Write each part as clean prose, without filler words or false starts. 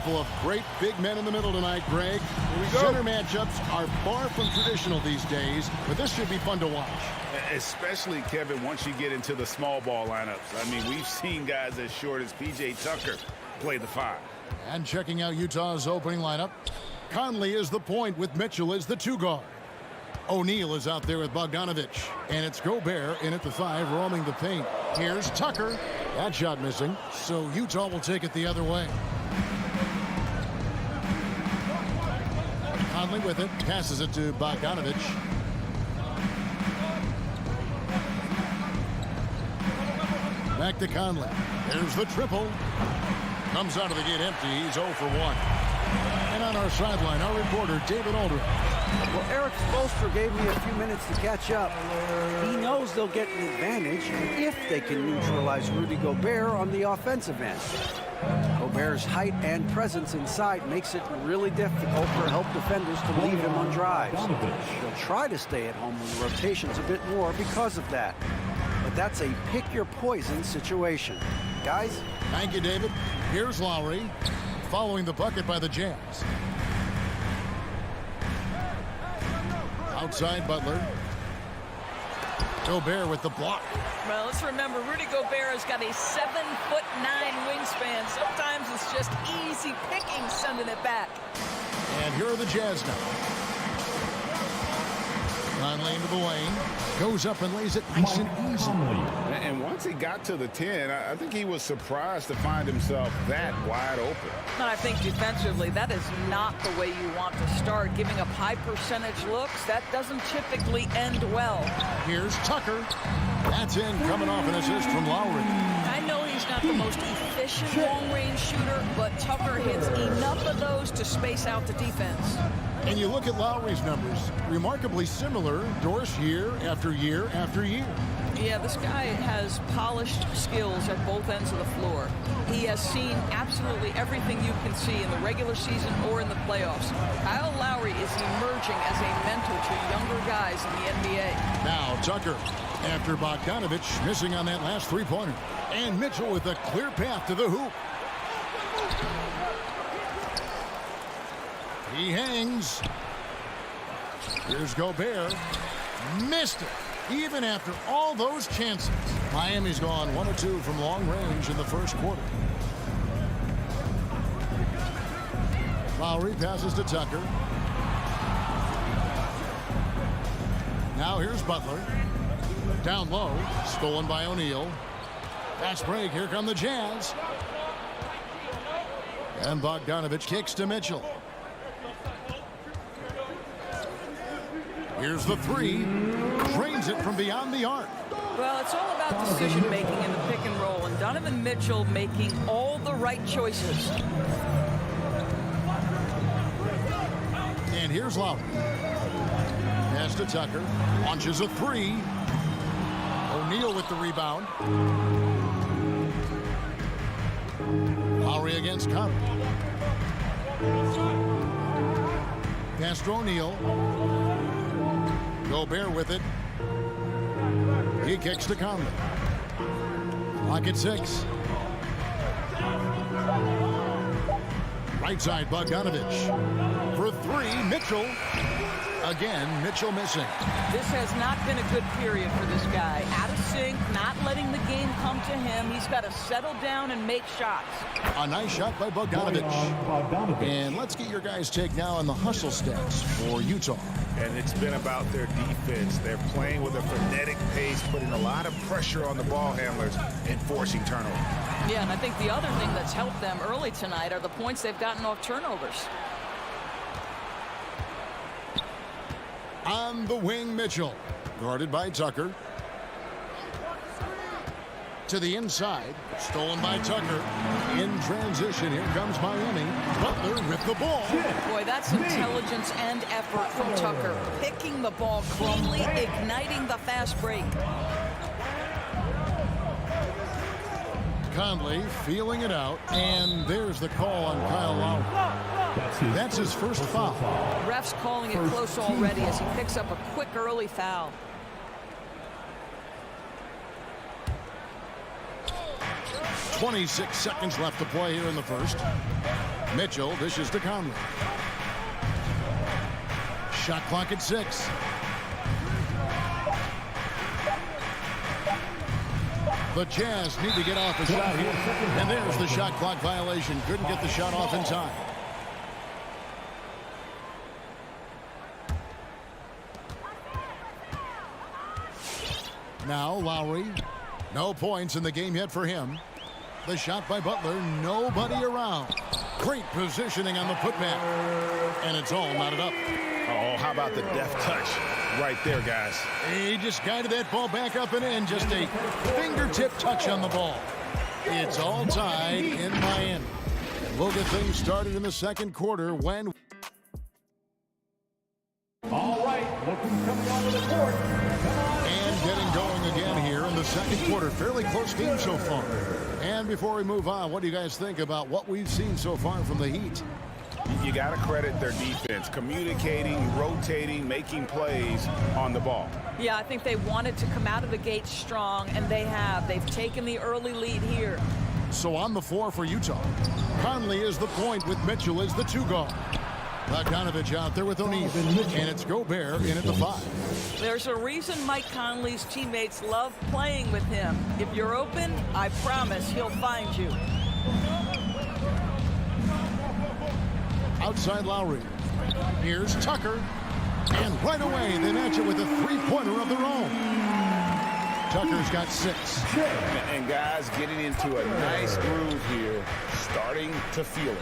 couple of great big men in the middle tonight, Greg. Here we go. Center matchups are far from traditional these days, but this should be fun to watch. Especially, Kevin, once you get into the small ball lineups. I mean, we've seen guys as short as P.J. Tucker play the 5. And checking out Utah's opening lineup, Conley is the point with Mitchell as the 2 guard. O'Neal is out there with Bogdanovich. And it's Gobert in at the 5, roaming the paint. Here's Tucker. That shot missing, so Utah will take it the other way. Conley with it, passes it to Bogdanovich. Back to Conley. There's the triple. Comes out of the gate empty. He's 0 for 1. And on our sideline, our reporter, David Aldridge. Well, Eric Spoelstra gave me a few minutes to catch up. He knows they'll get an advantage if they can neutralize Rudy Gobert on the offensive end. Gobert's height and presence inside makes it really difficult for help defenders to leave him on drives. They'll try to stay at home with rotations a bit more because of that. But that's a pick-your-poison situation. Guys? Thank you, David. Here's Lowry, following the bucket by the Jazz. Outside Butler. Gobert with the block. Well, let's remember, Rudy Gobert has got a 7'9" wingspan. Sometimes it's just easy picking, sending it back. And here are the Jazz now. Conley into the lane. Goes up and lays it nice and easy. And once he got to the 10, I think he was surprised to find himself that wide open. And I think defensively, that is not the way you want to start. Giving up high percentage looks, that doesn't typically end well. Here's Tucker. That's in, coming off an assist from Lowry. I know he's not the most efficient long-range shooter, but Tucker hits enough of those to space out the defense. And you look at Lowry's numbers, remarkably similar, Doris, year after year after year. Yeah, this guy has polished skills at both ends of the floor. He has seen absolutely everything you can see in the regular season or in the playoffs. Kyle Lowry is emerging as a mentor to younger guys in the NBA. Now Tucker, after Bogdanovich missing on that last three-pointer. And Mitchell with a clear path to the hoop. He hangs. Here's Gobert. Missed it. Even after all those chances. Miami's gone 1 of 2 from long range in the first quarter. Lowry passes to Tucker. Now here's Butler. Down low. Stolen by O'Neal. Fast break. Here come the Jazz. And Bogdanovich kicks to Mitchell. Here's the 3. Drains it from beyond the arc. Well, it's all about decision-making in the pick and roll, and Donovan Mitchell making all the right choices. And here's Lowry. Pass to Tucker. Launches a 3. O'Neal with the rebound. Lowry against Conley. Pass to O'Neal. Gobert with it. He kicks to Conley. Clock at 6. Right side, Bogdanovich. For 3, Mitchell. Again, Mitchell missing. This has not been a good period for this guy. Out of sync, not letting the game come to him. He's got to settle down and make shots. A nice shot by Bogdanovich. And let's get your guys' take now on the hustle stats for Utah. And it's been about their defense. They're playing with a frenetic pace, putting a lot of pressure on the ball handlers and forcing turnovers. Yeah, and I think the other thing that's helped them early tonight are the points they've gotten off turnovers. On the wing, Mitchell. Guarded by Tucker. To the inside. Stolen by Tucker. In transition, here comes Miami. Butler with the ball. Boy, that's intelligence and effort from Tucker. Picking the ball cleanly, igniting the fast break. Conley feeling it out. And there's the call on Kyle Lowry. That's his first foul. Ref's calling it close already as he picks up a quick early foul. .26 seconds left to play here in the first. Mitchell dishes to Conley. Shot clock at 6. The Jazz need to get off a shot here. And there's the shot clock violation. Couldn't get the shot off in time. Now Lowry. No points in the game yet for him. The shot by Butler. Nobody around. Great positioning on the putback. And it's all knotted up. Oh, how about the deft touch right there, guys? He just guided that ball back up and in. Just a fingertip touch on the ball. It's all tied in Miami. And we'll get things started in the second quarter when... All right, looking coming onto the court. And getting going again here in the second quarter. Fairly close game so far. And before we move on, what do you guys think about what we've seen so far from the Heat? You got to credit their defense, communicating, rotating, making plays on the ball. Yeah, I think they wanted to come out of the gate strong, and they have. They've taken the early lead here. So on the floor for Utah, Conley is the point with Mitchell as the 2 guard. Bogdanovich out there with O'Neal, and it's Gobert in at the 5. There's a reason Mike Conley's teammates love playing with him. If you're open, I promise he'll find you. Outside Lowry. Here's Tucker. And right away, they match it with a 3-pointer of their own. Tucker's got 6. And guys getting into a nice groove here, starting to feel it.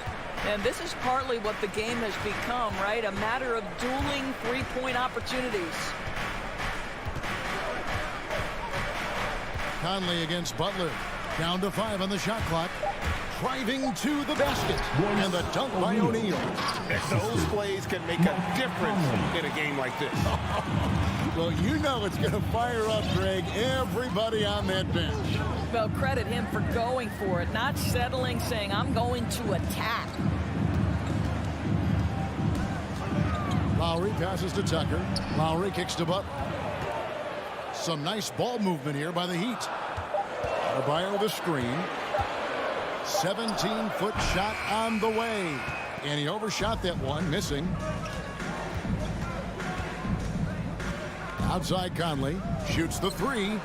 And this is partly what the game has become, right? A matter of dueling 3-point opportunities. Conley against Butler. Down to 5 on the shot clock. Driving to the basket. And the dunk by O'Neal. Those plays can make a difference in a game like this. Well, you know it's going to fire up, Greg, everybody on that bench. Well, credit him for going for it, not settling, saying, I'm going to attack. Lowry passes to Tucker. Lowry kicks to Butler. Some nice ball movement here by the Heat. Adebayo with a screen. 17-foot shot on the way. And he overshot that one, missing. Outside Conley. Shoots the 3.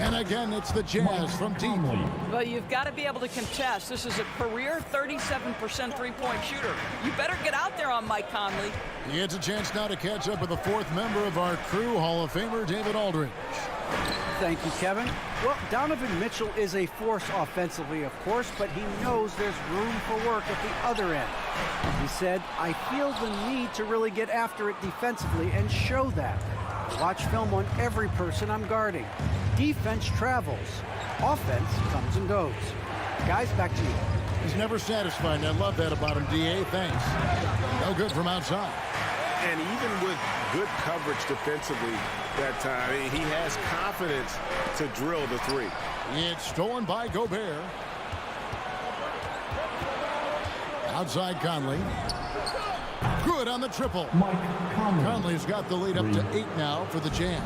And again, it's the Jazz from deep. Well, you've got to be able to contest. This is a career 37% three-point shooter. You better get out there on Mike Conley. He gets a chance now to catch up with the 4th member of our crew, Hall of Famer David Aldridge. Thank you, Kevin. Well, Donovan Mitchell is a force offensively, of course, but he knows there's room for work at the other end. He said, I feel the need to really get after it defensively and show that. Watch film on every person I'm guarding. Defense travels. Offense comes and goes. Guys, back to you. He's never satisfied, and I love that about him, D.A. Thanks. No good from outside. And even with good coverage defensively that time, he has confidence to drill the 3. It's stolen by Gobert. Outside Conley. Good on the triple. Conley's got the lead up to 8 now for the Jazz.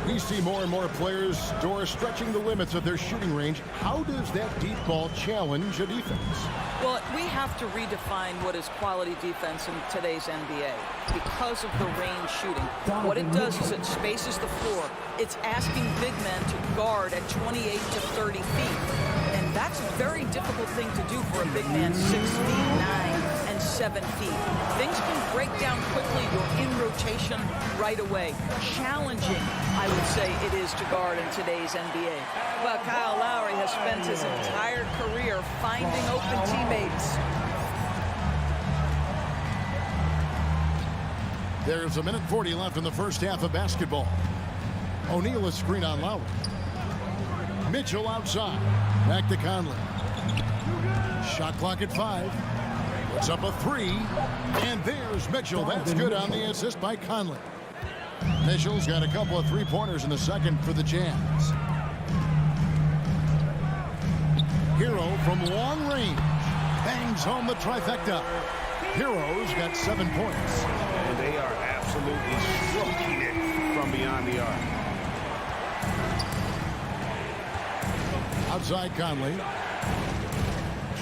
We see more and more players, Doris, stretching the limits of their shooting range. How does that deep ball challenge a defense? Well, we have to redefine what is quality defense in today's NBA because of the range shooting. What it does is it spaces the floor. It's asking big men to guard at 28 to 30 feet. And that's a very difficult thing to do for a big man 6 feet 9 and 7 feet. Things can break down quickly. You're in rotation right away. Challenging, I would say, it is to guard in today's NBA. Well, Kyle Lowry has spent his entire career finding open teammates. There's 1:40 left in the first half of basketball. O'Neal is screen on Lowry. Mitchell outside. Back to Conley. Shot clock at 5. Puts up a 3. And there's Mitchell. That's good on the assist by Conley. Mitchell's got a couple of 3-pointers in the second for the Jazz. Hero from long range. Bangs home the trifecta. Hero's got 7 points. And they are absolutely stroking it from beyond the arc. Outside Conley.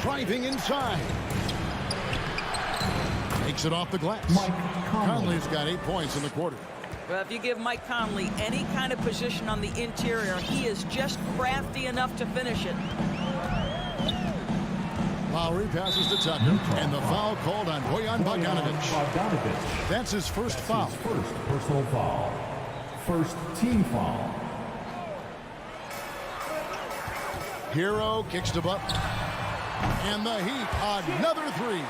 Driving inside. Takes it off the glass. Mike Conley. Conley's got 8 points in the quarter. Well, if you give Mike Conley any kind of position on the interior, he is just crafty enough to finish it. Lowry passes to Tucker, and the foul called on Bojan Bogdanovic. That's his first foul. His first personal foul. First team foul. Hero kicks to Butler. And the Heat, another three.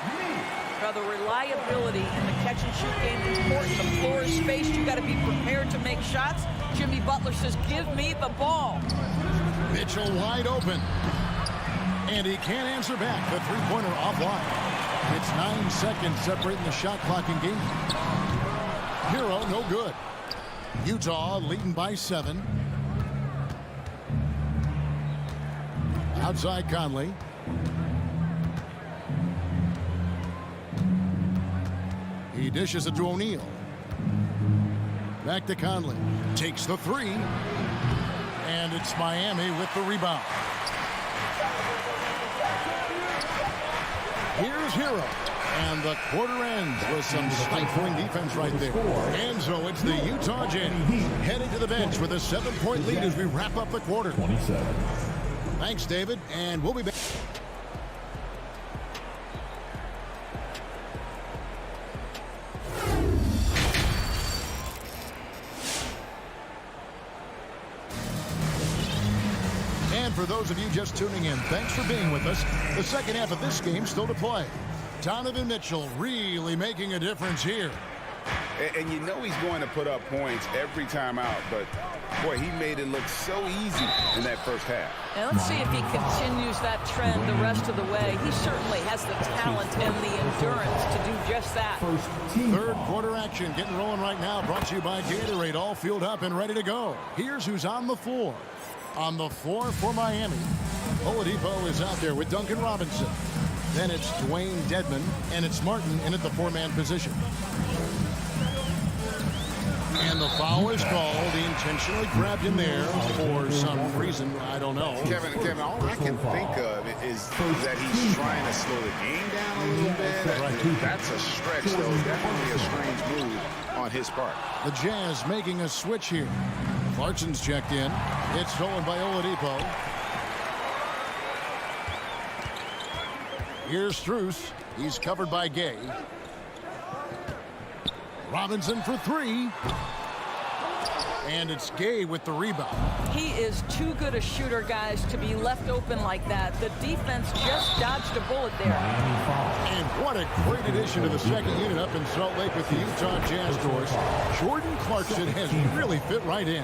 Well, the reliability in the catch-and-shoot game is important. The floor is spaced. You got to be prepared to make shots. Jimmy Butler says, give me the ball. Mitchell wide open. And he can't answer back. The three-pointer offline. It's 9 seconds separating the shot clock and game. Hero, no good. Utah leading by 7. Outside Conley. He dishes it to O'Neal. Back to Conley. Takes the three. And it's Miami with the rebound. Here's Hero. And the quarter ends with some stifling defense right there. And so it's the Utah Jazz heading to the bench with a 7-point lead as we wrap up the quarter. 27. Thanks, David. And we'll be back. And for those of you just tuning in, thanks for being with us. The second half of this game still to play. Donovan Mitchell really making a difference here. And you know he's going to put up points every time out, but boy, he made it look so easy in that first half. And let's see if he continues that trend the rest of the way. He certainly has the talent and the endurance to do just that. First team Third foul. quarter action getting rolling right now. Brought to you by Gatorade. All fueled up and ready to go. Here's who's on the floor. On the floor for Miami, Oladipo is out there with Duncan Robinson. Then it's Dwayne Dedmon, and it's Martin in at the 4-man position. And the foul is called. He intentionally grabbed him there for some reason. I don't know. Kevin, all I can think of is that he's trying to slow the game down a little bit. That's a stretch, though. Definitely a strange move on his part. The Jazz making a switch here. Clarkson's checked in. It's stolen by Oladipo. Here's Strus. He's covered by Gay. Robinson for three. And it's Gay with the rebound. He is too good a shooter, guys, to be left open like that. The defense just dodged a bullet there. And what a great addition to the second unit up in Salt Lake with the Utah Jazz doors. Jordan Clarkson has really fit right in.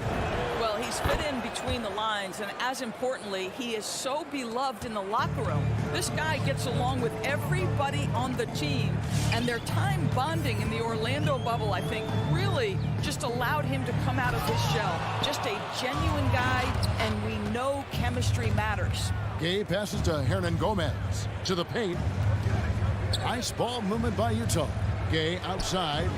Well, he's fit in between the lines, and as importantly, he is so beloved in the locker room. This guy gets along with everybody on the team, and their time bonding in the Orlando bubble, I think, really just allowed him to come out of his shell. Just a genuine guy, and we know chemistry matters. Gay passes to Hernan Gomez. To the paint. Nice ball movement by Utah. Gay outside.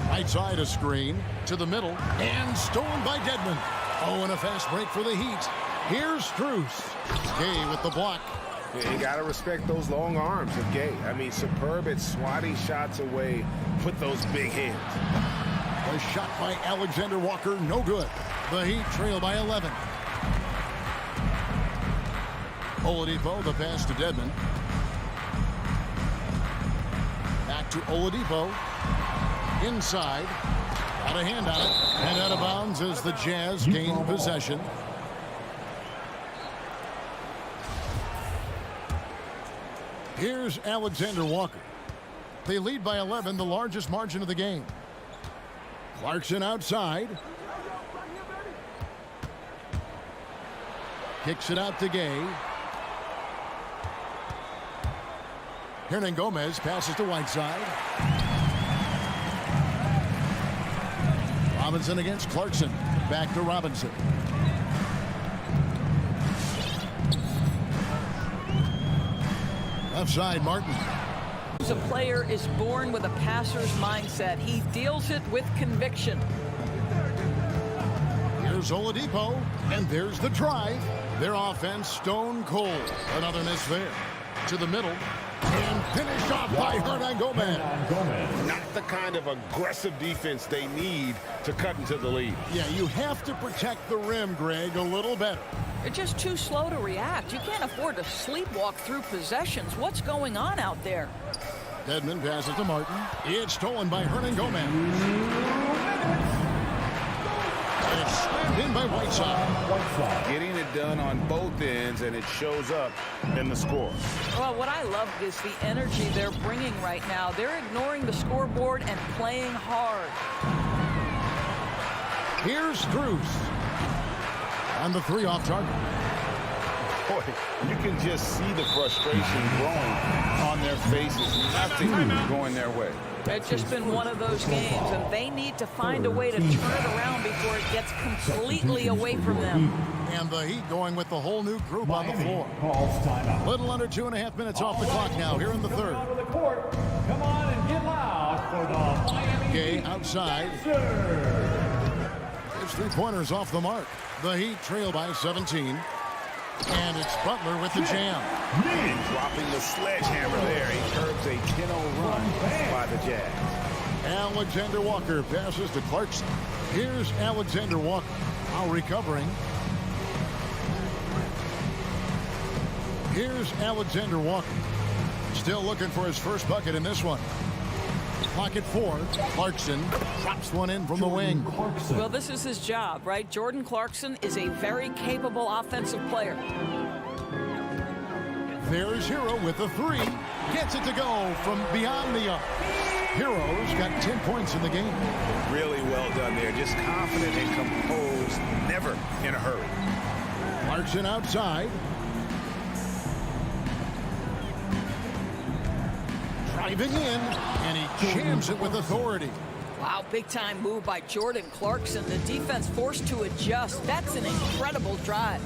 Right side a screen. To the middle. And stolen by Dedmon. Oh, and a fast break for the Heat. Here's Strus. Gay with the block. Yeah, you got to respect those long arms of Gay. I mean, superb at swatting shots away, put those big hands. A shot by Alexander Walker, no good. The Heat trail by 11. Oladipo, the pass to Dedmon. Back to Oladipo. Inside. Got a hand on it. And out of bounds as the Jazz gain possession. Here's Alexander Walker. They lead by 11, the largest margin of the game. Clarkson outside. Kicks it out to Gay. Hernan Gomez passes to Whiteside. Robinson against Clarkson. Back to Robinson. Left side, Martin. A player is born with a passer's mindset. He deals it with conviction. Here's Oladipo, and there's the drive. Their offense stone cold. Another miss there. To the middle. And finished off by Hernan Gomez. Not the kind of aggressive defense they need to cut into the lead. Yeah, you have to protect the rim, Greg, a little better. They're just too slow to react. You can't afford to sleepwalk through possessions. What's going on out there? Edmond passes to Martin. It's stolen by Hernan Gomez. And it's slammed in by Whiteside. Getting it done on both ends, and it shows up in the score. Well, what I love is the energy they're bringing right now. They're ignoring the scoreboard and playing hard. Here's Strus. And the three off target. Boy, you can just see the frustration growing on their faces. Nothing going their way. It's just been one of those games, and they need to find a way to turn it around before it gets completely away from them. And the Heat going with the whole new group on the floor. Little under 2.5 minutes off the clock now here in the third. Come on and get loud for the Miami Gay outside. His three-pointers off the mark. The Heat trail by 17. And it's Butler with the jam. And dropping the sledgehammer there. He curbs a 10-0 run by the Jazz. Alexander Walker passes to Clarkson. Here's Alexander Walker. Now recovering. Here's Alexander Walker. Still looking for his first bucket in this one. Clock at 4. Clarkson drops one in from the wing. Well, this is his job, right? Jordan Clarkson is a very capable offensive player. There's Hero with the three. Gets it to go from beyond the arc. Hero's got 10 points in the game. Really well done there. Just confident and composed. Never in a hurry. Clarkson outside. Driving in, and he jams it with authority. Wow, big-time move by Jordan Clarkson. The defense forced to adjust. That's an incredible drive.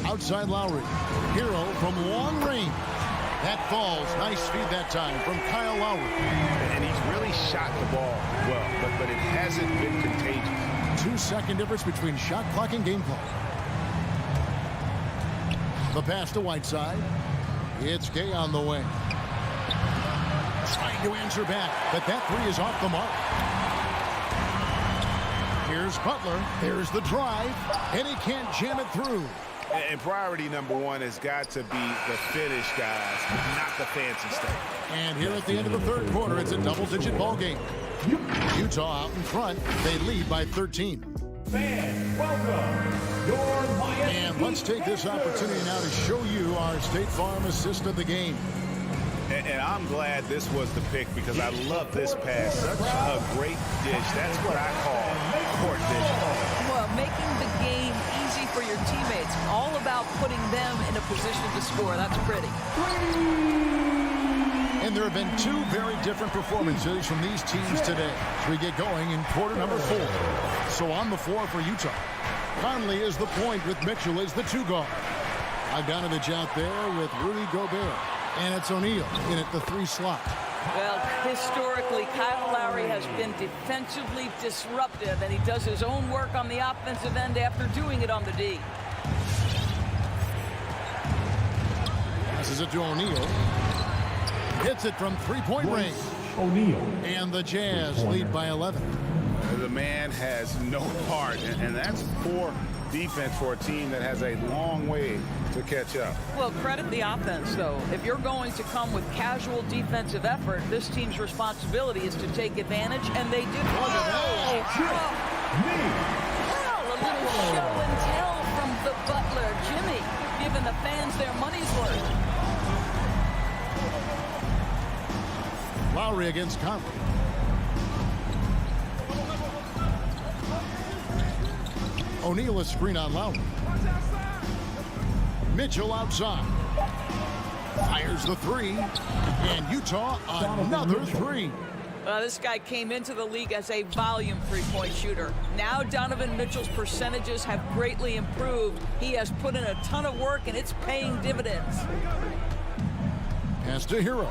Outside Lowry. Hero from long range. That falls. Nice feed that time from Kyle Lowry. And he's really shot the ball well, but it hasn't been contagious. 2-second difference between shot clock and game clock. The pass to Whiteside. It's Gay on the wing. Trying to answer back, but that three is off the mark. Here's Butler. There's the drive, and he can't jam it through. And priority number one has got to be the finish, guys, not the fancy stuff. And here at the end of the third quarter, it's a double-digit ball game. Utah out in front. They lead by 13. Fans, welcome. Your Miami And let's take this opportunity now to show you our State Farm assist of the game. And I'm glad this was the pick because I love this pass. Such a great dish. That's what I call court vision. Well, making the game easy for your teammates. All about putting them in a position to score. That's pretty. And there have been two very different performances from these teams today as we get going in quarter number 4. So on the floor for Utah, Conley is the point with Mitchell as the 2 guard. Bogdanovich out there with Rudy Gobert. And it's O'Neal in at the 3 slot. Well, historically, Kyle Lowry has been defensively disruptive, and he does his own work on the offensive end after doing it on the D. Passes it to O'Neal. Hits it from 3-point range. O'Neal. And the Jazz lead by 11. The man has no heart, and that's poor defense for a team that has a long way to catch up. Well, credit the offense, though. If you're going to come with casual defensive effort, this team's responsibility is to take advantage, and they did. Well, a little show and tell from the Butler. Jimmy giving the fans their money's worth. Lowry against Conley. O'Neal a screen on Lowry. Mitchell outside. Fires the 3. And Utah another 3. This guy came into the league as a volume three-point shooter. Now Donovan Mitchell's percentages have greatly improved. He has put in a ton of work, and it's paying dividends. Pass to Hero.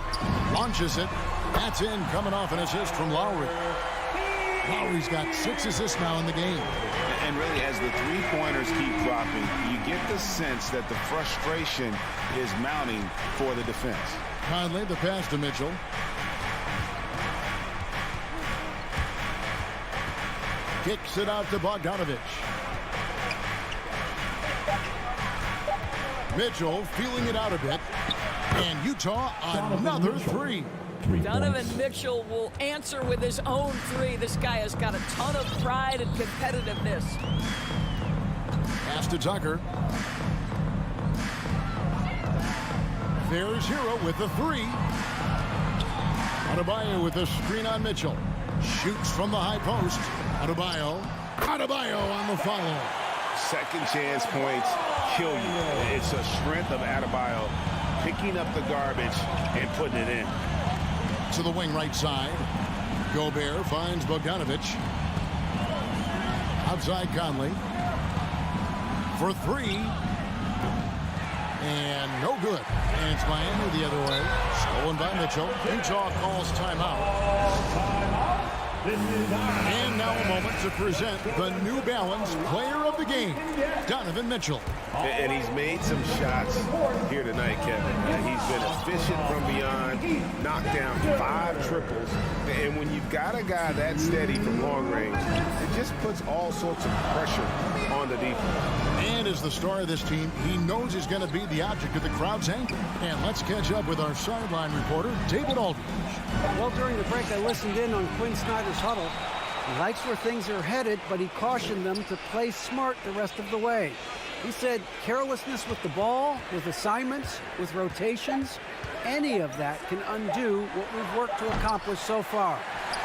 Launches it. That's in, coming off an assist from Lowry. Lowry's got 6 assists now in the game. And really, as the three-pointers keep dropping, you get the sense that the frustration is mounting for the defense. Conley, the pass to Mitchell. Kicks it out to Bogdanovich. Mitchell feeling it out a bit. And Utah another three. Donovan Mitchell will answer with his own three. This guy has got a ton of pride and competitiveness. Pass to Tucker. There's Hero with the three. Adebayo with a screen on Mitchell. Shoots from the high post. Adebayo on the follow. Second chance points kill you. It's a strength of Adebayo picking up the garbage and putting it in. To the wing right side. Gobert finds Bogdanovich. Outside Conley. For three. And no good. And it's Miami the other way. Stolen by Mitchell. Utah calls timeout. And now a moment to present the New Balance Player of the Game, Donovan Mitchell. And he's made some shots here tonight, Kevin. He's been efficient from beyond, knocked down 5 triples. And when you've got a guy that steady from long range, it just puts all sorts of pressure on the defense. And as the star of this team, he knows he's going to be the object of the crowd's anger. And let's catch up with our sideline reporter, David Aldridge. Well, during the break, I listened in on Quinn Snyder's huddle. He likes where things are headed, but he cautioned them to play smart the rest of the way. He said carelessness with the ball, with assignments, with rotations, any of that can undo what we've worked to accomplish so far.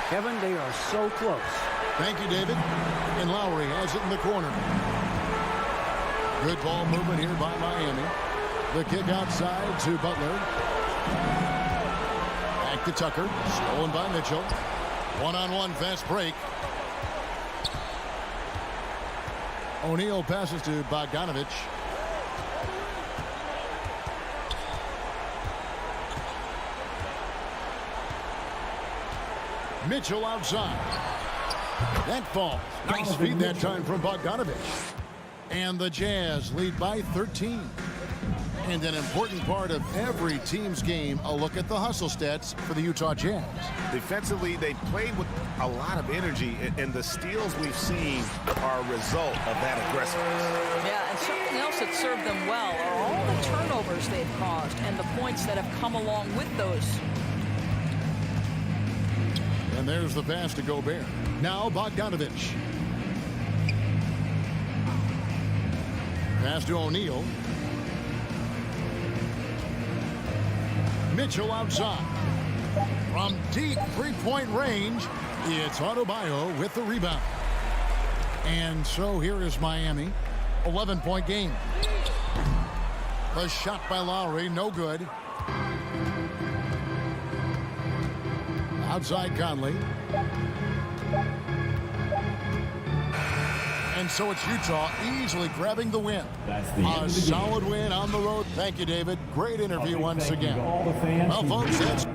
Kevin, they are so close. Thank you, David. And Lowry has it in the corner. Good ball movement here by Miami. The kick outside to Butler. Back to Tucker. Stolen by Mitchell. One-on-one fast break. O'Neal passes to Bogdanovich. Mitchell outside. That falls. Nice feed that time from Bogdanovich. And the Jazz lead by 13. And an important part of every team's game, a look at the hustle stats for the Utah Jazz. Defensively, they played with a lot of energy, and the steals we've seen are a result of that aggressiveness. Yeah, and something else that served them well are all the turnovers they've caused and the points that have come along with those. And there's the pass to Gobert. Now Bogdanovich. Pass to O'Neal. Mitchell outside. From deep three-point range, it's Adebayo with the rebound. And so here is Miami. 11-point game. The shot by Lowry, no good. Outside Conley. And so it's Utah easily grabbing the win. A solid win on the road. Thank you, David. Great interview once again. Well, folks, that's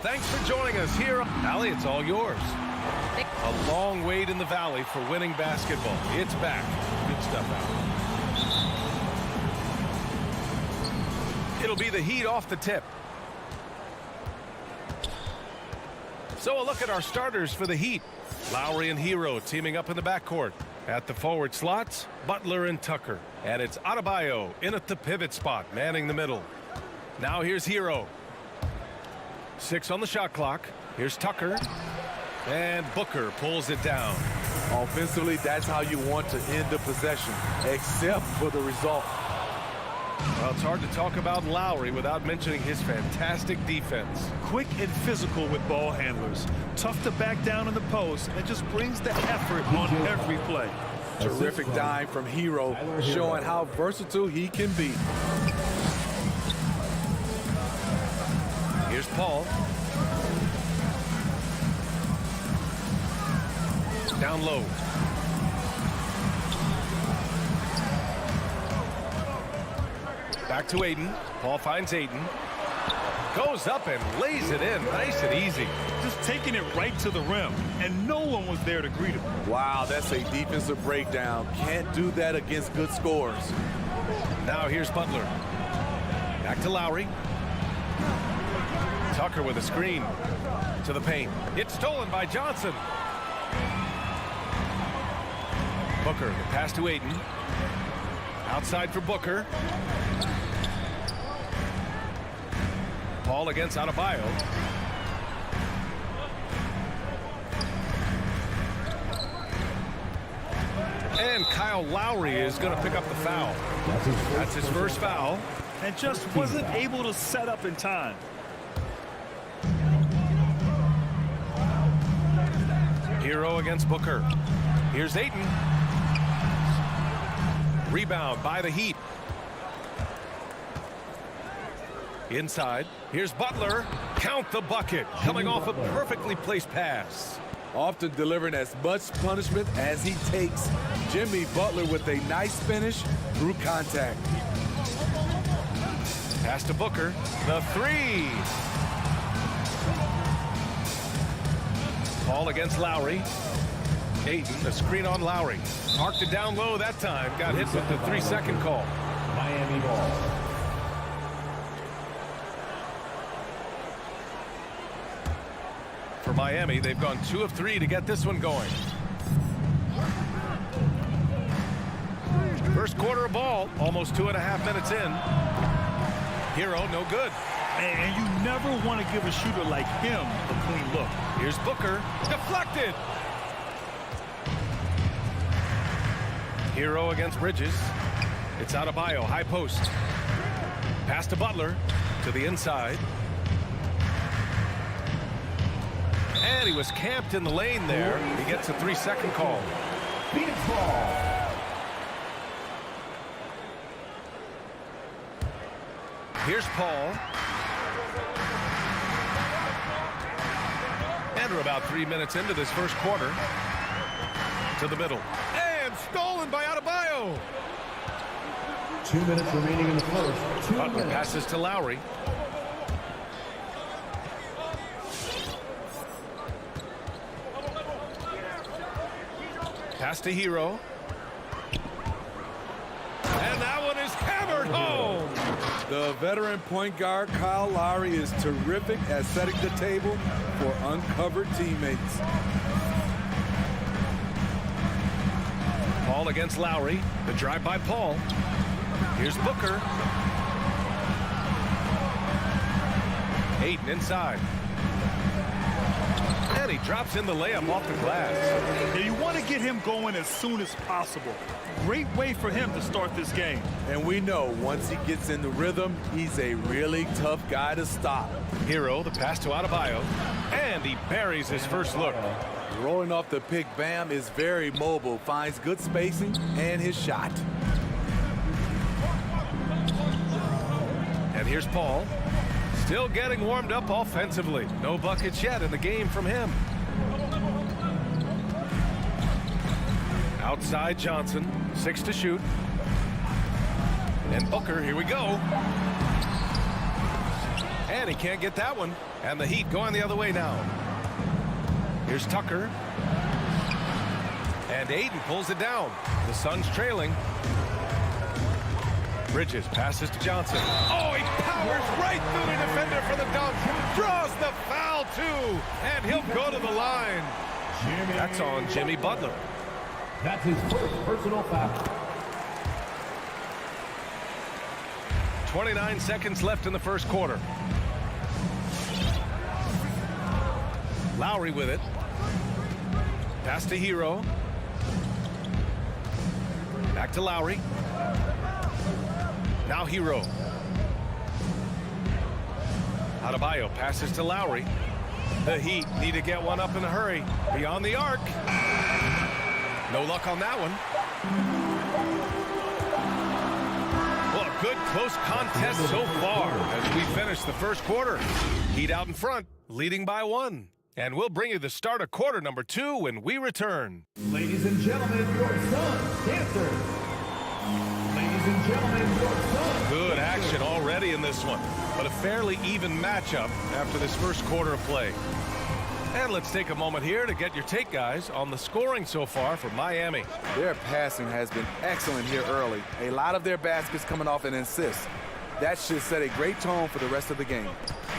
Thanks for joining us here. Allie, it's all yours. A long wait in the valley for winning basketball. It's back. Good stuff, Allie. It'll be the Heat off the tip. So a look at our starters for the Heat. Lowry and Hero teaming up in the backcourt. At the forward slots, Butler and Tucker. And it's Adebayo in at the pivot spot, manning the middle. Now here's Hero. 6 on the shot clock. Here's Tucker. And Booker pulls it down. Offensively, that's how you want to end the possession, except for the result. Well, it's hard to talk about Lowry without mentioning his fantastic defense. Quick and physical with ball handlers. Tough to back down in the post and just brings the effort on every play. Terrific dive from Hero, showing how versatile he can be. Here's Paul. Down low. Back to Aiden. Paul finds Aiden. Goes up and lays it in. Nice and easy. Just taking it right to the rim, and no one was there to greet him. Wow, that's a defensive breakdown. Can't do that against good scores. Now here's Butler. Back to Lowry. Tucker with a screen to the paint. It's stolen by Johnson. Booker, the pass to Aiden. Outside for Booker. Paul against Adebayo. And Kyle Lowry is going to pick up the foul. That's his first foul. And just wasn't able to set up in time. Hero against Booker. Here's Aiden. Rebound by the Heat. Inside. Here's Butler. Count the bucket. Coming off a perfectly placed pass. Often delivering as much punishment as he takes. Jimmy Butler with a nice finish through contact. Pass to Booker. The three. Paul against Lowry. Aiden, the screen on Lowry. Marked it down low that time. Got hit with the 3-second call. Miami ball. For Miami, they've gone 2 of 3 to get this one going. First quarter of ball, almost 2.5 minutes in. Hero, no good. And you never want to give a shooter like him a clean look. Here's Booker. Deflected. Hero against Bridges. It's Adebayo, high post. Pass to Butler to the inside. And he was camped in the lane there. He gets a 3-second call. Phoenix ball. Here's Paul. And we're about 3 minutes into this first quarter. To the middle. And stolen by Adebayo. 2 minutes remaining in the first. Butler passes to Lowry. Pass to Hero. And that one is hammered home. The veteran point guard Kyle Lowry is terrific at setting the table for uncovered teammates. Paul against Lowry. The drive by Paul. Here's Booker. Aiden inside. And he drops in the layup off the glass. Yeah, you want to get him going as soon as possible. Great way for him to start this game. And we know once he gets in the rhythm, he's a really tough guy to stop. Hero, the pass to Adebayo. And he buries his first look. Rolling off the pick, Bam is very mobile, finds good spacing and his shot. And here's Paul. Still getting warmed up offensively. No buckets yet in the game from him. Outside Johnson. 6 to shoot. And Booker, here we go. And he can't get that one. And the Heat going the other way now. Here's Tucker. And Aiden pulls it down. The Suns trailing. Bridges passes to Johnson. Oh, he powers right through the defender for the dunk. Draws the foul, too. And he'll go to the line. That's on Jimmy Butler. That's his first personal foul. 29 seconds left in the first quarter. Lowry with it. Pass to Hero. Back to Lowry. Now Hero. Adebayo passes to Lowry. The Heat need to get one up in a hurry. Beyond the arc. No luck on that one. Well, a good close contest so far as we finish the first quarter. Heat out in front, leading by 1. And we'll bring you the start of quarter number 2 when we return. Ladies and gentlemen, your Suns dancers. Ladies and gentlemen, your Suns. Good action already in this one, but a fairly even matchup after this first quarter of play. And let's take a moment here to get your take, guys, on the scoring so far for Miami. Their passing has been excellent here early. A lot of their baskets coming off an assist. That should set a great tone for the rest of the game.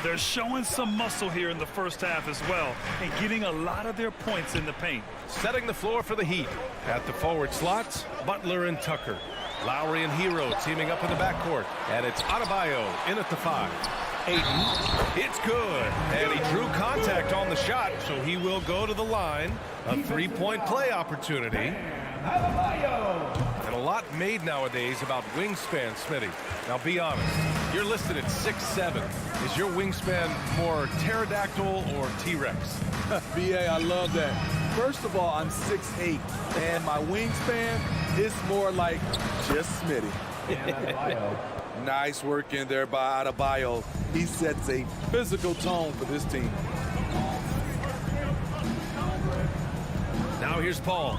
They're showing some muscle here in the first half as well and getting a lot of their points in the paint. Setting the floor for the Heat. At the forward slots, Butler and Tucker. Lowry and Hero teaming up in the backcourt. And it's Adebayo in at the 5. Aiden, it's good. And he drew contact on the shot, so he will go to the line. A 3-point play opportunity. And a lot made nowadays about wingspan, Smitty. Now be honest, you're listed at 6'7". Is your wingspan more pterodactyl or T-Rex? BA, I love that. First of all, I'm 6'8", and my wingspan is more like just Smitty. Nice work in there by Adebayo. He sets a physical tone for this team. Now here's Paul.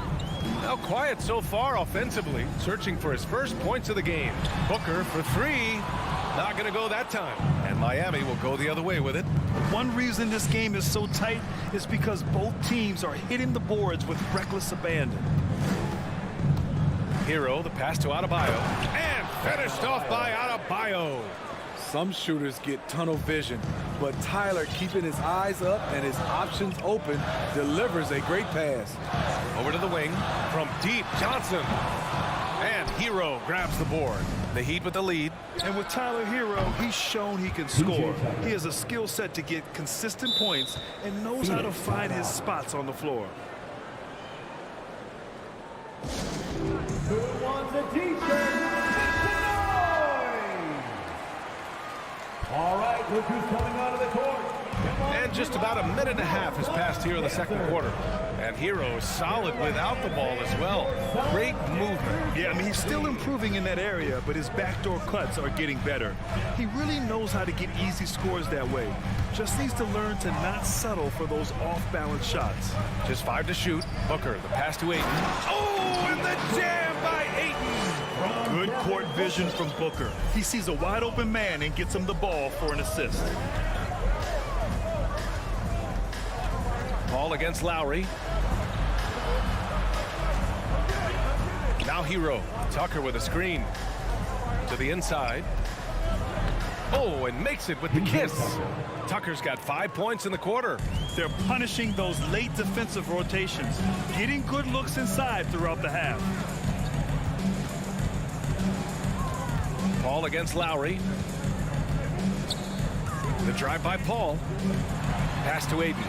Now quiet so far offensively, searching for his first points of the game. Booker for 3. Not going to go that time. And Miami will go the other way with it. One reason this game is so tight is because both teams are hitting the boards with reckless abandon. Hero, the pass to Adebayo. And finished off by Adebayo. Some shooters get tunnel vision, but Tyler, keeping his eyes up and his options open, delivers a great pass. Over to the wing from deep, Johnson. And Hero grabs the board. The Heat with the lead. And with Tyler Hero, he's shown he can score. He has a skill set to get consistent points and knows how to find his spots on the floor. Who wants a t-shirt? All right, look who's coming out of the court. And just about a minute and a half has passed here in the second quarter. And Hero is solid without the ball as well. Great movement. Yeah, I mean, he's still improving in that area, but his backdoor cuts are getting better. He really knows how to get easy scores that way. Just needs to learn to not settle for those off-balance shots. Just 5 to shoot. Booker, the pass to Aiden. Oh, and the jam by Aiden. Good court vision from Booker. He sees a wide-open man and gets him the ball for an assist. Ball against Lowry. Now Hero. Tucker with a screen. To the inside. Oh, and makes it with the kiss. Tucker's got 5 points in the quarter. They're punishing those late defensive rotations, getting good looks inside throughout the half. Paul against Lowry. The drive by Paul. Pass to Aiden.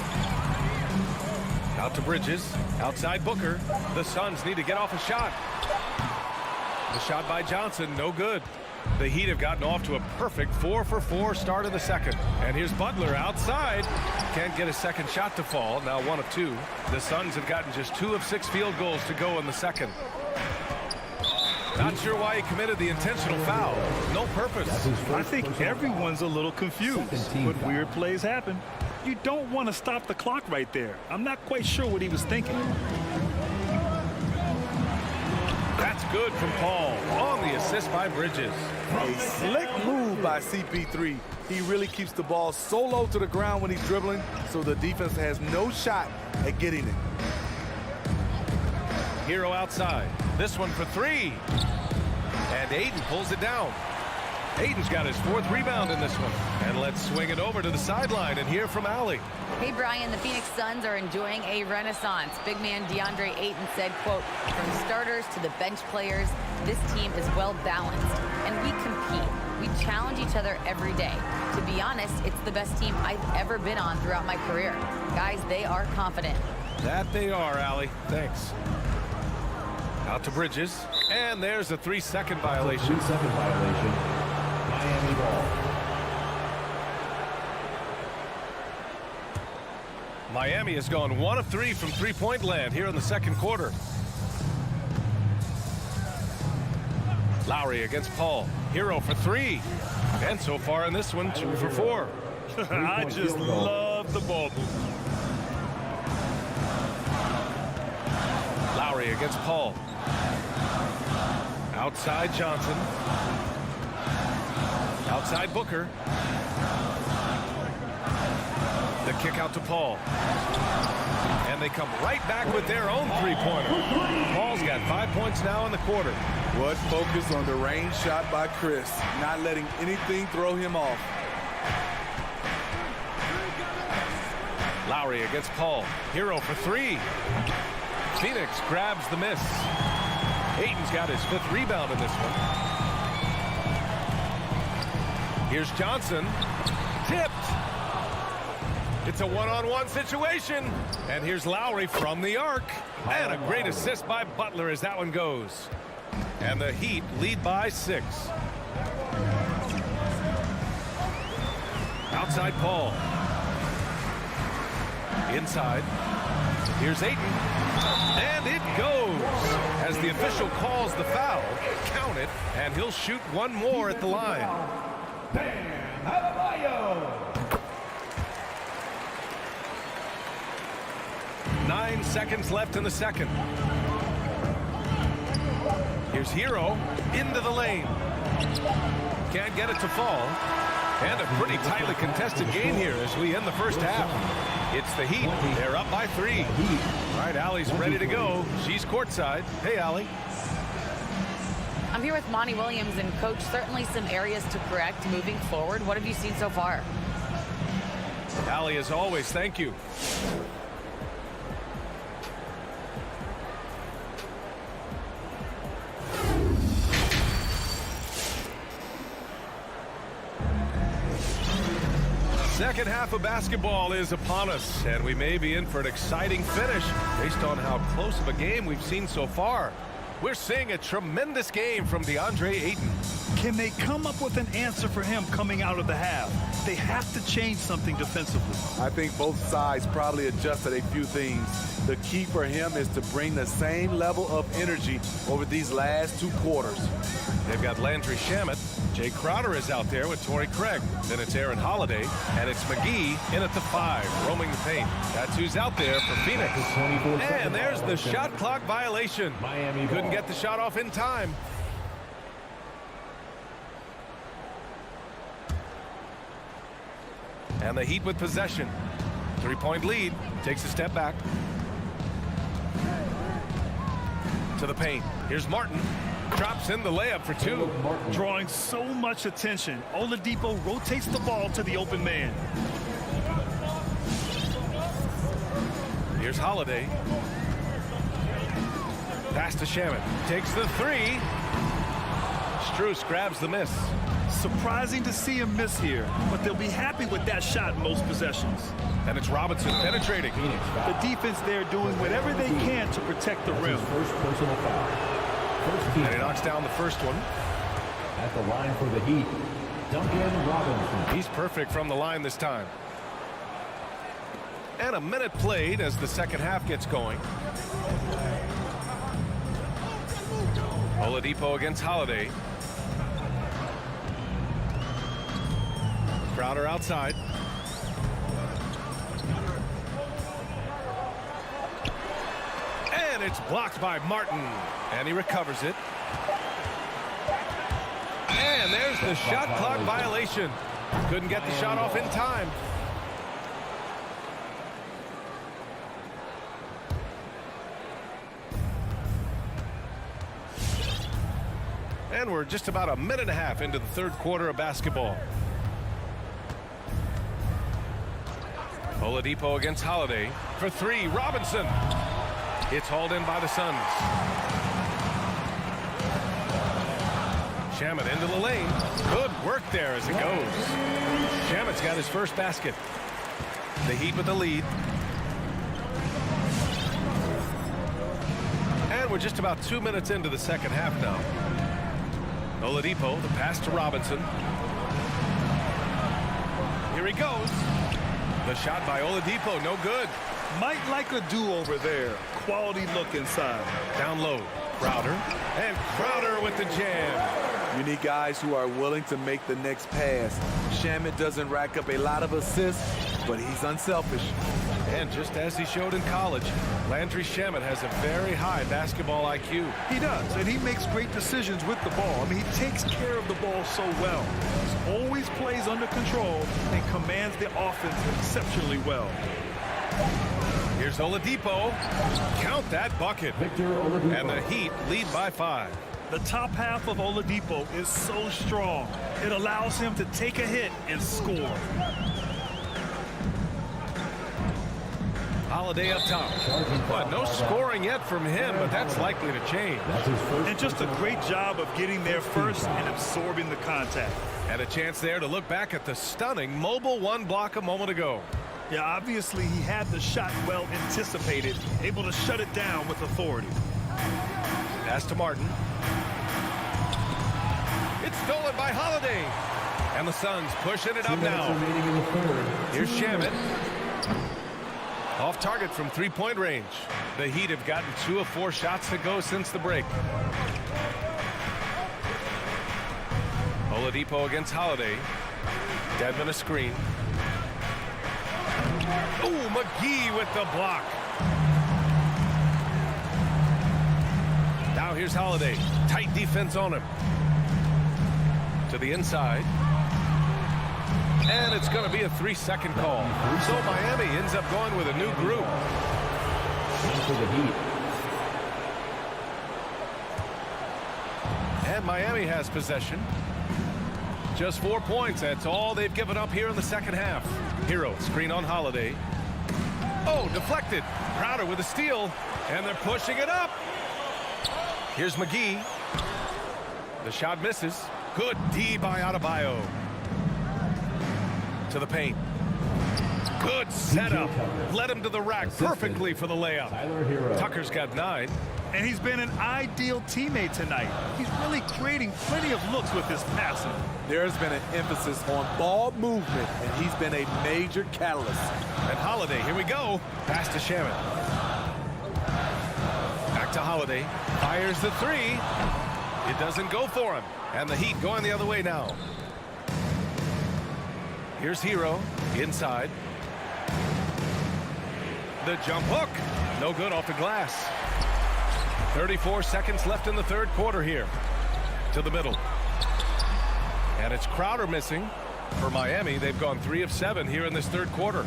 Out to Bridges. Outside Booker. The Suns need to get off a shot. The shot by Johnson, no good. The Heat have gotten off to a perfect 4-for-4 start of the second. And here's Butler outside. Can't get a second shot to fall. Now 1 of 2. The Suns have gotten just 2 of 6 field goals to go in the second. Not sure why he committed the intentional foul. No purpose. I think everyone's a little confused, but weird plays happen. You don't want to stop the clock right there. I'm not quite sure what he was thinking. That's good from Paul on the assist by Bridges. A slick move by CP3. He really keeps the ball so low to the ground when he's dribbling, so the defense has no shot at getting it. Hero outside. This one for three. And Aiden pulls it down. Aiden's got his 4th rebound in this one. And let's swing it over to the sideline and hear from Allie. Hey, Brian, the Phoenix Suns are enjoying a renaissance. Big man DeAndre Ayton said, quote, from starters to the bench players, this team is well balanced. And we compete. We challenge each other every day. To be honest, it's the best team I've ever been on throughout my career. Guys, they are confident. That they are, Allie. Thanks. Out to Bridges. And there's a 3-second violation. 3-second violation. Miami ball. Miami has gone 1 of 3 from three-point land here in the second quarter. Lowry against Paul. Hero for 3. And so far in this one, 2 for 4. I just love the ball movement. Lowry against Paul. Outside Johnson. Outside Booker. The kick out to Paul. And they come right back with their own three-pointer. Paul's got 5 points now in the quarter. What focus on the range shot by Chris, not letting anything throw him off. Lowry against Paul. Hero for 3. Phoenix grabs the miss. Ayton's got his 5th rebound in this one. Here's Johnson. Tipped. It's a one-on-one situation. And here's Lowry from the arc. And a great assist by Butler as that one goes. And the Heat lead by 6. Outside Paul. Inside. Here's Ayton. And it goes. As the official calls the foul, count it, and he'll shoot one more at the line. 9 seconds left in the second. Here's Hero into the lane. Can't get it to fall. And a pretty tightly contested game here as we end the first half. It's the Heat. They're up by 3. All right, Allie's ready to go. She's courtside. Hey, Allie. I'm here with Monty Williams, and Coach, certainly some areas to correct moving forward. What have you seen so far? Allie, as always, thank you. Second half of basketball is upon us, and we may be in for an exciting finish based on how close of a game we've seen so far. We're seeing a tremendous game from DeAndre Ayton. Can they come up with an answer for him coming out of the half? They have to change something defensively. I think both sides probably adjusted a few things. The key for him is to bring the same level of energy over these last 2 quarters. They've got Landry Shamet. Jay Crowder is out there with Torrey Craig. Then it's Aaron Holiday, and it's McGee in at the 5, roaming the paint. That's who's out there for Phoenix. And there's the shot clock violation. Miami couldn't get the shot off in time. And the Heat with possession. 3-point lead. Takes a step back. To the paint. Here's Martin. Drops in the layup for 2. Drawing so much attention. Oladipo rotates the ball to the open man. Here's Holiday. Pass to Shamet. Takes the 3. Struce grabs the miss. Surprising to see him miss here, but they'll be happy with that shot in most possessions. And it's Robinson penetrating. The defense there doing whatever they can to protect the rim. First personal foul. And he knocks down the first one. At the line for the Heat, Duncan Robinson. He's perfect from the line this time. And a minute played as the second half gets going. Oladipo against Holiday. Crowder outside. And it's blocked by Martin. And he recovers it. And there's the shot clock violation. Couldn't get the shot off in time. And we're just about a minute and a half into the third quarter of basketball. Oladipo against Holiday for three. Robinson. It's hauled in by the Suns. Shamet into the lane. Good work there as it goes. Shamet's got his first basket. The Heat with the lead. And we're just about 2 minutes into the second half now. Oladipo, the pass to Robinson. Here he goes. The shot by Oladipo, no good. Might like a do-over there. Quality look inside. Down low, Crowder. And Crowder with the jam. You need guys who are willing to make the next pass. Shamet doesn't rack up a lot of assists, but he's unselfish. And just as he showed in college, Landry Shamet has a very high basketball IQ. He does, and he makes great decisions with the ball. I mean, he takes care of the ball so well. He always plays under control and commands the offense exceptionally well. Here's Oladipo. Count that bucket. And the Heat lead by 5. The top half of Oladipo is so strong. It allows him to take a hit and score. Holiday up top. But no scoring yet from him, but that's likely to change. And just a great job of getting there first and absorbing the contact. And a chance there to look back at the stunning mobile one block a moment ago. Yeah, obviously he had the shot well anticipated, able to shut it down with authority. Pass to Martin. It's stolen by Holiday. And the Suns pushing it up now. Here's Shamet. Off target from three-point range. The Heat have gotten 2 of 4 shots to go since the break. Oladipo against Holiday. Dedmon a screen. Oh, McGee with the block. Now here's Holiday. Tight defense on him. To the inside. And it's going to be a 3-second call. So Miami ends up going with a new group. And Miami has possession. Just 4 points. That's all they've given up here in the second half. Hero screen on Holiday. Oh, deflected. Crowder with a steal. And they're pushing it up. Here's McGee. The shot misses. Good D by Adebayo. To the paint. Good setup. Led him to the rack perfectly for the layup. Tucker's got 9. And he's been an ideal teammate tonight. He's really creating plenty of looks with his passing. There's been an emphasis on ball movement, and he's been a major catalyst. And Holiday, here we go. Pass to Shamet. Back to Holiday. Fires the 3. It doesn't go for him. And the Heat going the other way now. Here's Hero inside. The jump hook. No good off the glass. 34 seconds left in the third quarter here. To the middle. And it's Crowder missing. For Miami, they've gone 3 of 7 here in this third quarter.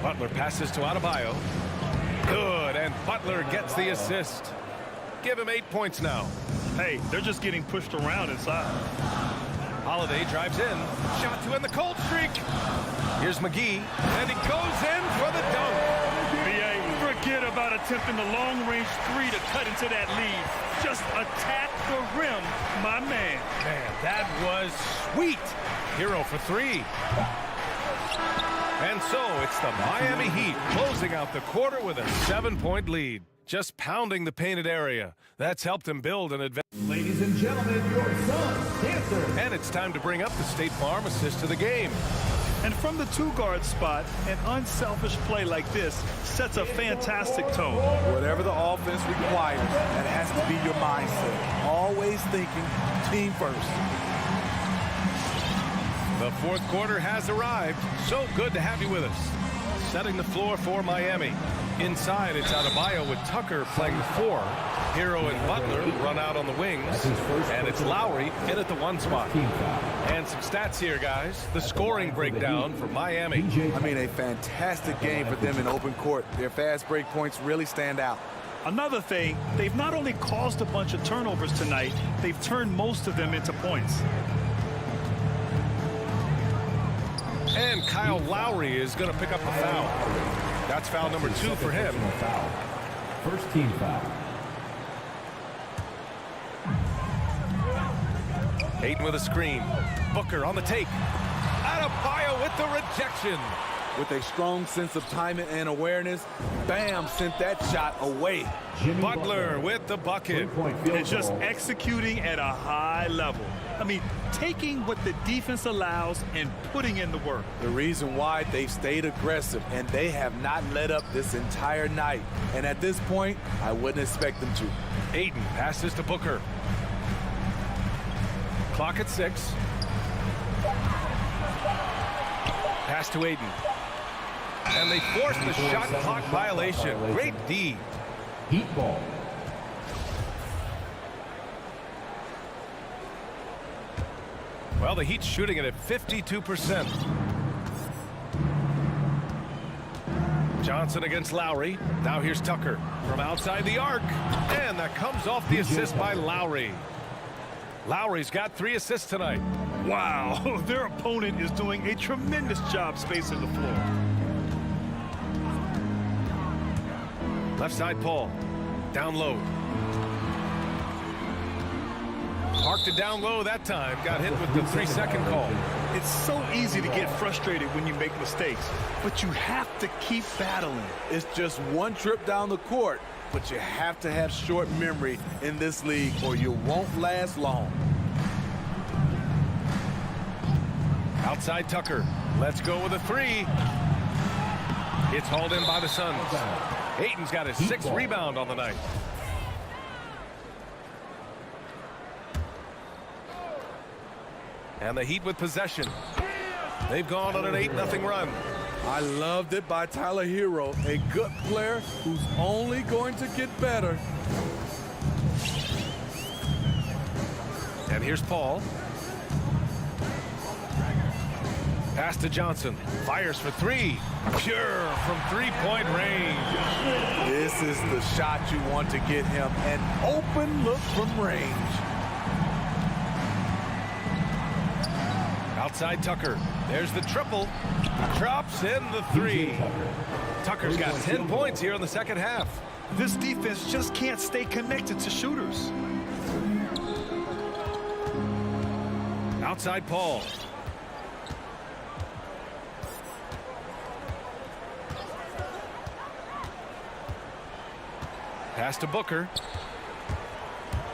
Butler passes to Adebayo. Good, and Butler gets the assist. Give him 8 points now. Hey, they're just getting pushed around inside. Holiday drives in. Shot to end the cold streak. Here's McGee, and he goes in for the dunk. BA, forget about attempting the long-range 3 to cut into that lead. Just attack the rim, my man. Man, that was sweet. Hero for 3. And so it's the Miami Heat closing out the quarter with a 7-point lead. Just pounding the painted area. That's helped him build an advantage. Ladies and gentlemen, your son, Dancer. And it's time to bring up the State Farm assist to the game. And from the 2-guard spot, an unselfish play like this sets a fantastic tone. Whatever the offense requires, that has to be your mindset. Always thinking team first. The fourth quarter has arrived. So good to have you with us. setting the floor for Miami. Inside, it's Adebayo with Tucker playing the 4. Hero and Butler run out on the wings. And it's Lowry in at the 1 spot. And some stats here, guys. The scoring breakdown for Miami. I mean, a fantastic game for them in open court. Their fast break points really stand out. Another thing, they've not only caused a bunch of turnovers tonight, they've turned most of them into points. And Kyle Lowry is going to pick up a foul. That's foul number 2 for him. First team foul. Ayton with a screen. Booker on the take. Adebayo with the rejection. With a strong sense of timing and awareness, Bam sent that shot away. Butler with the bucket. And just executing at a high level. I mean, taking what the defense allows and putting in the work. The reason why they've stayed aggressive, and they have not let up this entire night. And at this point, I wouldn't expect them to. Ayton passes to Booker. Clock at 6. Pass to Ayton. And they force the shot clock violation. Great D. Heat ball. Well, the Heat's shooting it at 52%. Johnson against Lowry. Now here's Tucker from outside the arc. And that comes off the assist by Lowry. Lowry's got 3 assists tonight. Wow, their opponent is doing a tremendous job spacing the floor. Left side Paul. Down low. Parked it down low that time. Got hit with the 3-second call. It's so easy to get frustrated when you make mistakes, but you have to keep battling. It's just one trip down the court, but you have to have short memory in this league or you won't last long. Outside Tucker. Let's go with a 3. It's hauled in by the Suns. Ayton's got his 6th rebound on the night. And the Heat with possession. They've gone on an 8-0 run. I loved it by Tyler Hero, a good player who's only going to get better. And here's Paul. Pass to Johnson. Fires for 3. Pure from 3-point range. This is the shot you want to get him. An open look from range. Outside Tucker. There's the triple. Drops in the 3. Tucker's got 10 points here in the second half. This defense just can't stay connected to shooters. Outside Paul. Pass to Booker.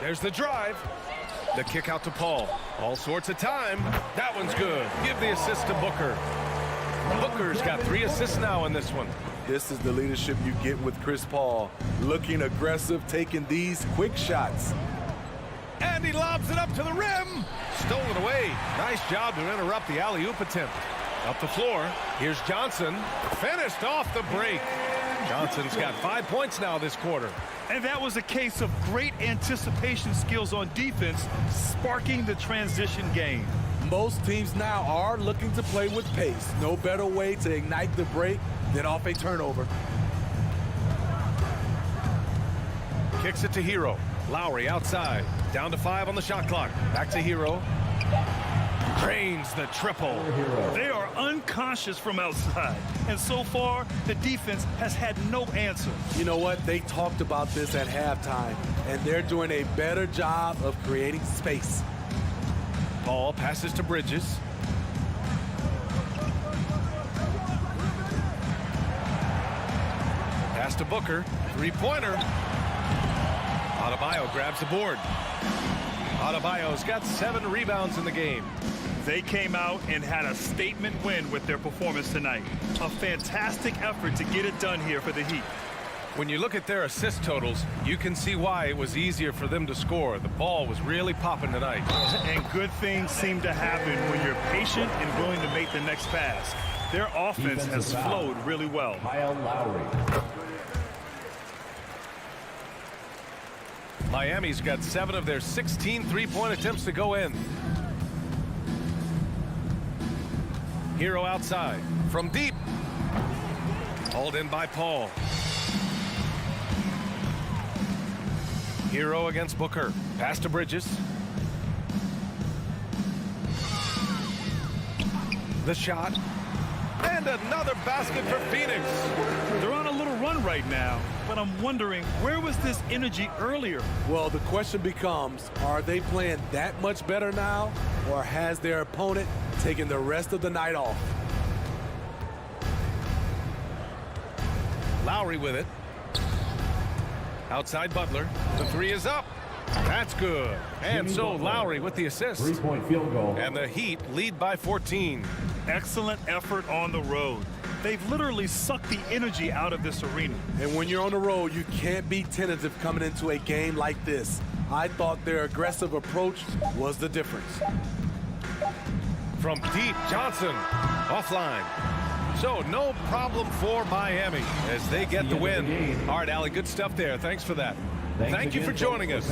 There's the drive. The kick out to Paul. All sorts of time. That one's good. Give the assist to Booker. Booker's got 3 assists now in this one. This is the leadership you get with Chris Paul. Looking aggressive, taking these quick shots. And he lobs it up to the rim. Stolen away. Nice job to interrupt the alley-oop attempt. Up the floor. Here's Johnson. Finished off the break. Johnson's got 5 points now this quarter. And that was a case of great anticipation skills on defense, sparking the transition game. Most teams now are looking to play with pace. No better way to ignite the break than off a turnover. Kicks it to Hero. Lowry outside. Down to 5 on the shot clock. Back to Hero. Drains the triple. They are unconscious from outside. And so far, the defense has had no answer. You know what? They talked about this at halftime, and they're doing a better job of creating space. Paul passes to Bridges. Pass to Booker. 3-pointer. Adebayo grabs the board. Adebayo's got 7 rebounds in the game. They came out and had a statement win with their performance tonight. A fantastic effort to get it done here for the Heat. When you look at their assist totals, you can see why it was easier for them to score. The ball was really popping tonight. And good things seem to happen when you're patient and willing to make the next pass. Their offense has flowed really well. Kyle Lowry. Miami's got 7 of their 16 three-point attempts to go in. Hero outside from deep. Hauled in by Paul. Hero against Booker. Pass to Bridges. The shot. And another basket for Phoenix. They're on a little run right now, but I'm wondering, where was this energy earlier? Well, the question becomes, are they playing that much better now, or has their opponent taken the rest of the night off? Lowry with it. Outside Butler. The 3 is up. That's good. And so Lowry with the assist. 3-point field goal. And the Heat lead by 14. Excellent effort on the road. They've literally sucked the energy out of this arena. And when you're on the road, you can't be tentative coming into a game like this. I thought their aggressive approach was the difference. From deep, Johnson offline. So no problem for Miami as they get the win. All right, Allie, good stuff there. Thanks for that. Thank you for joining us.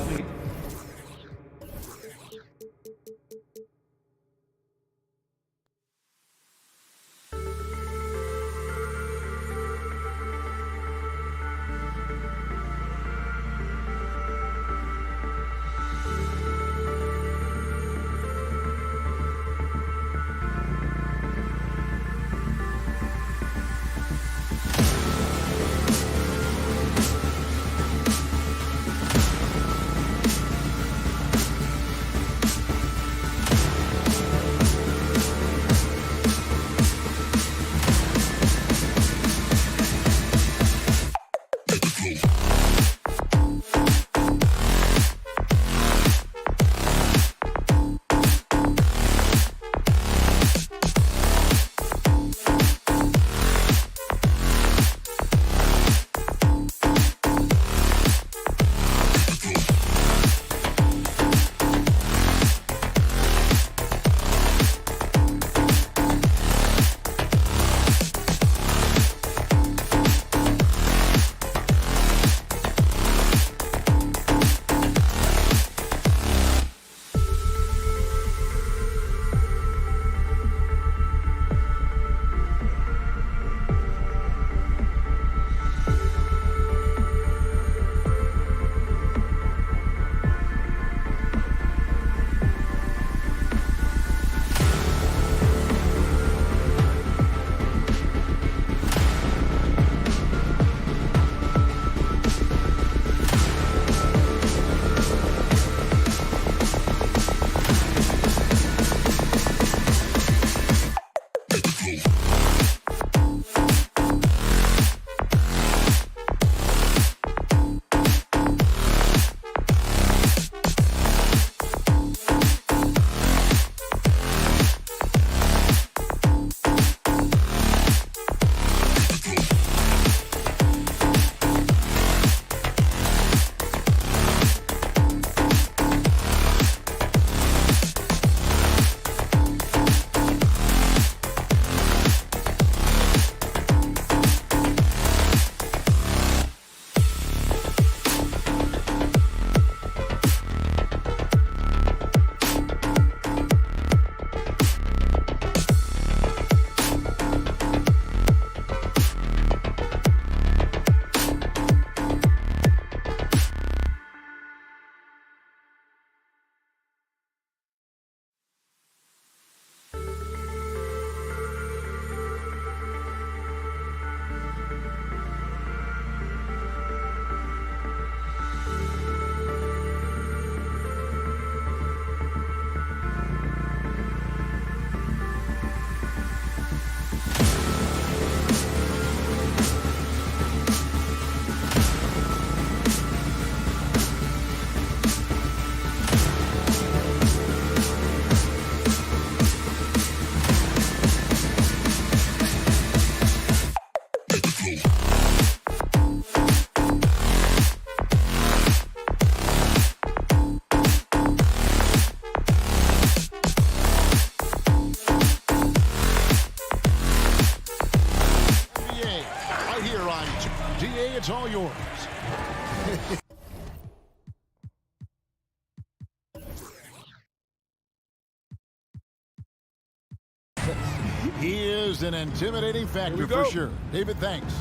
He is an intimidating factor for sure. David, thanks.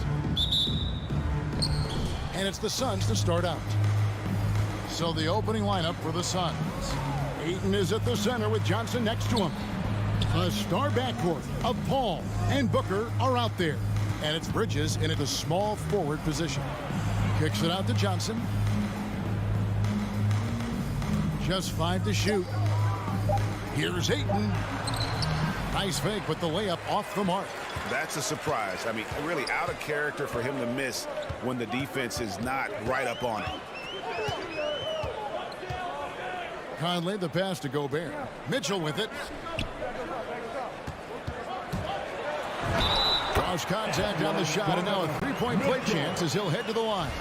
And it's the Suns to start out. So the opening lineup for the Suns. Ayton is at the center with Johnson next to him. A star backcourt of Paul and Booker are out there. And it's Bridges in at the small forward position. Kicks it out to Johnson. Just 5 to shoot. Here's Ayton. Nice fake, but the layup off the mark. That's a surprise. I mean, really out of character for him to miss when the defense is not right up on it. Conley, the pass to Gobert. Mitchell with it. Draws contact on the shot, and now a three-point play chance as he'll head to the line.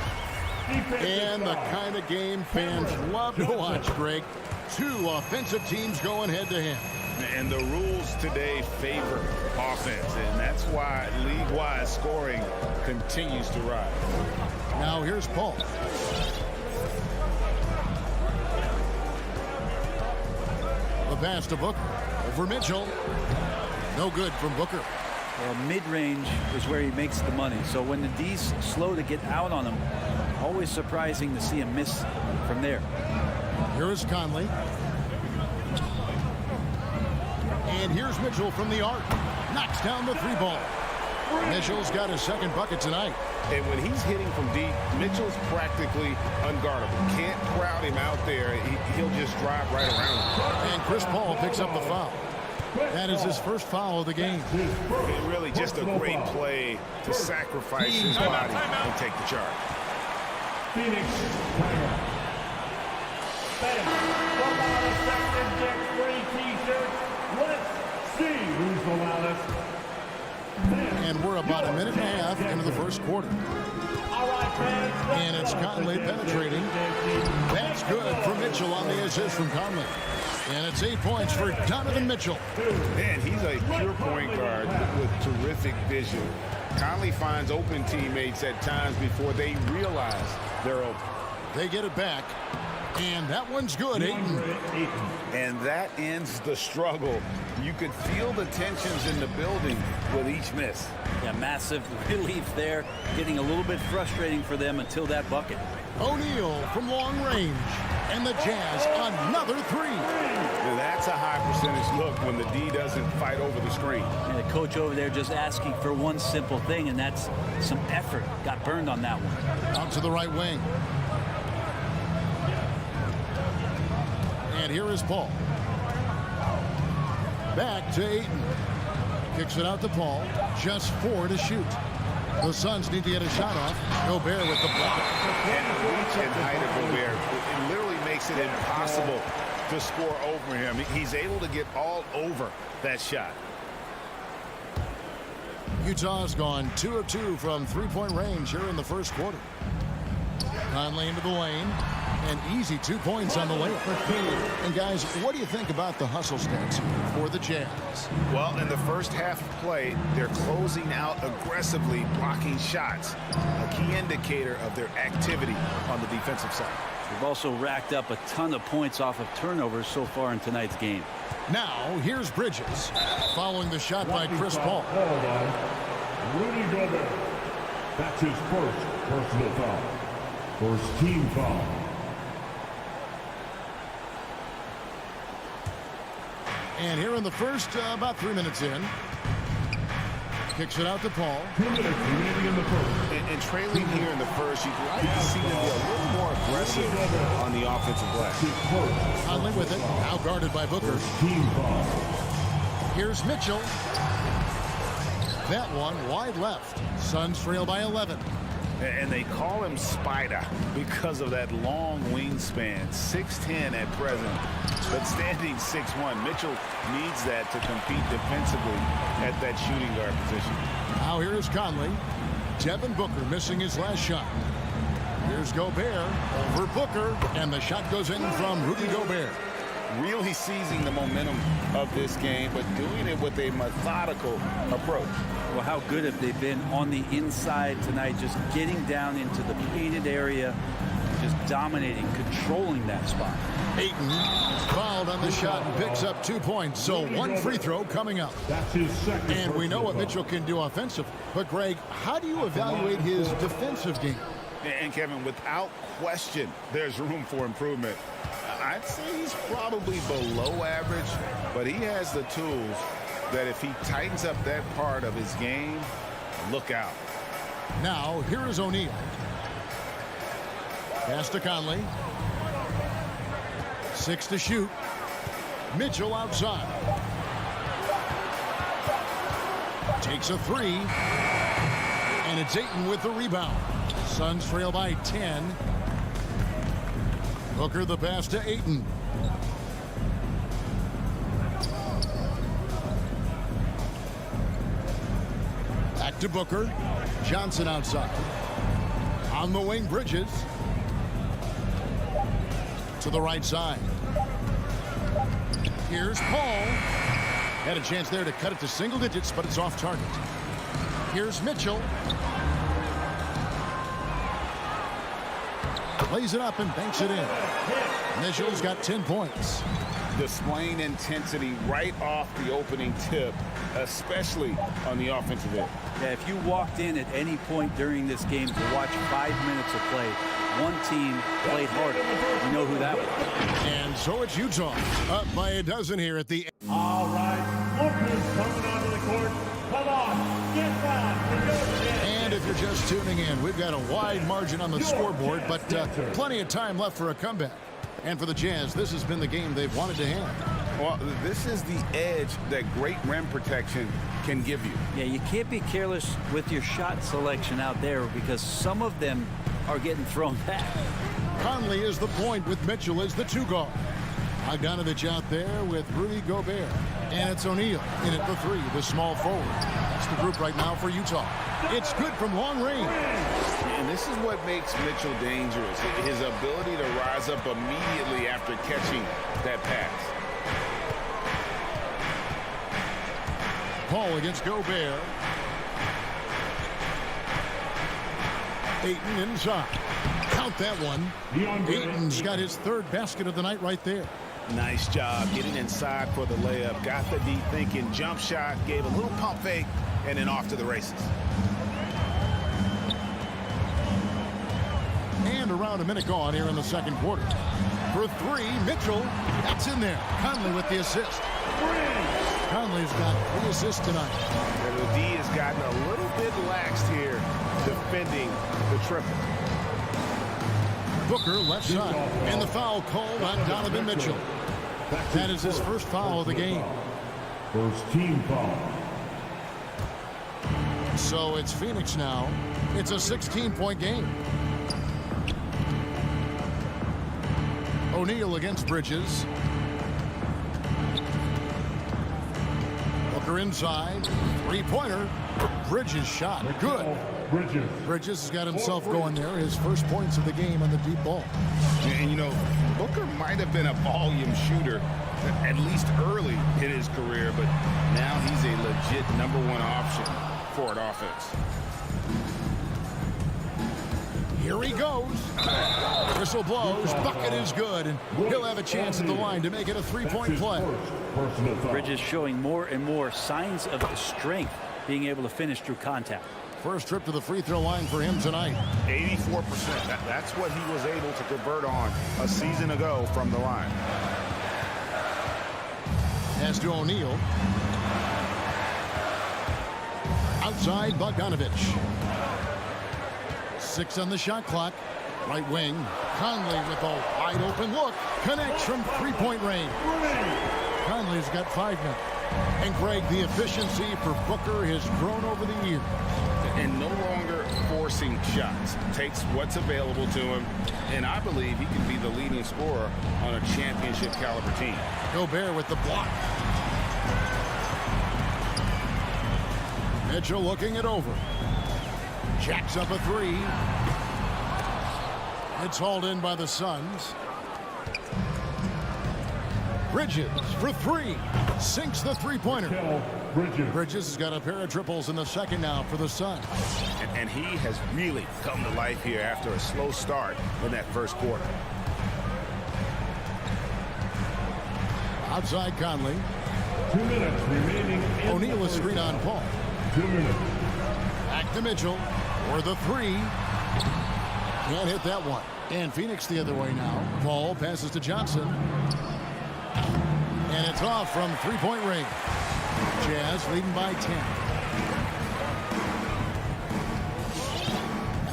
And the kind of game fans love to watch, Greg. 2 offensive teams going head-to-head. And the rules today favor offense, and that's why league-wide scoring continues to rise. Now here's Paul. The pass to Booker. Over Mitchell. No good from Booker. Well, mid-range is where he makes the money. So when the D's slow to get out on him, always surprising to see him miss from there. Here is Conley. And here's Mitchell from the arc. Knocks down the 3 ball. Mitchell's got his second bucket tonight. And when he's hitting from deep, Mitchell's practically unguardable. Can't crowd him out there. He'll just drive right around him. And Chris Paul picks up the foul. That is his first foul of the game. And really just a great play to sacrifice his body and take the charge. Phoenix timeout. From our second deck free t-shirts, let's see who's the loudest. And we're about a minute and a half into the first quarter. And it's Conley penetrating. That's good for Mitchell on the assist from Conley. And it's 8 points for Donovan Mitchell. Man, he's a pure point guard with terrific vision. Conley finds open teammates at times before they realize they're open. They get it back. And that one's good, Ayton. And that ends the struggle. You could feel the tensions in the building with each miss. Yeah, massive relief there. Getting a little bit frustrating for them until that bucket. O'Neal from long range. And the Jazz, another 3. Now that's a high percentage look when the D doesn't fight over the screen. And the coach over there just asking for one simple thing, and that's some effort. Got burned on that one. Out to the right wing. And here is Paul. Back to Ayton. Kicks it out to Paul. Just 4 to shoot. The Suns need to get a shot off. Gobert with the block. And the reach and height of Gobert, it literally makes it impossible to score over him. He's able to get all over that shot. Utah's gone 2 of 2 from 3-point range here in the first quarter. Conley into the lane. And easy 2 points on the layup. And guys, what do you think about the hustle stats for the Jazz? Well, in the first half of play, they're closing out aggressively, blocking shots. A key indicator of their activity on the defensive side. They've also racked up a ton of points off of turnovers so far in tonight's game. Now, here's Bridges. Following the shot by Chris Paul. Rudy Gobert. That's his first personal foul. First team foul. And here in the first, about 3 minutes in. Kicks it out to Paul. 2 minutes remaining in the first. And trailing here in the first, you'd like to see them be a little more aggressive on the offensive glass. Conley with it. Now guarded by Booker. Team foul. Here's Mitchell. That one wide left. Suns trail by 11. And they call him Spider because of that long wingspan. 6'10" at present, but standing 6'1". Mitchell needs that to compete defensively at that shooting guard position. Now here's Conley. Devin Booker missing his last shot. Here's Gobert over Booker, and the shot goes in from Rudy Gobert. Really seizing the momentum of this game, but doing it with a methodical approach. Well, how good have they been on the inside tonight, just getting down into the painted area, just dominating, controlling that spot. Ayton fouled on the shot and picks up 2 points. So one free throw coming up. That's his second. And we know what Mitchell can do offensively. But, Greg, how do you evaluate his defensive game? And, Kevin, without question, there's room for improvement. I'd say he's probably below average, but he has the tools that if he tightens up that part of his game, look out. Now, here is O'Neal. Pass to Conley. 6 to shoot. Mitchell outside. Takes a 3. And it's Ayton with the rebound. Suns trail by 10. Booker the pass to Ayton. Back to Booker. Johnson outside. On the wing, Bridges. To the right side. Here's Paul. Had a chance there to cut it to single digits, but it's off target. Here's Mitchell. Lays it up and banks it in. Mitchell's got 10 points. Displaying intensity right off the opening tip, especially on the offensive end. Yeah, if you walked in at any point during this game to watch 5 minutes of play, one team played harder. You know who that was. And so it's Utah up by a dozen here at the end. All right, Booker's coming onto the court. Come on, get down. And if you're just tuning in, we've got a wide margin on the scoreboard, but plenty of time left for a comeback. And for the Jazz, this has been the game they've wanted to have. Well, this is the edge that great rim protection can give you. Yeah, you can't be careless with your shot selection out there because some of them are getting thrown back. Conley is the point with Mitchell as the 2 guard. Bogdanovich out there with Rudy Gobert. And it's O'Neal in at the 3, the small forward. That's the group right now for Utah. It's good from long range. And this is what makes Mitchell dangerous, his ability to rise up immediately after catching that pass. Paul against Gobert. Ayton inside. Count that one. Ayton's got his 3rd basket of the night right there. Nice job getting inside for the layup. Got the D thinking, jump shot, gave a little pump fake, and then off to the races. And around a minute gone here in the second quarter. For 3, Mitchell. That's in there. Conley with the assist. Conley's got 3 assists tonight. And the D has gotten a little bit laxed here defending the triple. Booker left side. And the foul called on Donovan Mitchell. That is his first foul of the game. First team foul. So it's Phoenix now. It's a 16-point game. O'Neal against Bridges. Booker inside. 3-pointer. Bridges shot. Good. Bridges has got himself going there. His first points of the game on the deep ball. And, you know, Booker might have been a volume shooter, at least early in his career, but now he's a legit #1 option for an offense. Here he goes. Whistle blows. Bucket is good, and he'll have a chance at the line to make it a 3-point play. Bridges showing more and more signs of strength, being able to finish through contact. First trip to the free throw line for him tonight. 84%. That's what he was able to convert on a season ago from the line. As to O'Neal. Outside, Bogdanovich. 6 on the shot clock. Right wing. Conley with a wide open look. Connects from 3-point range. Conley's got 5 now. And Greg, the efficiency for Booker has grown over the years. And no longer forcing shots. Takes what's available to him. And I believe he can be the leading scorer on a championship caliber team. Gobert with the block. Mitchell looking it over. Jacks up a 3. It's hauled in by the Suns. Bridges for three. Sinks the three-pointer. Bridges. Bridges has got a pair of triples in the second now for the Suns. And he has really come to life here after a slow start in that first quarter. Outside Conley. 2 minutes remaining. O'Neal is screen on Paul. 2 minutes. Back to Mitchell for the three. Can't hit that one. And Phoenix the other way now. Paul passes to Johnson. And it's off from three-point range. Jazz leading by 10.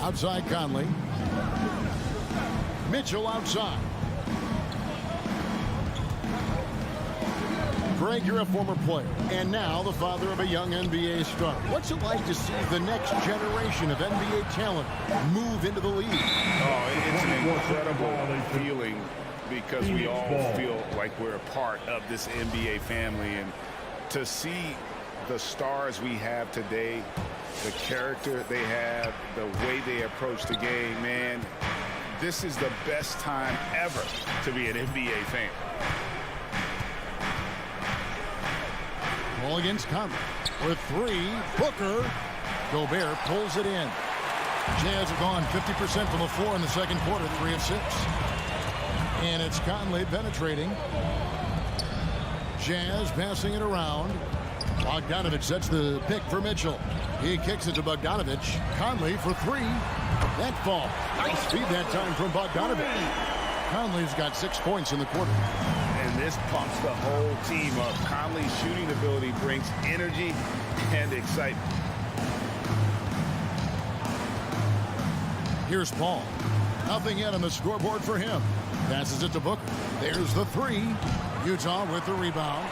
Outside Conley. Mitchell outside. Greg, you're a former player, and now the father of a young NBA star. What's it like to see the next generation of NBA talent move into the league? Oh, it's an incredible feeling because we all feel like we're a part of this NBA family. And to see the stars we have today, the character they have, the way they approach the game, man, this is the best time ever to be an NBA fan. Ball against Conley with three. Booker. Gobert pulls it in. Jazz have gone 50% from the floor in the second quarter, 3 of 6. And it's Conley penetrating. Jazz passing it around. Bogdanovich sets the pick for Mitchell. He kicks it to Bogdanovich. Conley for three. That fall. Nice feed that time from Bogdanovich. Conley's got 6 points in the quarter. And this pumps the whole team up. Conley's shooting ability brings energy and excitement. Here's Paul. Nothing yet on the scoreboard for him. Passes it to Booker. There's the three. Utah with the rebound.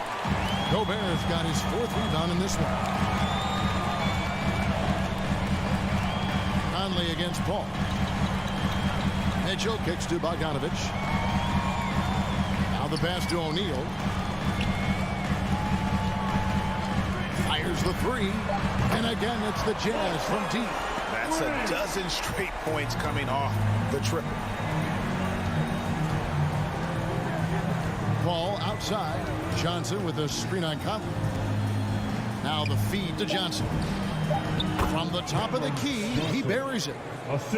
Gobert's got his 4th rebound in this one. Conley against Paul. Mitchell kicks to Bogdanovich. Now the pass to O'Neal. Fires the three. And again, it's the Jazz from deep. That's a dozen straight points coming off the triple. Ball outside. Johnson with a screen on Conley. Now the feed to Johnson. From the top of the key, he buries it.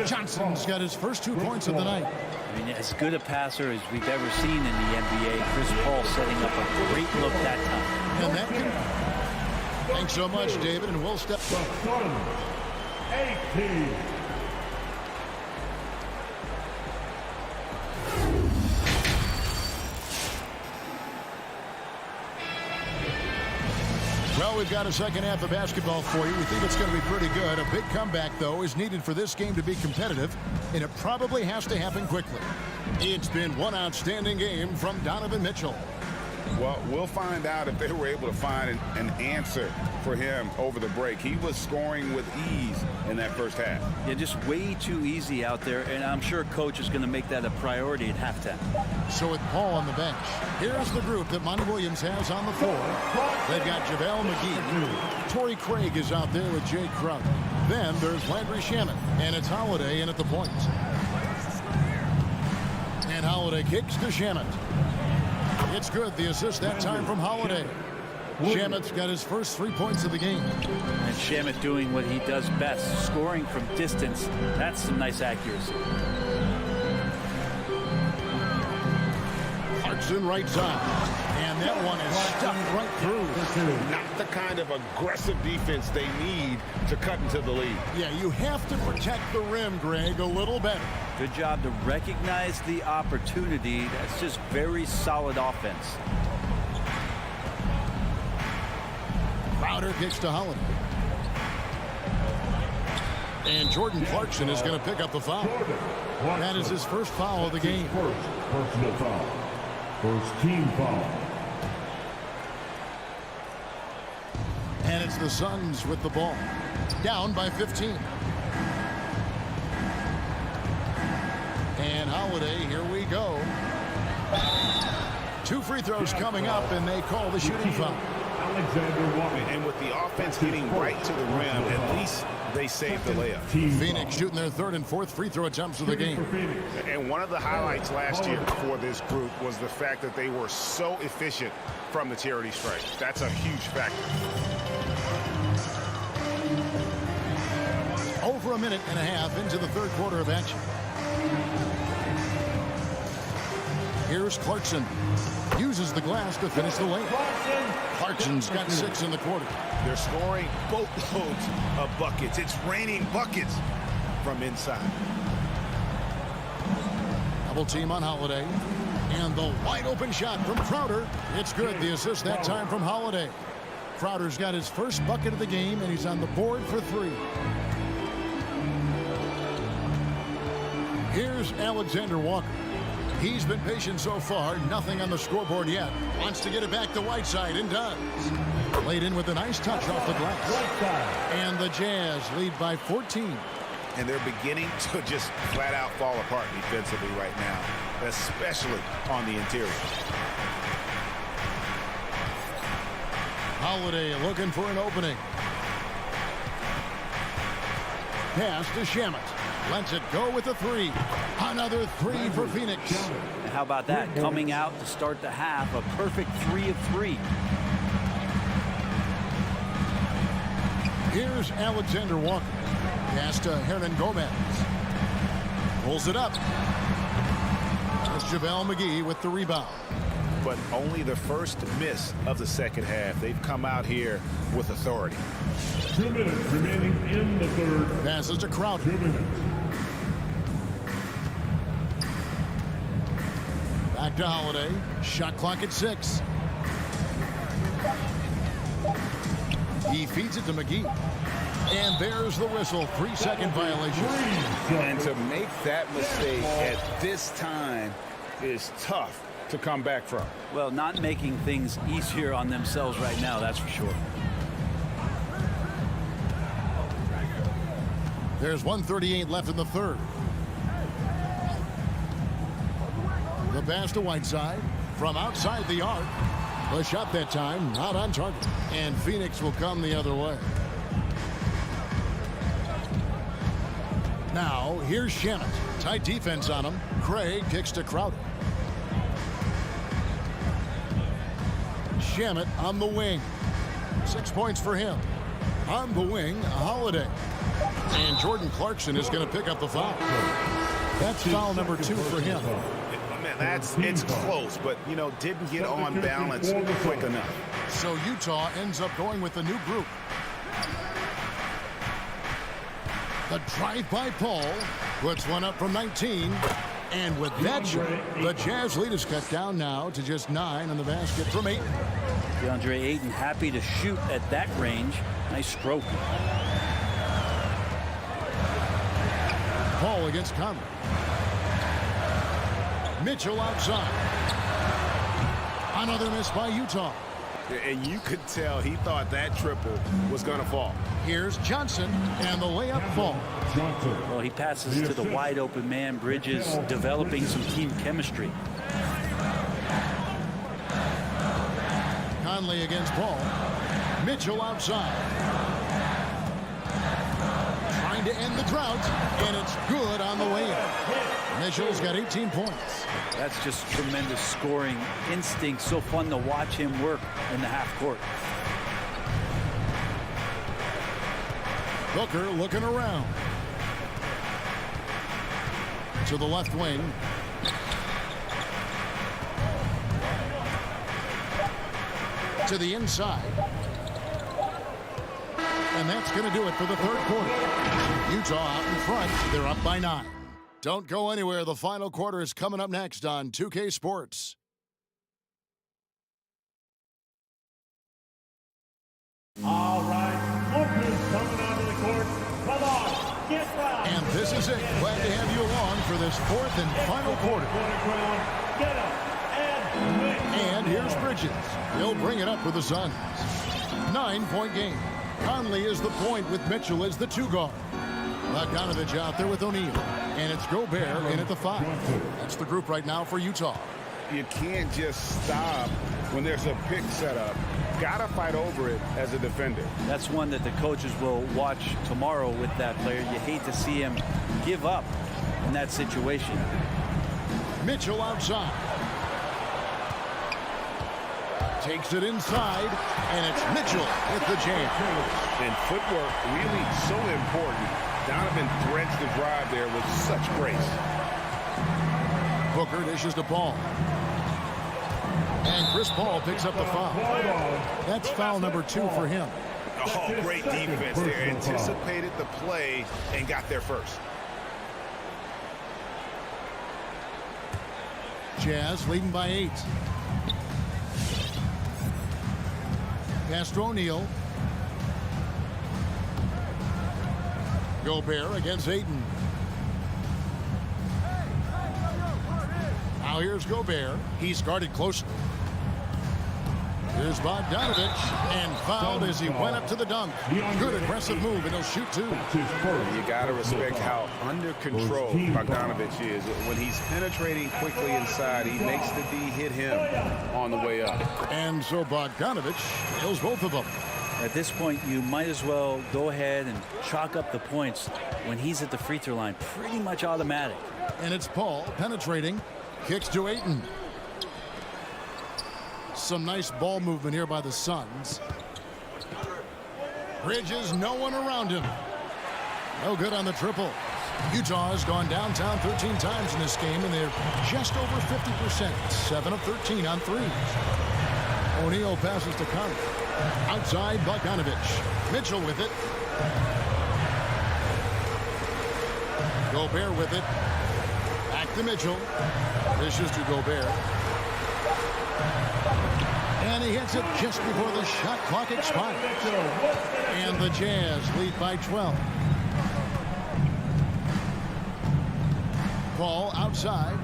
Johnson's got his first 2 points of the night. I mean, as good a passer as we've ever seen in the NBA. Chris Paul setting up a great look that time. And that can... Thanks so much, David, and we'll step... 18. Well, we've got a second half of basketball for you. We think it's going to be pretty good. A big comeback, though, is needed for this game to be competitive, and it probably has to happen quickly. It's been one outstanding game from Donovan Mitchell. Well, we'll find out if they were able to find an answer for him over the break. He was scoring with ease in that first half. Yeah, just way too easy out there, and I'm sure coach is going to make that a priority at halftime. So with Paul on the bench, here's the group that Monty Williams has on the floor. They've got JaVale McGee. Torrey Craig is out there with Jay Crowder. Then there's Landry Shamet, and it's Holiday in at the point. And Holiday kicks to Shamet. It's good. The assist that time from Holiday. Shamet's got his first 3 points of the game. And Shamet doing what he does best, scoring from distance. That's some nice accuracy. Clarkson right side. And that one is stuffed right through. Not the kind of aggressive defense they need to cut into the lead. Yeah, you have to protect the rim, Greg, a little better. Good job to recognize the opportunity. That's just very solid offense. Crowder kicks to Holiday. And Jordan Clarkson is going to pick up the foul. That is his first foul of the game. First personal foul. First team foul. And it's the Suns with the ball. Down by 15. And Holiday, here we go. 2 free throws coming up, and they call the shooting foul. And with the offense getting right to the rim, at least they saved the layup. Phoenix shooting their third and fourth free throw attempts of the game. And one of the highlights last year for this group was the fact that they were so efficient from the charity stripe. That's a huge factor. Over a minute and a half into the third quarter of action. Here's Clarkson. Uses the glass to finish the layup. Clarkson's got 6 in the quarter. They're scoring boatloads of buckets. It's raining buckets from inside. Double team on Holiday. And the wide open shot from Crowder. It's good. The assist that time from Holiday. Crowder's got his first bucket of the game, and he's on the board for 3. Here's Alexander Walker. He's been patient so far. Nothing on the scoreboard yet. Wants to get it back to Whiteside and does. Laid in with a nice touch off the glass. And the Jazz lead by 14. And they're beginning to just flat out fall apart defensively right now, especially on the interior. Holiday looking for an opening. Pass to Shamet. Lets it go with a 3. Another 3 for Phoenix. And how about that? Coming out to start the half, a perfect 3 of 3. Here's Alexander Walker. Pass to Hernan Gomez. Pulls it up. It's JaVale McGee with the rebound. But only the first miss of the second half. They've come out here with authority. 2 minutes remaining in the third. Passes to Crowder. 2 minutes. Back to Holiday. Shot clock at 6. He feeds it to McGee. And there's the whistle. 3-second violation. And to make that mistake at this time is tough to come back from. Well, not making things easier on themselves right now, that's for sure. There's 1:38 left in the third. The pass to Whiteside from outside the arc. The shot that time not on target. And Phoenix will come the other way. Now here's Shamet. Tight defense on him. Craig kicks to Crowder. Shamet on the wing. 6 points for him. On the wing, Holiday. And Jordan Clarkson is going to pick up the foul. That's foul number 2 for him. Man, it's close, but, you know, didn't get on balance quick enough. So Utah ends up going with a new group. The drive by Paul puts one up from 19. And with that shot, the Jazz lead is cut down now to just 9 on the basket from 8. DeAndre Ayton happy to shoot at that range. Nice stroke. Paul against Conley. Mitchell outside. Another miss by Utah. And you could tell he thought that triple was going to fall. Here's Johnson, and the layup falls. Well, he passes to the wide open man. Bridges developing some team chemistry. Conley against Paul. Mitchell outside. Trying to end the drought, and it's good on the way in. Mitchell's got 18 points. That's just tremendous scoring instinct. So fun to watch him work in the half court. Booker looking around. To the left wing. To the inside. And that's going to do it for the third quarter. Utah out in front. They're up by 9. Don't go anywhere. The final quarter is coming up next on 2K Sports. All right, Lucas coming onto the court. Come on, get right. And this is it. Glad to have you along for this fourth and final quarter. Get up and win. And here's Bridges. He'll bring it up for the Suns. 9-point game. Conley is the point with Mitchell as the 2 guard. Bogdanovich out there with O'Neal. And it's Gobert in at the 5. That's the group right now for Utah. You can't just stop when there's a pick set up got to fight over it as a defender. That's one that the coaches will watch tomorrow with that player. You hate to see him give up in that situation. Mitchell outside. Takes it inside, and it's Mitchell with the jam. And footwork really so important. Donovan threads the drive there with such grace. Booker dishes to Paul. And Chris Paul picks up the foul. That's foul number 2 for him. Oh, great defense there. Anticipated the play and got there first. Jazz leading by 8. Pass to O'Neal. Gobert against Ayton. Now here's Gobert. He's guarded closely. Here's Bogdanovich, and fouled as he went up to the dunk. Good aggressive move, and he'll shoot 2. You got to respect how under control Bogdanovich is. When he's penetrating quickly inside, he makes the D hit him on the way up. And so Bogdanovich nails both of them. At this point, you might as well go ahead and chalk up the points when he's at the free throw line. Pretty much automatic. And it's Paul penetrating. Kicks to Ayton. Some nice ball movement here by the Suns. Bridges, no one around him. No good on the triple. Utah has gone downtown 13 times in this game, and they're just over 50%. 7 of 13 on threes. O'Neal passes to Conley. Outside, Bogdanovich. Mitchell with it. Gobert with it. Back to Mitchell. Dishes to Gobert. And he hits it just before the shot clock expires. And the Jazz lead by 12. Paul outside.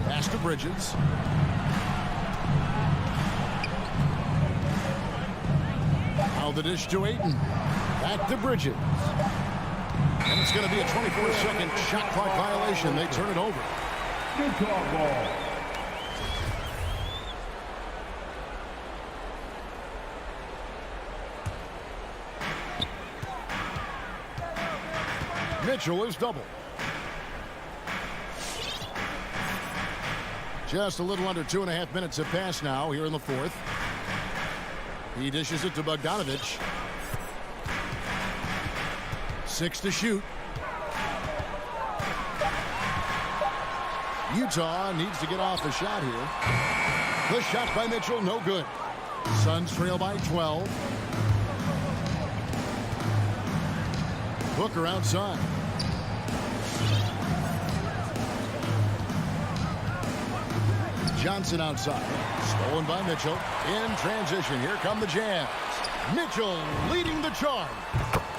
Pass to Bridges. Now the dish to Ayton. Back to Bridges. And it's going to be a 24-second shot clock violation. They turn it over. Utah ball. Mitchell is double. Just a little under 2.5 minutes have passed now here in the 4th. He dishes it to Bogdanovich. 6 to shoot. Utah needs to get off the shot here. The shot by Mitchell, no good. Suns trail by 12. Booker outside. Johnson outside. Stolen by Mitchell. In transition, here come the Jazz. Mitchell leading the charge.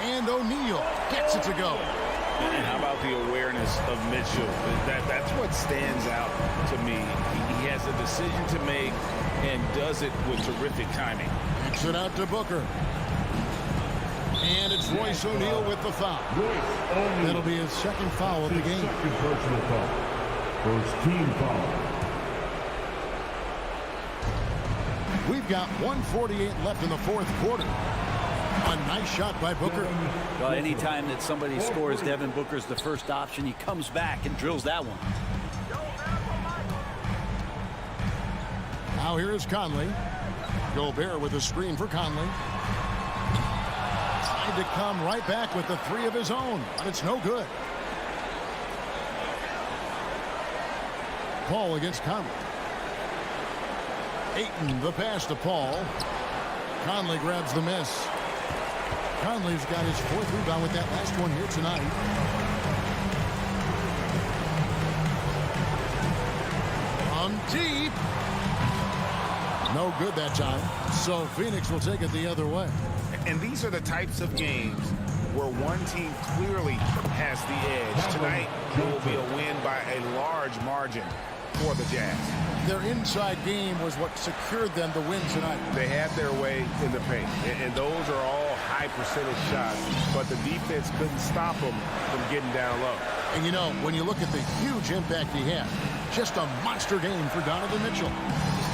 And O'Neal gets it to go. And how about the awareness of Mitchell? That's what stands out to me. He has a decision to make and does it with terrific timing. Kicks it out to Booker. And it's Royce O'Neal with the foul. That'll be his second foul of the game. Second personal foul. First team foul. We've got 1:48 left in the 4th quarter. A nice shot by Booker. Well, anytime that somebody scores, Devin Booker's the first option. He comes back and drills that one. Now here is Conley. Gobert with a screen for Conley. Tried to come right back with the 3 of his own, but it's no good. Paul against Conley. Ayton, the pass to Paul. Conley grabs the miss. Conley's got his 4th rebound with that last one here tonight. From deep. No good that time. So Phoenix will take it the other way. And these are the types of games where one team clearly has the edge. Tonight will be a win by a large margin for the Jazz. Their inside game was what secured them the win tonight. They had their way in the paint, and those are all high percentage shots, but the defense couldn't stop them from getting down low. And you know, when you look at the huge impact he had, Just a monster game for Donovan Mitchell.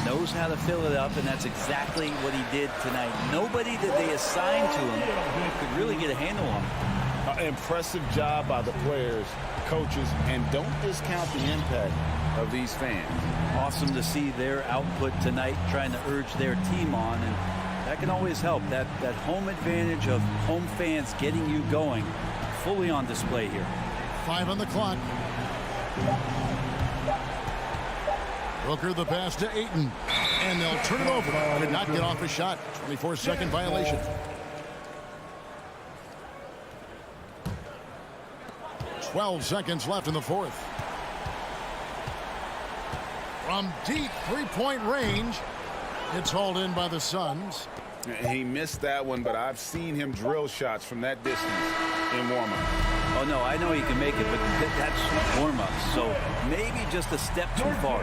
Knows how to fill it up, and that's exactly what he did tonight. Nobody that they assigned to him could really get a handle on him. Impressive job by the players, coaches, and don't discount the impact of these fans. Awesome to see their output tonight, trying to urge their team on, and that can always help. That home advantage of home fans getting you going, fully on display here. 5 on the clock. Booker the pass to Ayton, and they'll turn it over. Did not get off a shot. 24-second violation. Twelve seconds left in the fourth. From deep three-point range, it's hauled in by the Suns. He missed that one, but I've seen him drill shots from that distance in warm-up. Oh, no, I know he can make it, but that's warm-up, so maybe just a step too far.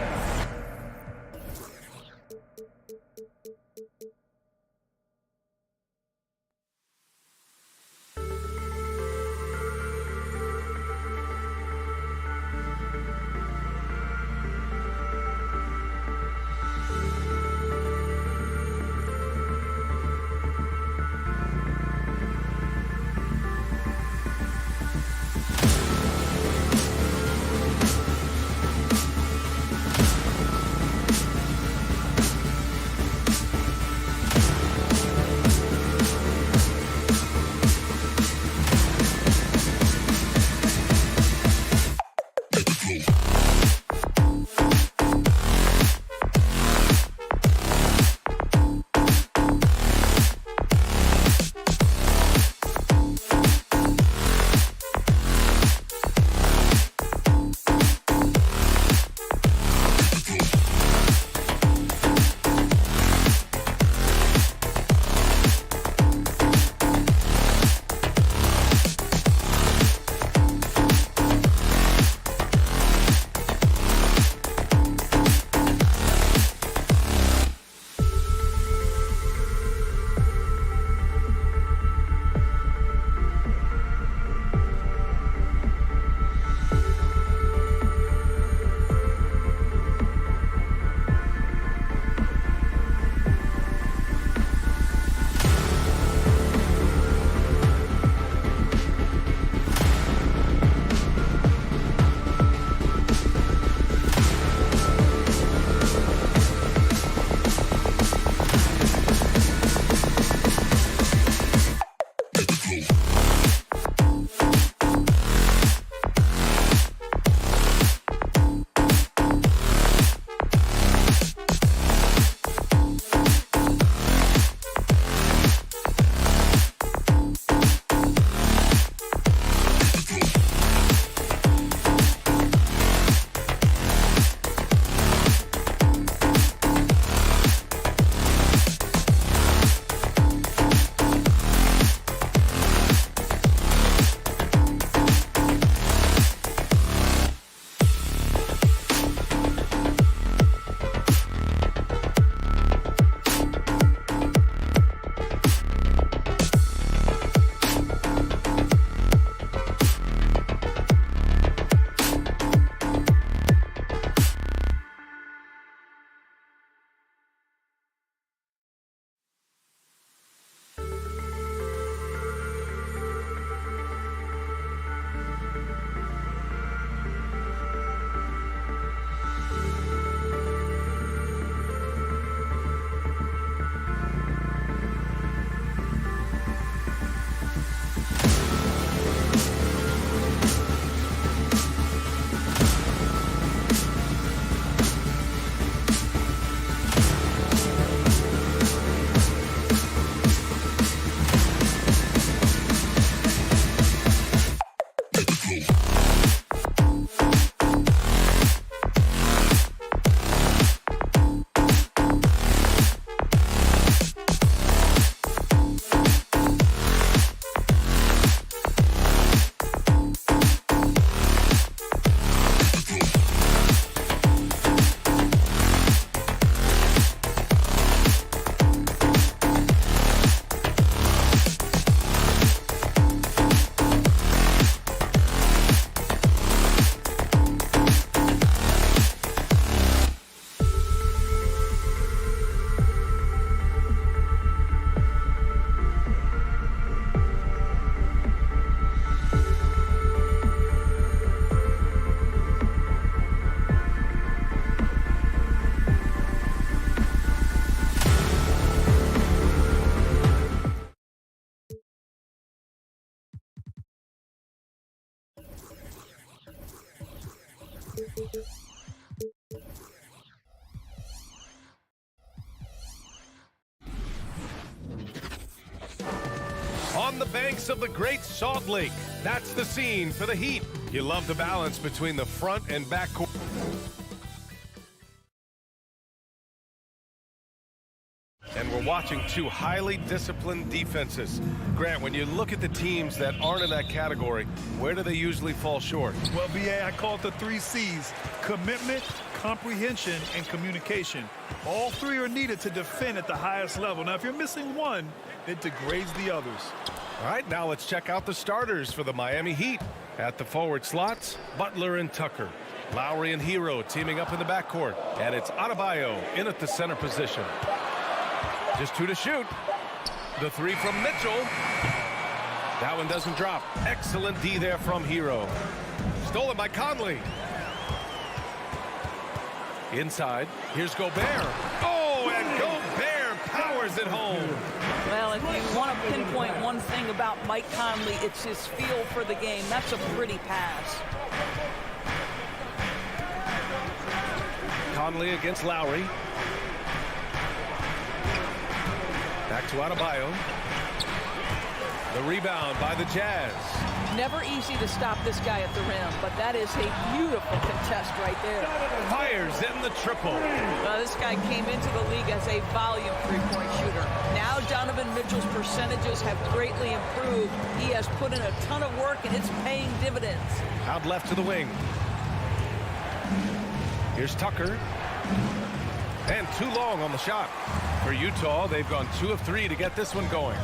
On the banks of the Great Salt Lake, that's the scene for the Heat. You love the balance between the front and back court. And we're watching two highly disciplined defenses. Grant, when you look at the teams that aren't in that category, where do they usually fall short? Well, BA, I call it the 3 C's: commitment, comprehension, and communication. All three are needed to defend at the highest level. Now, if you're missing one, it degrades the others. All right, now let's check out the starters for the Miami Heat. At the forward slots, Butler and Tucker. Lowry and Hero teaming up in the backcourt. And it's Adebayo in at the center position. Just 2 to shoot. The 3 from Mitchell. That one doesn't drop. Excellent D there from Hero. Stolen by Conley. Inside, here's Gobert. Oh, and Gobert powers it home. Well, if you want to pinpoint one thing about Mike Conley, it's his feel for the game. That's a pretty pass. Conley against Lowry. Back to Adebayo. The rebound by the Jazz. Never easy to stop this guy at the rim, but that is a beautiful contest right there. Fires in the triple. This guy came into the league as a volume three-point shooter. Now Donovan Mitchell's percentages have greatly improved. He has put in a ton of work, and it's paying dividends. Out left to the wing. Here's Tucker. And too long on the shot. For Utah, they've gone 2 of 3 to get this one going.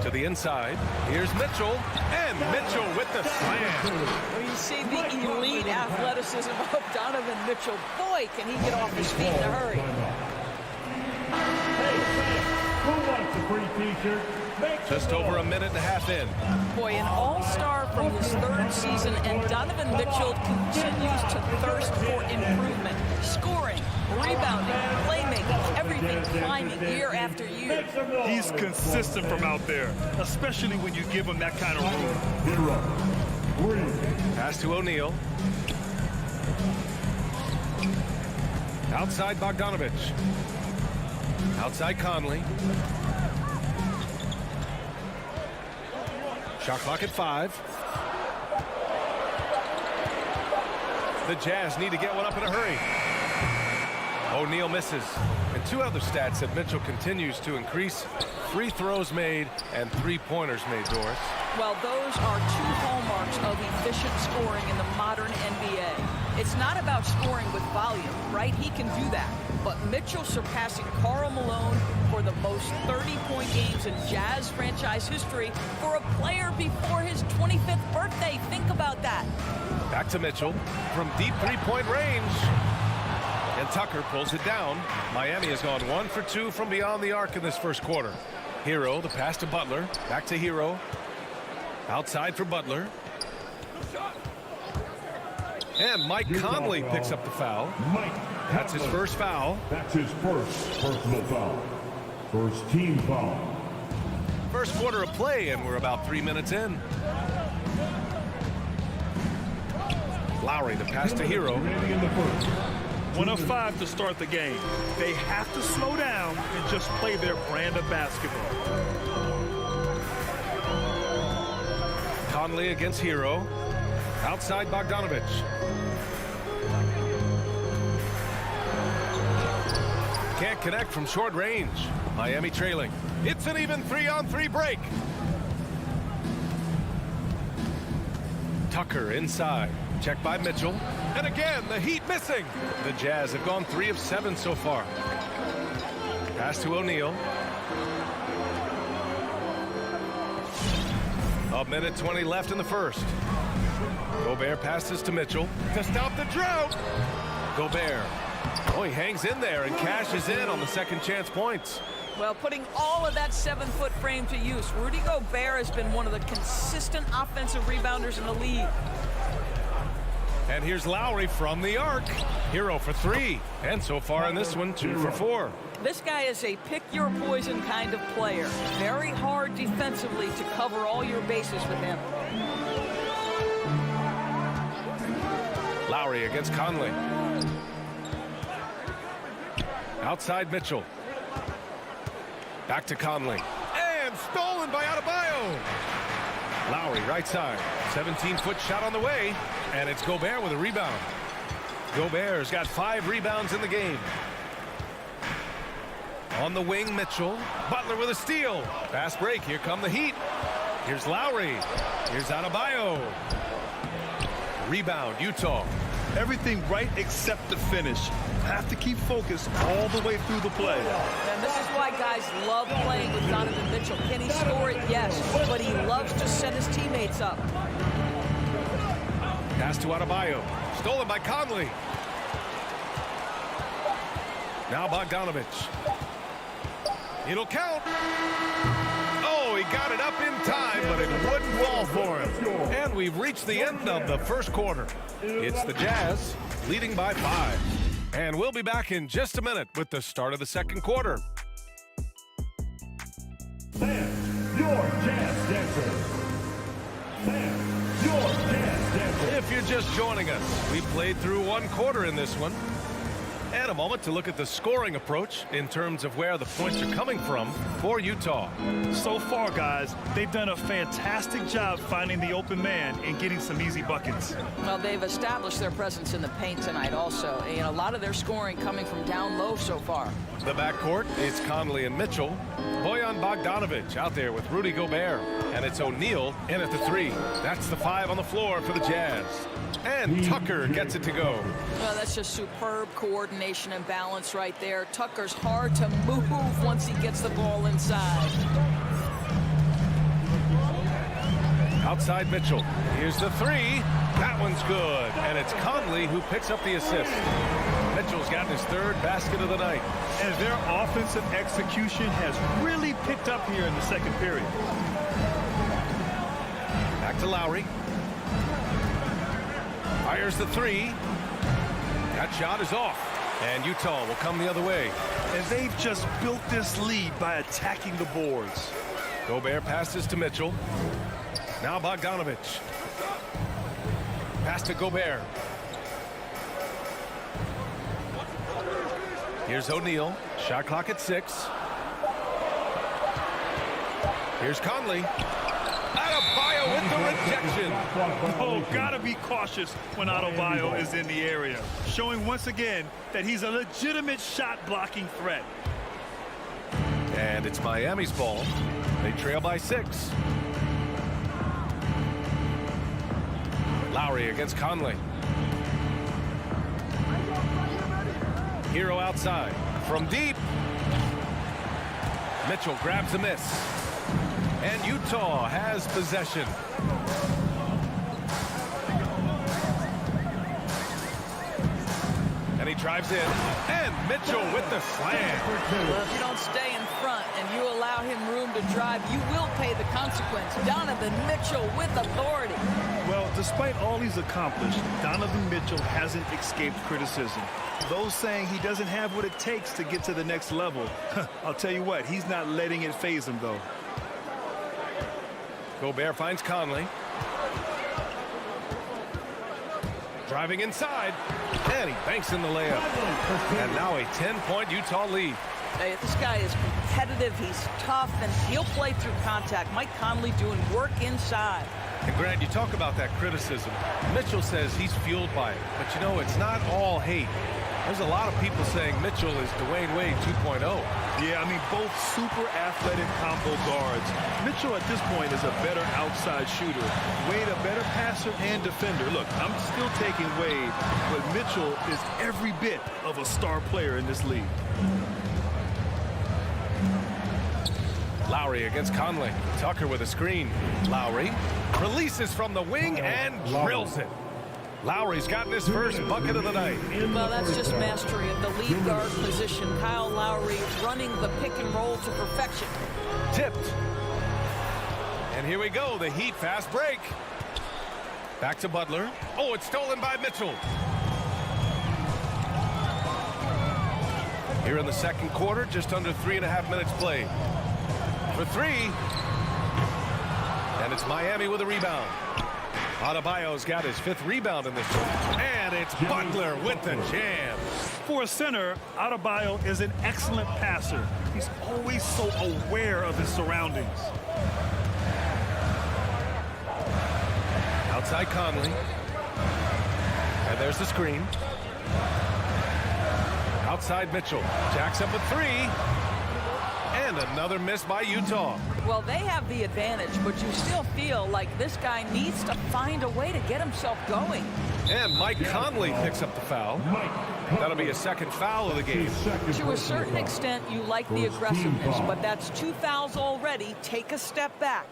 To the inside. Here's Mitchell. And Mitchell with the slam. Well, you see the elite athleticism of Donovan Mitchell. Boy, can he get off his feet in a hurry. Who wants a free t-shirt? Just over a minute and a half in. Boy, an all-star from his 3rd season, and Donovan Mitchell continues to thirst for improvement. Scoring, rebounding, playmaking, everything climbing year after year. He's consistent from out there, especially when you give him that kind of room. Pass to O'Neal. Outside Bogdanovich. Outside Conley. Shot clock at 5. The Jazz need to get one up in a hurry. O'Neal misses. And 2 other stats that Mitchell continues to increase: free throws made and 3-pointers made, Doris. Well, those are 2 hallmarks of efficient scoring in the modern NBA. It's not about scoring with volume, right? He can do that. But Mitchell surpassing Karl Malone for the most 30-point games in Jazz franchise history for a player before his 25th birthday. Think about that. Back to Mitchell from deep 3-point range. And Tucker pulls it down. Miami has gone 1 for 2 from beyond the arc in this first quarter. Hero, the pass to Butler. Back to Hero. Outside for Butler. And Mike Conley picks up the foul. That's his first foul. That's his first personal foul. First team foul. First quarter of play, and we're about 3 minutes in. Lowry, the pass to Hero. 1 of 5 to start the game. They have to slow down and just play their brand of basketball. Conley against Hero. Outside Bogdanovich. Can't connect from short range. Miami trailing. It's an even 3-on-3 break. Tucker inside. Checked by Mitchell. And again, the Heat missing. The Jazz have gone 3 of 7 so far. Pass to O'Neal. A minute 20 left in the first. Gobert passes to Mitchell to stop the drought. Gobert. Oh, he hangs in there and cashes in on the second chance points. Well, putting all of that 7-foot frame to use, Rudy Gobert has been one of the consistent offensive rebounders in the league. And here's Lowry from the arc. Hero for 3. And so far in this one, 2 for 4. This guy is a pick-your-poison kind of player. Very hard defensively to cover all your bases with him. Lowry against Conley. Outside Mitchell. Back to Conley. And stolen by Adebayo. Lowry right side. 17-foot shot on the way. And it's Gobert with a rebound. Gobert's got 5 rebounds in the game. On the wing, Mitchell. Butler with a steal. Fast break. Here come the Heat. Here's Lowry. Here's Adebayo. Rebound, Utah. Everything right except the finish. Have to keep focused all the way through the play. And this is why guys love playing with Donovan Mitchell. Can he score it? Yes. But he loves to set his teammates up. Pass to Adebayo. Stolen by Conley. Now Bogdanovich. It'll count. Oh, he got it up in time, but it wouldn't fall for him. And we've reached the end of the first quarter. It's the Jazz leading by 5. And we'll be back in just a minute with the start of the second quarter. Sam, your Jazz dancer. Sam, your Jazz dancer. If you're just joining us, we played through one quarter in this one. And a moment to look at the scoring approach in terms of where the points are coming from for Utah. So far, guys, they've done a fantastic job finding the open man and getting some easy buckets. Well, they've established their presence in the paint tonight also. And a lot of their scoring coming from down low so far. The backcourt, it's Conley and Mitchell. Bojan Bogdanovich out there with Rudy Gobert. And it's O'Neal in at the 3. That's the 5 on the floor for the Jazz. And Tucker gets it to go. Well, that's just superb coordination and balance right there. Tucker's hard to move once he gets the ball inside. Outside Mitchell. Here's the 3. That one's good. And it's Conley who picks up the assist. Mitchell's got his 3rd basket of the night. And their offensive execution has really picked up here in the second period. Back to Lowry. Fires the 3. That shot is off. And Utah will come the other way. And they've just built this lead by attacking the boards. Gobert passes to Mitchell. Now Bogdanovich. Pass to Gobert. Here's O'Neal. Shot clock at 6. Here's Conley. Adebayo with the rejection. Oh, gotta be cautious when Adebayo is in the area. Showing once again that he's a legitimate shot blocking threat. And it's Miami's ball. They trail by 6. Lowry against Conley. Hero outside. From deep. Mitchell grabs a miss. And Utah has possession. And he drives in. And Mitchell with the slam. Well, if you don't stay in front and you allow him room to drive, you will pay the consequence. Donovan Mitchell with authority. Well, despite all he's accomplished, Donovan Mitchell hasn't escaped criticism. Those saying he doesn't have what it takes to get to the next level. I'll tell you what, he's not letting it faze him, though. Gobert finds Conley. Driving inside. And he banks in the layup. And now a 10-point Utah lead. Hey, this guy is competitive. He's tough, and he'll play through contact. Mike Conley doing work inside. And Grant, you talk about that criticism. Mitchell says he's fueled by it. But, you know, it's not all hate. There's a lot of people saying Mitchell is Dwayne Wade 2.0. Yeah, I mean, both super athletic combo guards. Mitchell at this point is a better outside shooter. Wade a better passer and defender. Look, I'm still taking Wade, but Mitchell is every bit of a star player in this league. Lowry against Conley. Tucker with a screen. Lowry releases from the wing and drills it. Lowry's gotten his first bucket of the night. Well, that's just mastery of the lead guard position. Kyle Lowry running the pick and roll to perfection. Tipped. And here we go, the Heat fast break. Back to Butler. Oh, it's stolen by Mitchell. Here in the second quarter, just under 3.5 minutes played. For 3. And it's Miami with a rebound. Adebayo's got his 5th rebound in this one. And it's Butler with the jam. For a center, Adebayo is an excellent passer. He's always so aware of his surroundings. Outside Conley. And there's the screen. Outside Mitchell. Jacks up a 3. And another miss by Utah. Well, they have the advantage, but you still feel like this guy needs to find a way to get himself going. And Mike Conley picks up the foul. That'll be a 2nd foul of the game. To a certain extent, you like the aggressiveness, but that's 2 fouls already. Take a step back.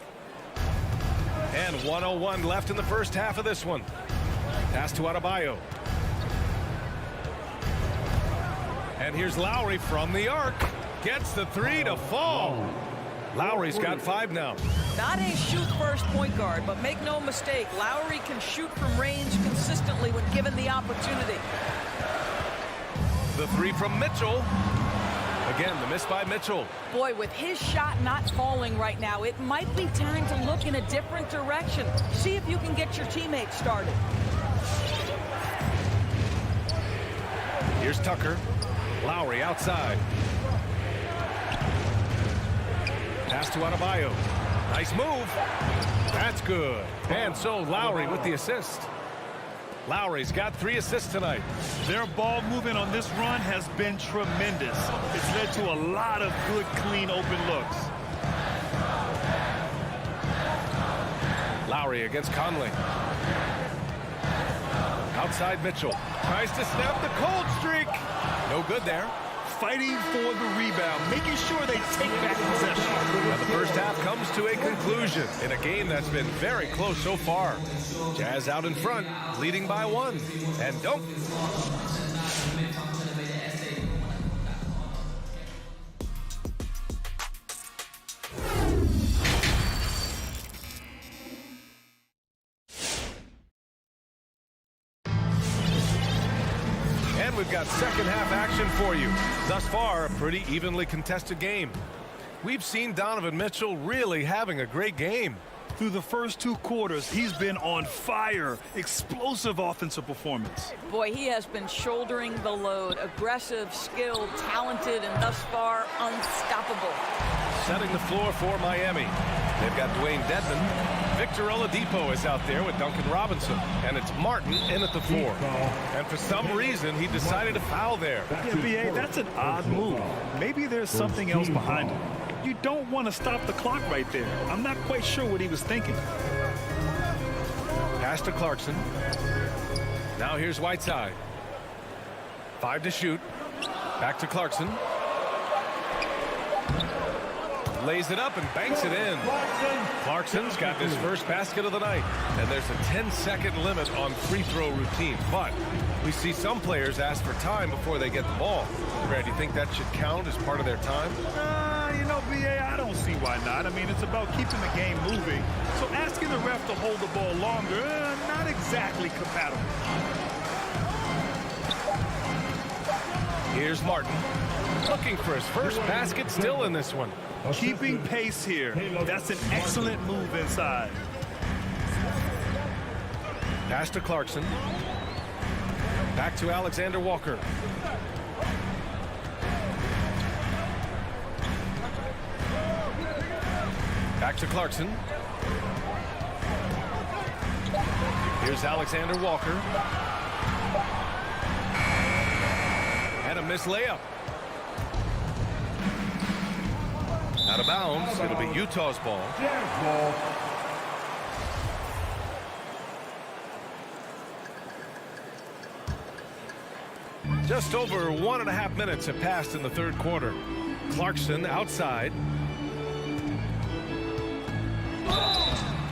And 1:01 left in the first half of this one. Pass to Adebayo. And here's Lowry from the arc. Gets the 3 to fall. Lowry's got 5 now. Not a shoot-first point guard, but make no mistake, Lowry can shoot from range consistently when given the opportunity. The 3 from Mitchell. Again, the miss by Mitchell. Boy, with his shot not falling right now, it might be time to look in a different direction. See if you can get your teammates started. Here's Tucker. Lowry outside. Pass to Adebayo. Nice move. That's good. And so Lowry with the assist. Lowry's got 3 assists tonight. Their ball movement on this run has been tremendous. It's led to a lot of good, clean, open looks. Lowry against Conley. Outside Mitchell. Tries to snap the cold streak. No good there. Fighting for the rebound, making sure they take back possession. And the first half comes to a conclusion in a game that's been very close so far. Jazz out in front, leading by 1. And don't. And we've got second half action for you. Thus far, a pretty evenly contested game. We've seen Donovan Mitchell really having a great game. Through the first 2 quarters, he's been on fire. Explosive offensive performance. Boy, he has been shouldering the load. Aggressive, skilled, talented, and thus far, unstoppable. Setting the floor for Miami. They've got Dwayne Dedman. Victor Oladipo is out there with Duncan Robinson. And it's Martin in at the 4. And for some reason, he decided to foul there. Yeah, B.A., that's an odd move. Maybe there's something else behind it. You don't want to stop the clock right there. I'm not quite sure what he was thinking. Pass to Clarkson. Now here's Whiteside. 5 to shoot. Back to Clarkson. Lays it up and banks it in. Clarkson's got his first basket of the night. And there's a 10-second limit on free throw routine. But we see some players ask for time before they get the ball. Brad, do you think that should count as part of their time? You know, B.A., I don't see why not. I mean, it's about keeping the game moving. So asking the ref to hold the ball longer, not exactly compatible. Here's Martin. Looking for his first basket still in this one. Keeping pace here. That's an excellent move inside. Pass to Clarkson. Back to Alexander Walker. Back to Clarkson. Here's Alexander Walker. And a missed layup. Out of bounds. It'll be Utah's ball. Just over 1.5 minutes have passed in the third quarter. Clarkson outside.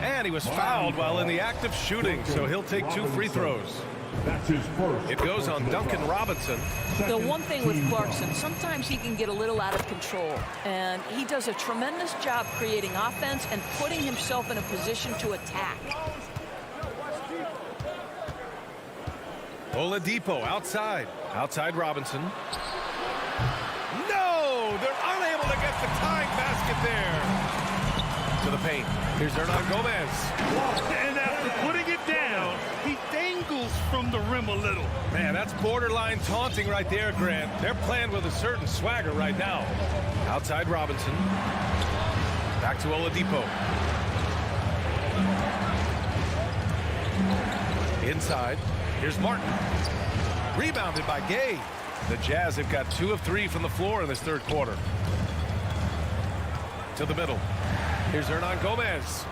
And he was fouled while in the act of shooting, so he'll take 2 free throws. That's his first. It goes on Duncan Robinson. The one thing with Clarkson, sometimes he can get a little out of control, and he does a tremendous job creating offense and putting himself in a position to attack. Oladipo outside. Outside Robinson. No! They're unable to get the tying basket there. To the paint. Here's Hernan Gomez. And after putting it down, Man, that's borderline taunting right there, Grant. They're playing with a certain swagger right now. Outside Robinson. Back to Oladipo. Inside. Here's Martin. Rebounded by Gay. The Jazz have got 2 of 3 from the floor in this third quarter. To the middle. Here's Hernan Gomez.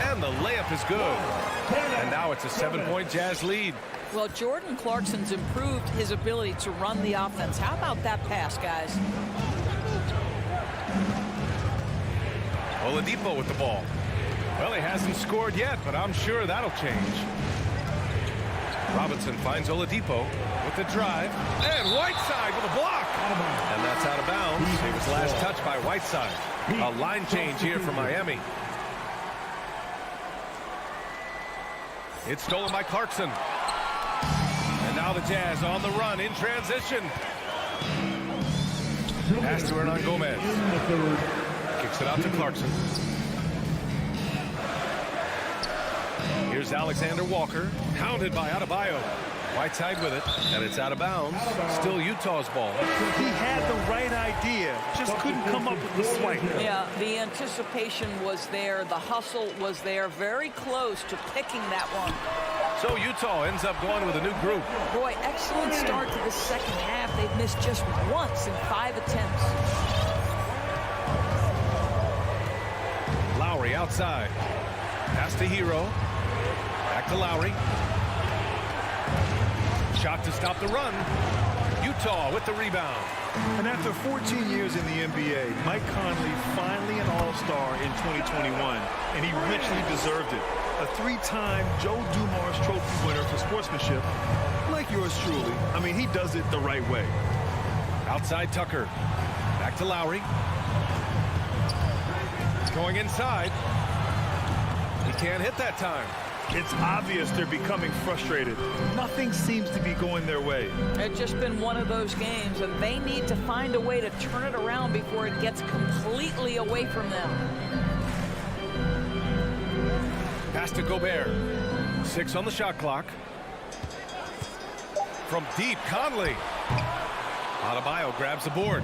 And the layup is good. And now it's a 7-point Jazz lead. Well, Jordan Clarkson's improved his ability to run the offense. How about that pass, guys? Oladipo with the ball. Well, he hasn't scored yet, but I'm sure that'll change. Robinson finds Oladipo with the drive. And Whiteside with a block. And that's out of bounds. He was last touched by Whiteside. A line change here for Miami. It's stolen by Clarkson. And now the Jazz on the run in transition. Pass to Hernan Gomez. Kicks it out to Clarkson. Here's Alexander Walker. Hounded by Adebayo. Whiteside with it. And it's out of bounds. Still Utah's ball. He had the right idea. Just couldn't come up with the swipe. Yeah, the anticipation was there. The hustle was there. Very close to picking that one. So Utah ends up going with a new group. Boy, excellent start to the second half. They've missed just once in 5 attempts. Lowry outside. Pass to Hero. Back to Lowry. Shot to stop the run. Utah with the rebound. And after 14 years in the NBA, Mike Conley finally an all-star in 2021, and he richly deserved it. A 3-time Joe Dumars Trophy winner for sportsmanship, like yours truly. I mean, he does it the right way. Outside Tucker. Back to Lowry. Going inside. He can't hit that time. It's obvious they're becoming frustrated. Nothing seems to be going their way. It's just been one of those games, and they need to find a way to turn it around before it gets completely away from them. Pass to Gobert. 6 on the shot clock. From deep, Conley. Adebayo grabs the board.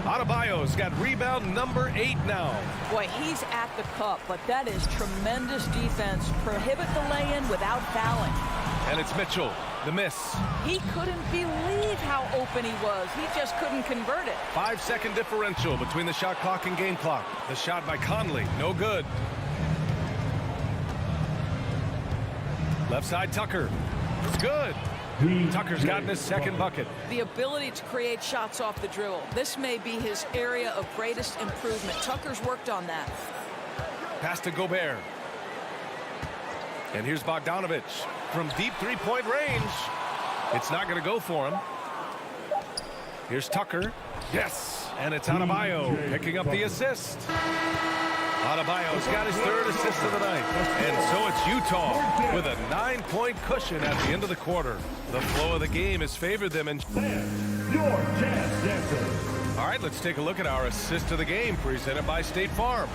Adebayo's got rebound number 8 now. Boy, he's at the cup, but that is tremendous defense. Prohibit the lay-in without fouling. And it's Mitchell, the miss. He couldn't believe how open he was. He just couldn't convert it. 5-second differential between the shot clock and game clock. The shot by Conley, no good. Left side, Tucker. It's good. Tucker's gotten his second bucket. The ability to create shots off the dribble. This may be his area of greatest improvement. Tucker's worked on that. Pass to Gobert. And here's Bogdanovich from deep 3-point range. It's not going to go for him. Here's Tucker. Yes. And it's Adebayo picking up the assist. Adebayo's got his 3rd assist of the night. And so it's Utah with a 9-point cushion at the end of the quarter. The flow of the game has favored them. And your Jazz Dancer. all right, let's take a look at our assist of the game presented by State Farm.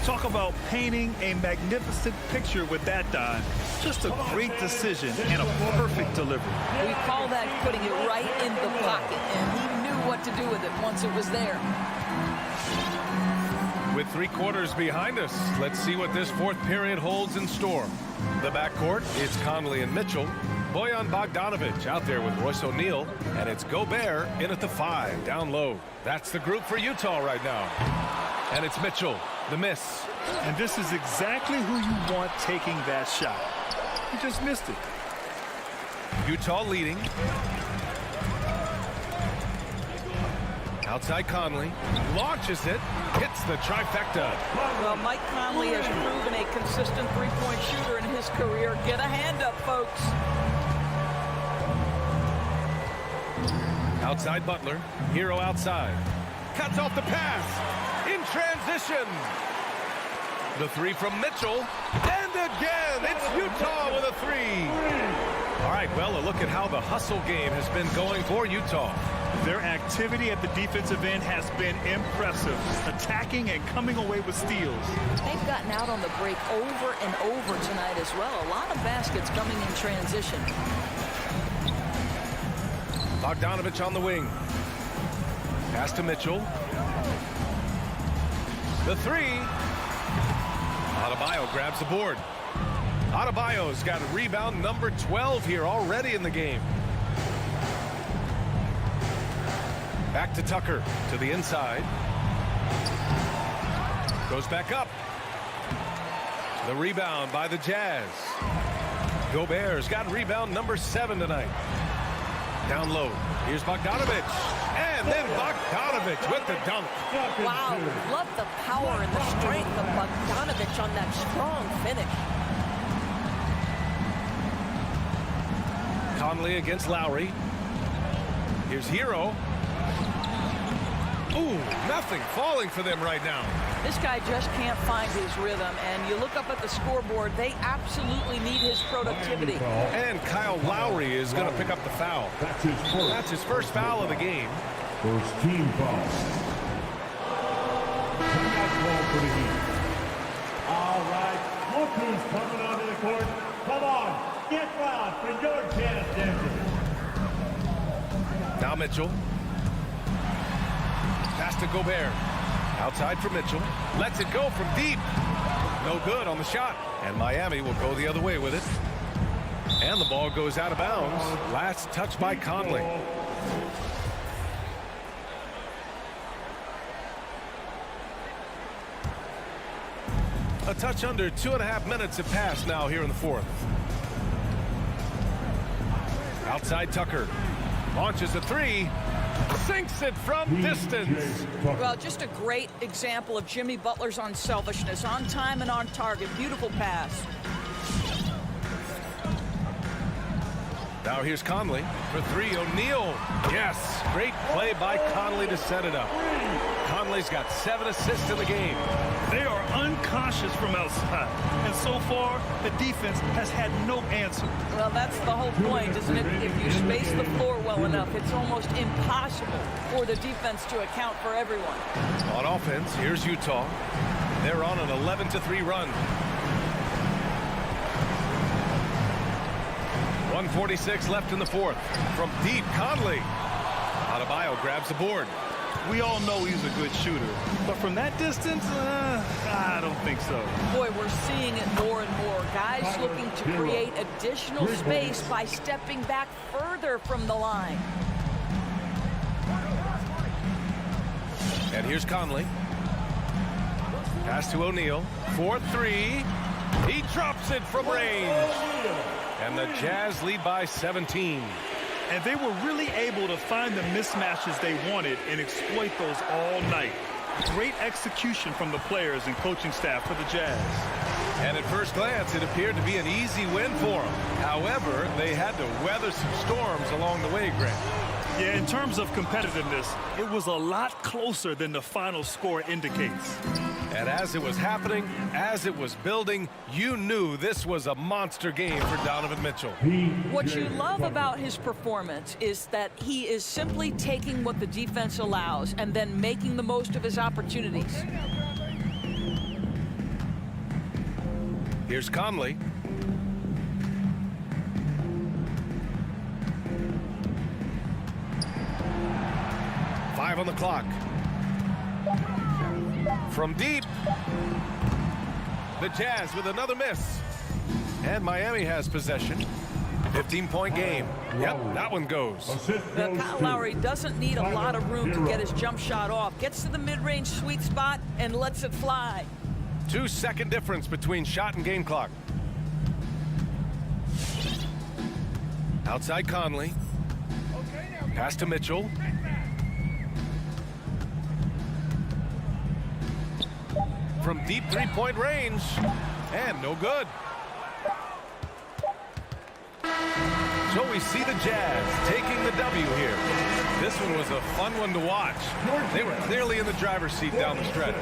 Talk about painting a magnificent picture with that dive. Just a great decision and a perfect delivery. We call that putting it right in the pocket, and he knew what to do with it once it was there. With 3 quarters behind us, let's see what this 4th period holds in store. The backcourt is Conley and Mitchell. Bojan Bogdanovich out there with Royce O'Neal. And it's Gobert in at the 5, down low. That's the group for Utah right now. And it's Mitchell, the miss. And this is exactly who you want taking that shot. He just missed it. Utah leading. Outside Conley. Launches it. Hits the trifecta. Well, Mike Conley has proven a consistent 3-point shooter in his career. Get a hand up, folks. Outside Butler. Hero outside. Cuts off the pass. In transition. The 3 from Mitchell. And again, it's Utah with a 3. All right, well, a look at how the hustle game has been going for Utah. Their activity at the defensive end has been impressive, attacking and coming away with steals. They've gotten out on the break over and over tonight as well. A lot of baskets coming in transition. Bogdanovich on the wing. Pass to Mitchell. The three. Adebayo grabs the board. Adebayo's got rebound number 12 here already in the game. Back to Tucker to the inside. Goes back up. The rebound by the Jazz. Gobert's got rebound number 7 tonight. Down low. Here's Bogdanovich. And then Bogdanovich with the dunk. Wow, love the power and the strength of Bogdanovich on that strong finish. Conley against Lowry. Here's Hero. Ooh, nothing falling for them right now. This guy just can't find his rhythm, and you look up at the scoreboard, they absolutely need his productivity. And Kyle Lowry is going to pick up the foul. That's his first foul of the game. First team foul. Timeout call for the Heat. All right, look who's coming onto the court. Come on, get loud for your chance, Denver. Now Mitchell. Pass to Gobert. Outside for Mitchell. Lets it go from deep. No good on the shot. And Miami will go the other way with it. And the ball goes out of bounds. Last touch by Conley. A touch under 2.5 minutes have passed now here in the fourth. Outside Tucker. Launches a three. Sinks it from distance. Well, just a great example of Jimmy Butler's unselfishness. On time and on target. Beautiful pass. Now here's Conley for three. O'Neal. Yes. Great play by Conley to set it up. Conley's got 7 assists in the game. They are unconscious from outside. And so far, the defense has had no answer. Well, that's the whole point, isn't it? If you space the floor well enough, it's almost impossible for the defense to account for everyone. On offense, here's Utah. They're on an 11-3 run. 1:46 left in the fourth. From deep, Conley. Adebayo grabs the board. We all know he's a good shooter, but from that distance, I don't think so. Boy, we're seeing it more and more. Guys looking to create additional space by stepping back further from the line. And here's Conley. Pass to O'Neal. 4-3. He drops it from range. And the Jazz lead by 17. And they were really able to find the mismatches they wanted and exploit those all night. Great execution from the players and coaching staff for the Jazz. And at first glance, it appeared to be an easy win for them. However, they had to weather some storms along the way, Grant. Yeah, in terms of competitiveness, it was a lot closer than the final score indicates. And as it was happening, as it was building, you knew this was a monster game for Donovan Mitchell. What you love about his performance is that he is simply taking what the defense allows and then making the most of his opportunities. Here's Conley. Five on the clock. From deep. The Jazz with another miss. And Miami has possession. 15-point game. Yep, that one goes. Kyle Lowry doesn't need a lot of room to get his jump shot off. Gets to the mid-range sweet spot and lets it fly. 2-second difference between shot and game clock. Outside Conley. Pass to Mitchell. From deep three-point range. And no good. So we see the Jazz taking the W here. This one was a fun one to watch. They were clearly in the driver's seat down the stretch.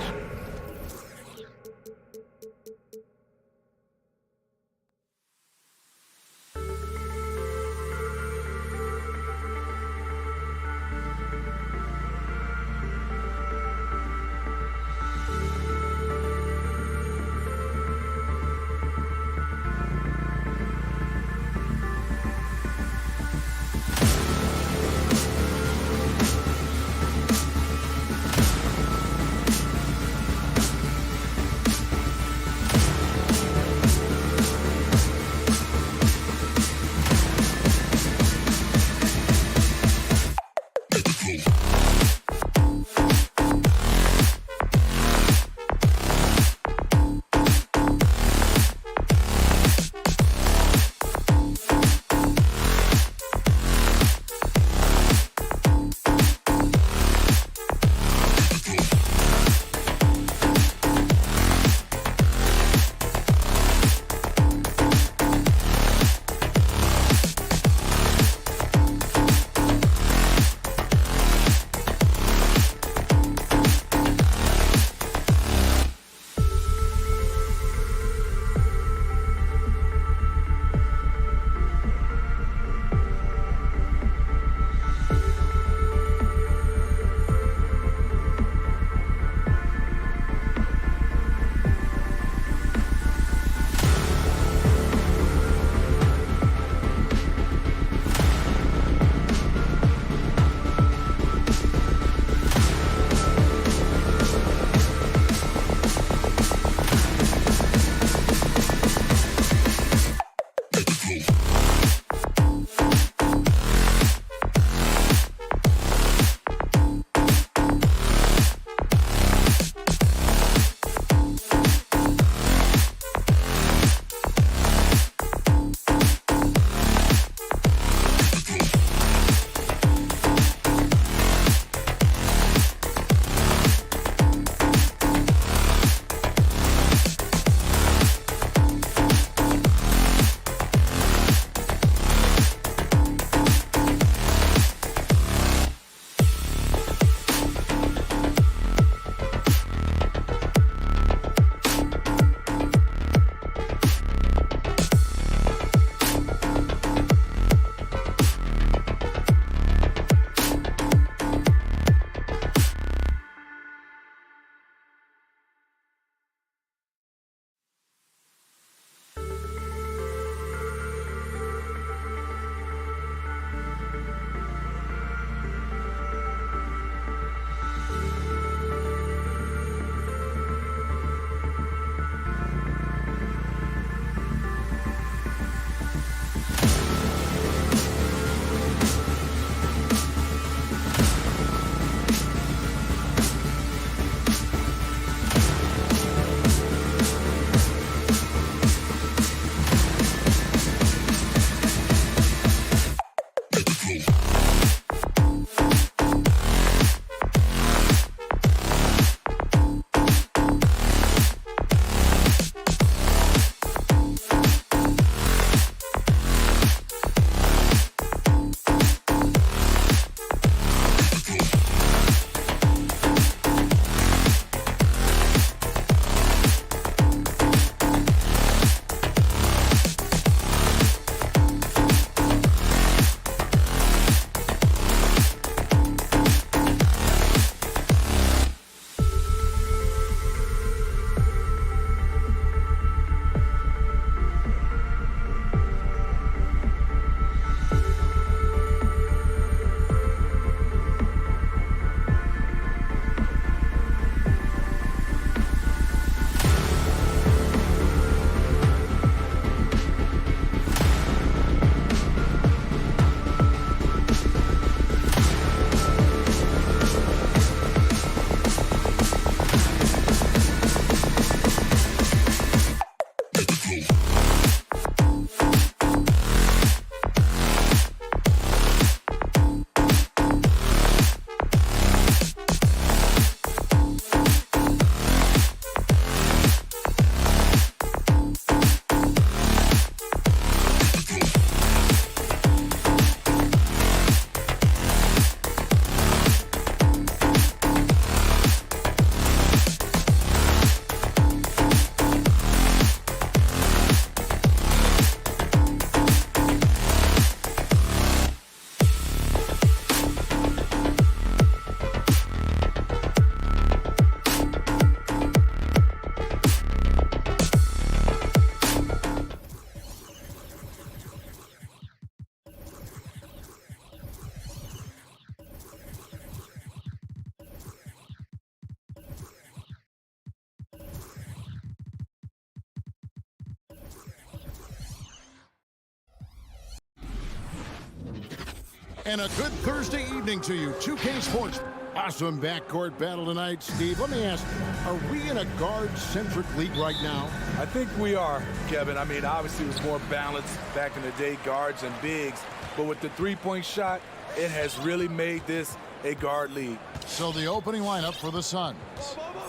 And a good Thursday evening to you. 2K Sports. Awesome backcourt battle tonight. Steve, let me ask you, are we in a guard-centric league right now? I think we are, Kevin. I mean, obviously it was more balanced back in the day, guards and bigs. But with the three-point shot, it has really made this a guard league. So the opening lineup for the Suns.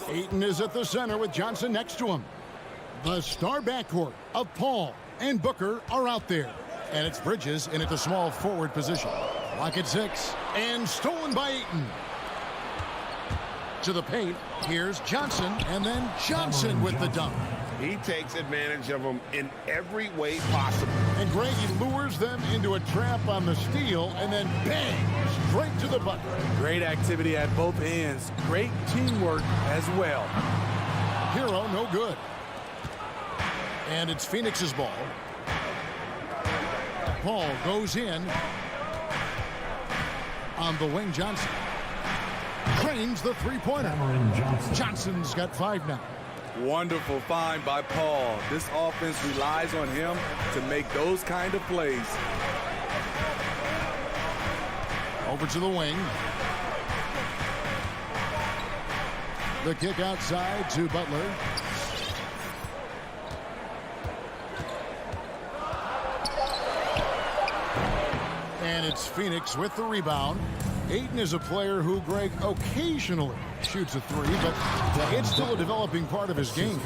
Ayton is at the center with Johnson next to him. The star backcourt of Paul and Booker are out there. And it's Bridges in at the small forward position. Lock at 6. And stolen by Ayton. To the paint. Here's Johnson. And then Johnson with the dunk. He takes advantage of them in every way possible. And Greg, he lures them into a trap on the steal. And then bang, straight to the bucket. Great activity at both ends. Great teamwork as well. Hero, no good. And it's Phoenix's ball. Paul goes in on the wing. Johnson trains the three-pointer. Johnson's got 5 now. Wonderful find by Paul. This offense relies on him to make those kind of plays. Over to the wing. The kick outside to Butler. And it's Phoenix with the rebound. Ayton is a player who, Greg, occasionally shoots a three, but it's still a developing part of his game.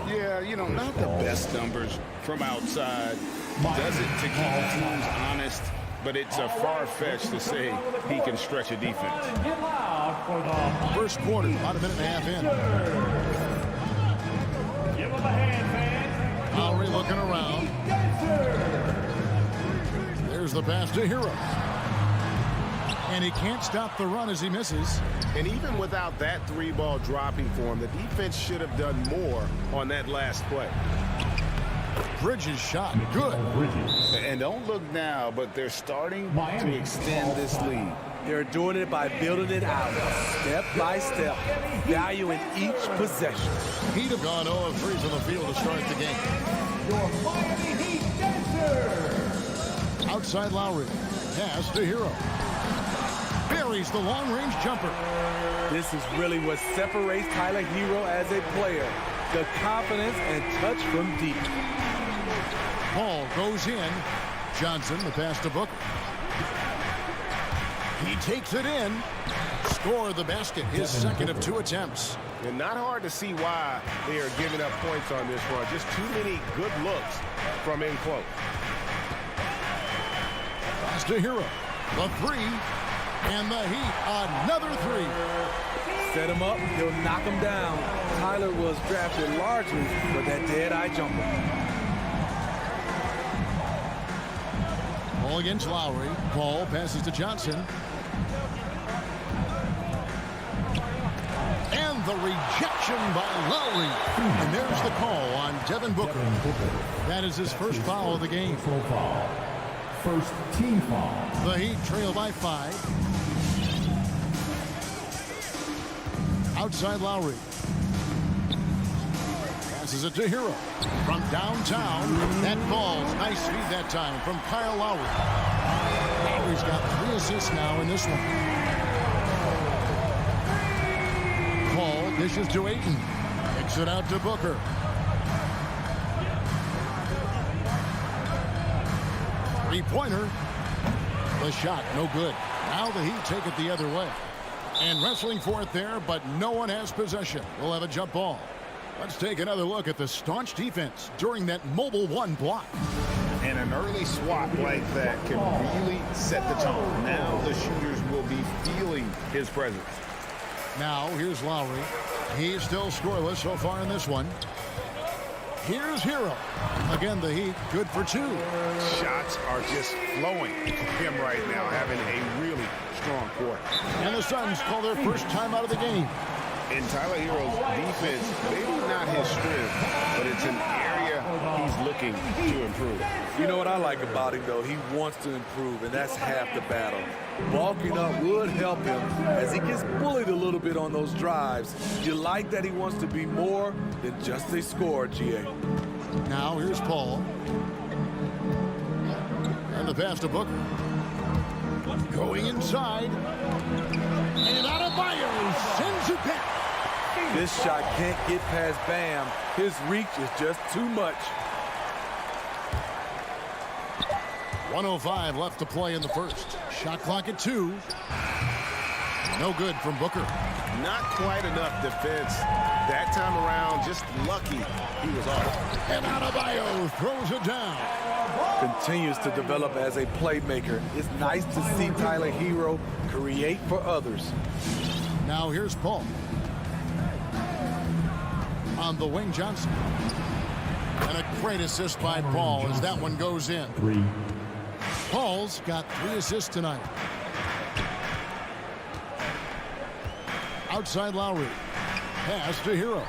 Yeah, you know, not the best numbers from outside. Does it to keep teams honest, but it's a far-fetched to say he can stretch a defense. First quarter, about a minute and a half in. Give him a hand, fans. Lowry looking around. There's the pass to Hero. And he can't stop the run as he misses. And even without that three-ball dropping for him, the defense should have done more on that last play. Bridges shot. Good. And don't look now, but they're starting to extend this lead. They're doing it by building it out, step by step, valuing each possession. Heat have gone 0 of 3 from the field to start the game. Your Miami Heat Dancers. Outside Lowry. Pass to Hero. Buries the long-range jumper. This is really what separates Tyler Hero as a player. The confidence and touch from deep. Paul goes in. Johnson, the pass to Booker. He takes it in. Score the basket, his second of 2 attempts. And not hard to see why they are giving up points on this run. Just too many good looks from in close. Pass to Hero. The three. And the Heat, another three. Set him up, he'll knock him down. Tyler was drafted largely for that dead-eye jumper. Ball against Lowry. Paul passes to Johnson. And the rejection by Lowry. And there's the call on Devin Booker. That is his first foul of the game. First team foul. The Heat trail by 5. Outside Lowry. Passes it to Hero. From downtown. That falls. Nice feed that time from Kyle Lowry. Lowry's got 3 assists now in this one. Paul dishes to Ayton. Kicks it out to Booker. Three-pointer. The shot, no good. Now the Heat take it the other way. And wrestling for it there, but no one has possession. We'll have a jump ball. Let's take another look at the staunch defense during that mobile 1 block. And an early swat like that can really set the tone. Now the shooters will be feeling his presence. Now here's Lowry. He's still scoreless so far in this one. Here's Hero. Again, the Heat good for 2. Shots are just flowing for him right now, having a really strong quarter. And the Suns call their first time out of the game. In Tyler Hero's defense, maybe not his strength, but it's an area he's looking to improve. You know what I like about him, though? He wants to improve, and that's half the battle. Bulking up would help him as he gets bullied a little bit on those drives. You like that he wants to be more than just a scorer, GA. Now here's Paul. And the pass to Booker. Going inside. And Adebayo sends it back. This shot can't get past Bam. His reach is just too much. 1:05 left to play in the first. Shot clock at 2. No good from Booker. Not quite enough defense that time around. Just lucky he was off. And Adebayo throws it down. Continues to develop as a playmaker. It's nice to see Tyler Hero create for others. Now here's Paul. On the wing, Johnson. And a great assist by Paul as that one goes in. 3. Paul's got 3 assists tonight. Outside Lowry. Pass to Hero.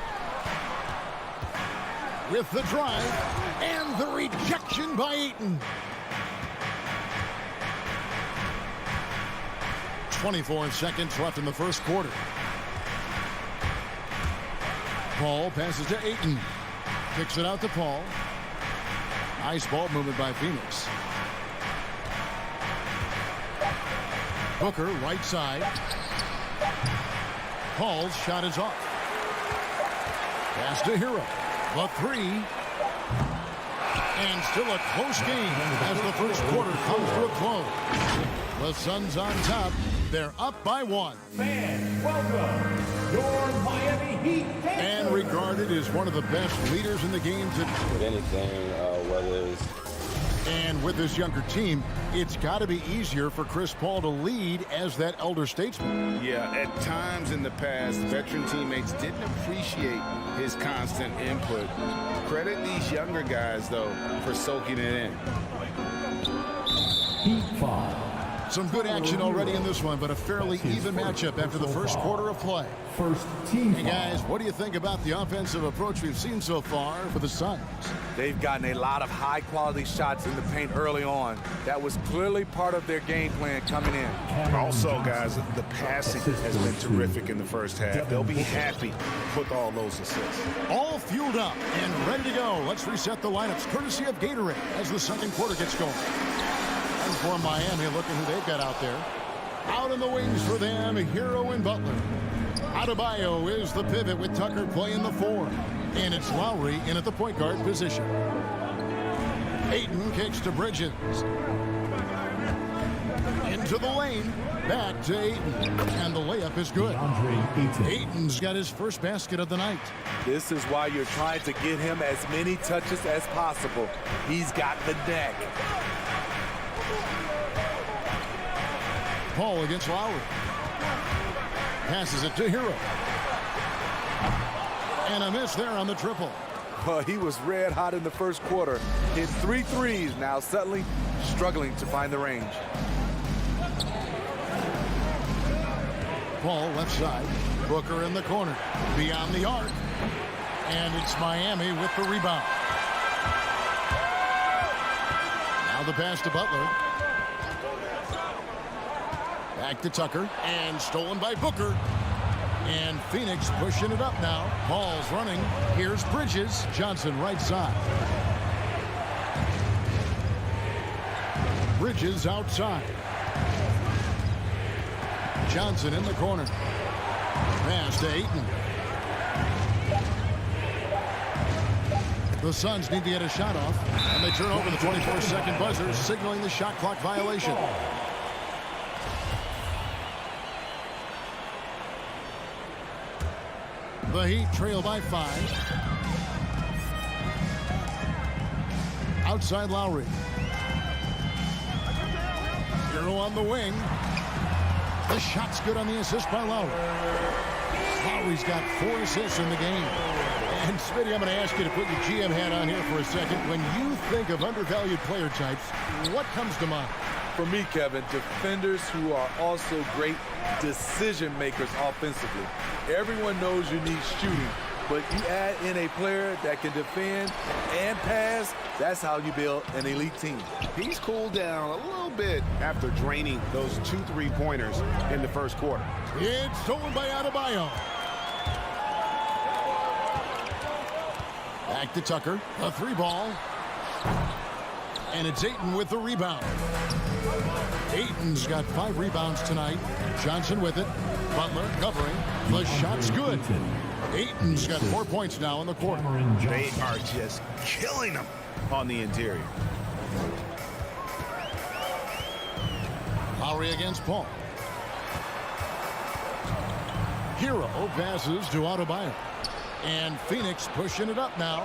With the drive. And the rejection by Ayton. 24 seconds left in the first quarter. Paul passes to Ayton. Kicks it out to Paul. Nice ball movement by Phoenix. Booker, right side. Paul's shot is off. Pass to Hero. The three. And still a close game as the first quarter comes to a close. The Suns on top. They're up by 1. Fans, welcome your Miami Heat. And regarded as one of the best leaders in the game today. With anything, whether it's... And with this younger team, it's got to be easier for Chris Paul to lead as that elder statesman. Yeah, at times in the past, veteran teammates didn't appreciate his constant input. Credit these younger guys, though, for soaking it in. Heat 5. Some good action already in this one, but a fairly even matchup after the first quarter of play. First team. Hey, guys, what do you think about the offensive approach we've seen so far for the Suns? They've gotten a lot of high-quality shots in the paint early on. That was clearly part of their game plan coming in. Also, guys, the passing has been terrific in the first half. They'll be happy with all those assists. All fueled up and ready to go. Let's reset the lineups courtesy of Gatorade as the second quarter gets going. And for Miami, looking who they've got out there. Out in the wings for them, Hero and Butler. Adebayo is the pivot with Tucker playing the 4. And it's Lowry in at the point guard position. Ayton kicks to Bridges. Into the lane. Back to Ayton. And the layup is good. Ayton's got his first basket of the night. This is why you're trying to get him as many touches as possible. He's got the neck. Paul against Lowry. Passes it to Hero. And a miss there on the triple. Well, he was red hot in the first quarter. Hit 3 threes, now suddenly struggling to find the range. Paul left side. Booker in the corner. Beyond the arc. And it's Miami with the rebound. Now the pass to Butler. Back to Tucker. And stolen by Booker. And Phoenix pushing it up now. Paul's running. Here's Bridges. Johnson right side. Bridges outside. Johnson in the corner. Pass to Ayton. The Suns need to get a shot off. And they turn over the 24-second buzzer, signaling the shot clock violation. The Heat trail by 5. Outside Lowry. Hero on the wing. The shot's good on the assist by Lowry. Lowry's got 4 assists in the game. And Smitty, I'm going to ask you to put your GM hat on here for a second. When you think of undervalued player types, what comes to mind? For me, Kevin, defenders who are also great decision makers offensively. Everyone knows you need shooting, but you add in a player that can defend and pass, that's how you build an elite team. He's cooled down a little bit after draining those 2 3-pointers in the first quarter. It's stolen by Adebayo. Back to Tucker. A 3-ball. And it's Ayton with the rebound. Ayton's got 5 rebounds tonight. Johnson with it. Butler covering. The shot's good. Ayton's got 4 points now in the quarter. They are just killing them on the interior. Lowry against Paul. Hero passes to Adebayo. And Phoenix pushing it up now.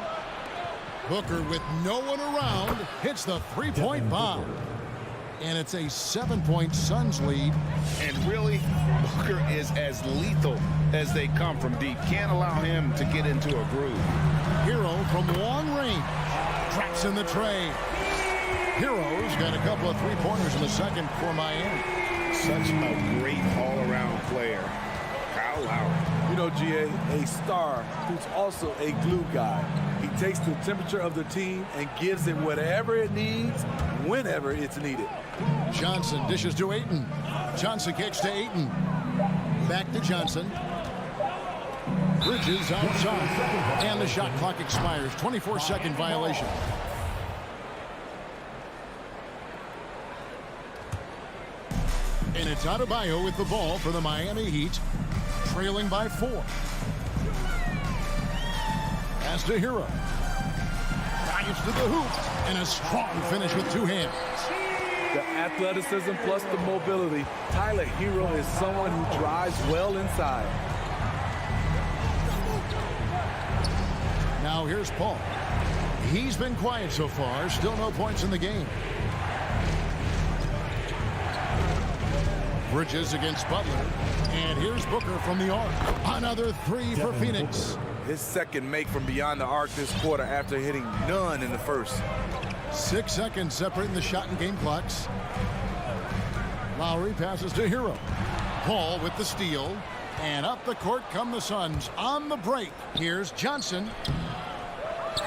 Booker with no one around hits the 3-point bomb. And it's a 7-point Suns lead. And really, Booker is as lethal as they come from deep. Can't allow him to get into a groove. Hero from long range. Traps in the tray. Hero's got a couple of 3-pointers in the second for Miami. Such a great all-around player. Kyle Lowry. You know, GA, a star who's also a glue guy. He takes the temperature of the team and gives it whatever it needs, whenever it's needed. Johnson dishes to Ayton. Johnson kicks to Ayton. Back to Johnson. Bridges outside. And the shot clock expires. 24-second violation. And it's Adebayo with the ball for the Miami Heat, trailing by 4. Pass to Hero. Drives to the hoop, and a strong finish with 2 hands. The athleticism plus the mobility. Tyler Hero is someone who drives well inside. Now here's Paul. He's been quiet so far. Still no points in the game. Bridges against Butler. And here's Booker from the arc. Another 3 for Phoenix. His second make from beyond the arc this quarter after hitting none in the first. 6 seconds separating the shot and game clocks. Lowry passes to Hero. Paul with the steal. And up the court come the Suns on the break. Here's Johnson.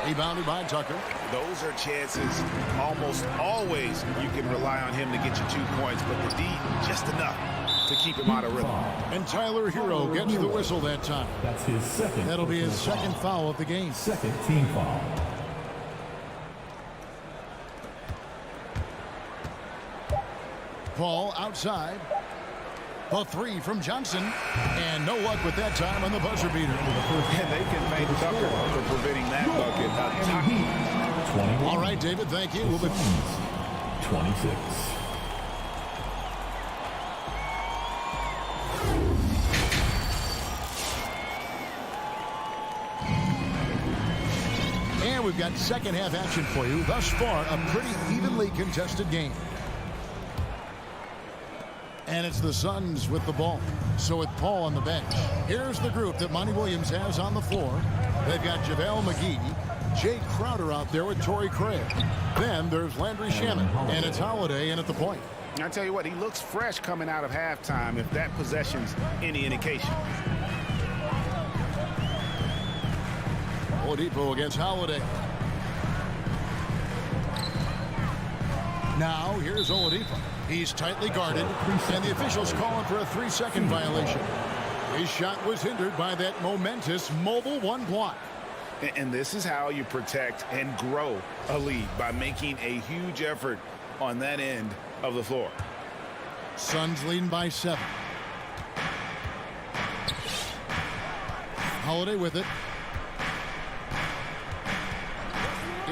Rebounded by Tucker. Those are chances almost always you can rely on him to get you 2 points, but the D just enough to keep him out of rhythm. And Tyler Hero gets the whistle that time. That's his second. That'll be his second foul of the game. Second team foul. Paul outside. A 3 from Johnson. And no luck with that time on the buzzer beater. And they can thank Tucker for preventing that bucket. 21. All right, David, thank you. We'll be 26. And we've got second half action for you. Thus far, a pretty evenly contested game. And it's the Suns with the ball. So with Paul on the bench, here's the group that Monty Williams has on the floor. They've got JaVale McGee, Jay Crowder out there with Torrey Craig. Then there's Landry Shamet, and it's Holiday in at the point. I tell you what, he looks fresh coming out of halftime if that possession's any indication. Oladipo against Holiday. Now here's Oladipo. He's tightly guarded, and the officials calling for a 3-second violation. His shot was hindered by that momentous mobile 1 block. And this is how you protect and grow a lead, by making a huge effort on that end of the floor. Suns leading by 7. Holiday with it.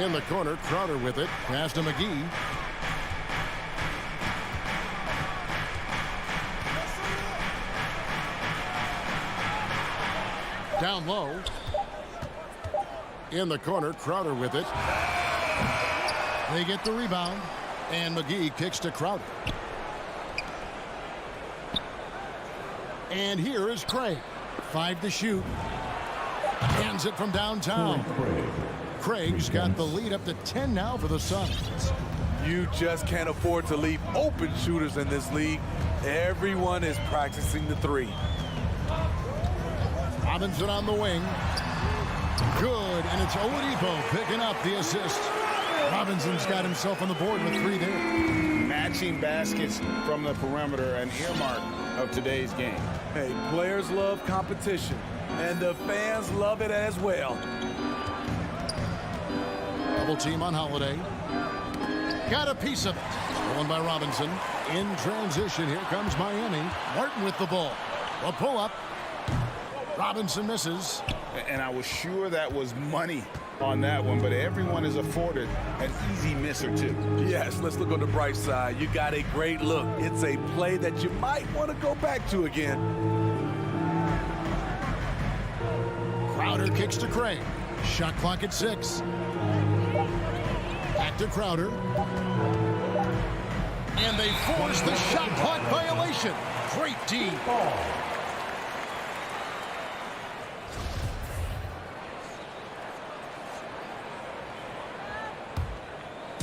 In the corner, Crowder with it. Pass to McGee. Down low. In the corner, Crowder with it. They get the rebound. And McGee kicks to Crowder. And here is Craig. 5 to shoot. Hands it from downtown. Craig's got the lead up to 10 now for the Suns. You just can't afford to leave open shooters in this league. Everyone is practicing the 3. Robinson on the wing. Good, and it's Oladipo picking up the assist. Robinson's got himself on the board with 3 there. Matching baskets from the perimeter, an earmark of today's game. Hey, players love competition, and the fans love it as well. Double team on Holiday. Got a piece of it. Stolen by Robinson. In transition, here comes Miami. Martin with the ball. A pull-up. Robinson misses. And I was sure that was money on that one, but everyone is afforded an easy miss or 2. Yes, let's look on the bright side. You got a great look. It's a play that you might want to go back to again. Crowder kicks to Craig. Shot clock at 6. Back to Crowder. And they force the shot clock violation. Great D.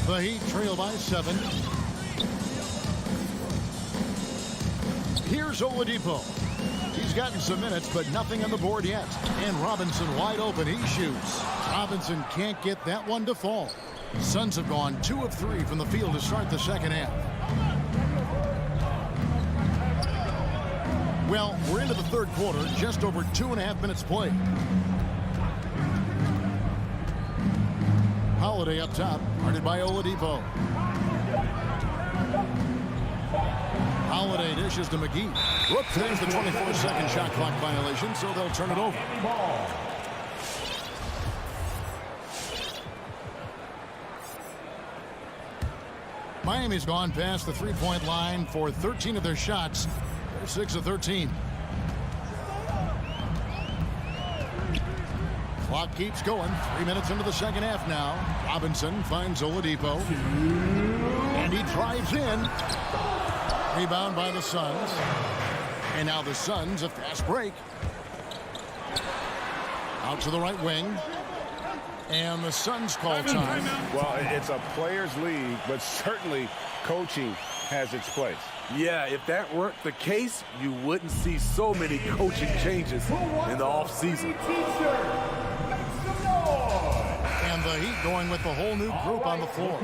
The Heat trail by 7. Here's Oladipo. He's gotten some minutes, but nothing on the board yet. And Robinson wide open. He shoots. Robinson can't get that one to fall. Suns have gone 2 of 3 from the field to start the second half. Well, we're into the third quarter, just over 2.5 minutes played. Holiday up top, guarded by Oladipo. Holiday dishes to McGee. Whoops, there's the 24-second shot clock violation, so they'll turn it over. Miami's gone past the three-point line for 13 of their shots. They're 6 of 13. Clock keeps going. 3 minutes into the second half now. Robinson finds Oladipo. And he drives in. Rebound by the Suns. And now the Suns, a fast break. Out to the right wing. And the Suns call time. Well, it's a players' league, but certainly coaching has its place. Yeah, if that weren't the case, you wouldn't see so many coaching changes in the offseason. And the Heat going with the whole new group on the floor.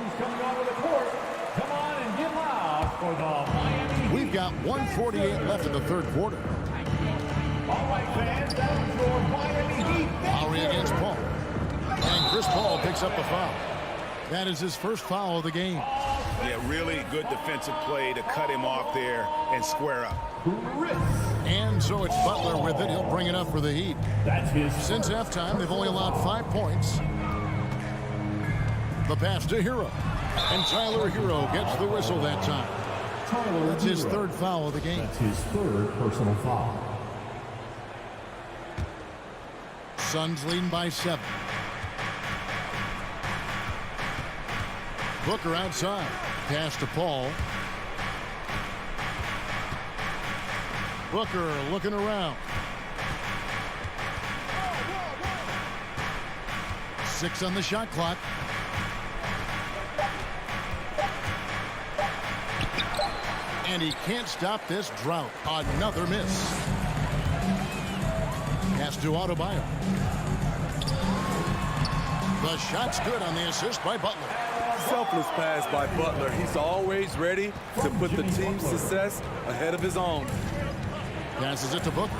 We've got 1:48 left in the third quarter. Lowry against Paul. And Chris Paul picks up the foul. That is his first foul of the game. Yeah, really good defensive play to cut him off there and square up. And so it's Butler with it. He'll bring it up for the Heat. Since halftime, they've only allowed 5 points. The pass to Hero. And Tyler Hero gets the whistle that time. That's his third foul of the game. That's his third personal foul. Suns leading by 7. Booker outside. Pass to Paul. Booker looking around. 6 on the shot clock. And he can't stop this drought. Another miss. Pass to Adebayo. The shot's good on the assist by Butler. Selfless pass by Butler. He's always ready to put the team's success ahead of his own. Passes it to Booker.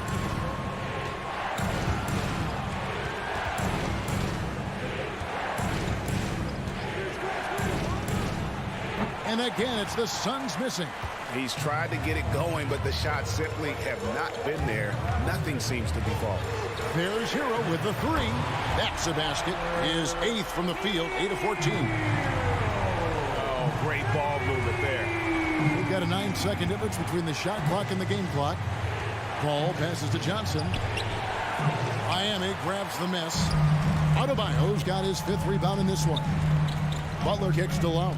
And again, it's the Suns missing. He's tried to get it going, but the shots simply have not been there. Nothing seems to be falling. There's Hero with the 3. That's a basket. His 8th from the field, 8 of 14. Oh, great ball movement there. We've got a 9-second difference between the shot clock and the game clock. Paul passes to Johnson. Miami grabs the miss. Adebayo's got his 5th rebound in this one. Butler kicks to Lowry.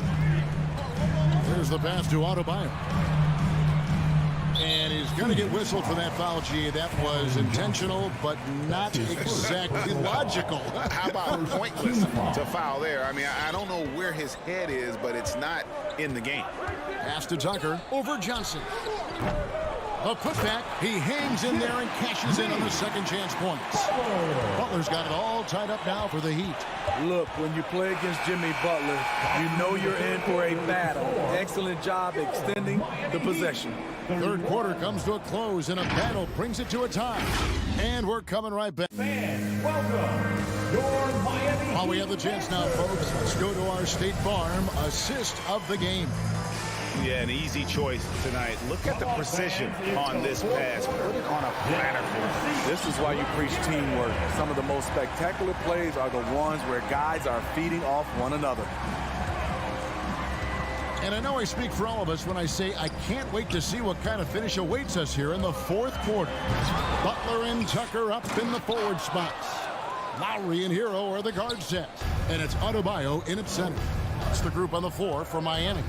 There's the pass to Adebayo. And he's going to get whistled for that foul, G. That was intentional, but not exactly logical. How about pointless to foul there? I mean, I don't know where his head is, but it's not in the game. Pass to Tucker over Johnson. A putback. He hangs in there and cashes in on the second chance points. Butler's got it all tied up now for the Heat. Look, when you play against Jimmy Butler, you know you're in for a battle. Excellent job extending the possession. Third quarter comes to a close, and a battle brings it to a tie. And we're coming right back. Fans, welcome your Miami. While we have the chance now, folks, let's go to our State Farm assist of the game. Yeah, an easy choice tonight. Look at the precision on this pass. Put it on a platter for him. This is why you preach teamwork. Some of the most spectacular plays are the ones where guys are feeding off one another. And I know I speak for all of us when I say I can't wait to see what kind of finish awaits us here in the fourth quarter. Butler and Tucker up in the forward spots. Lowry and Hero are the guard set. And it's Adebayo in its center. That's the group on the floor for Miami.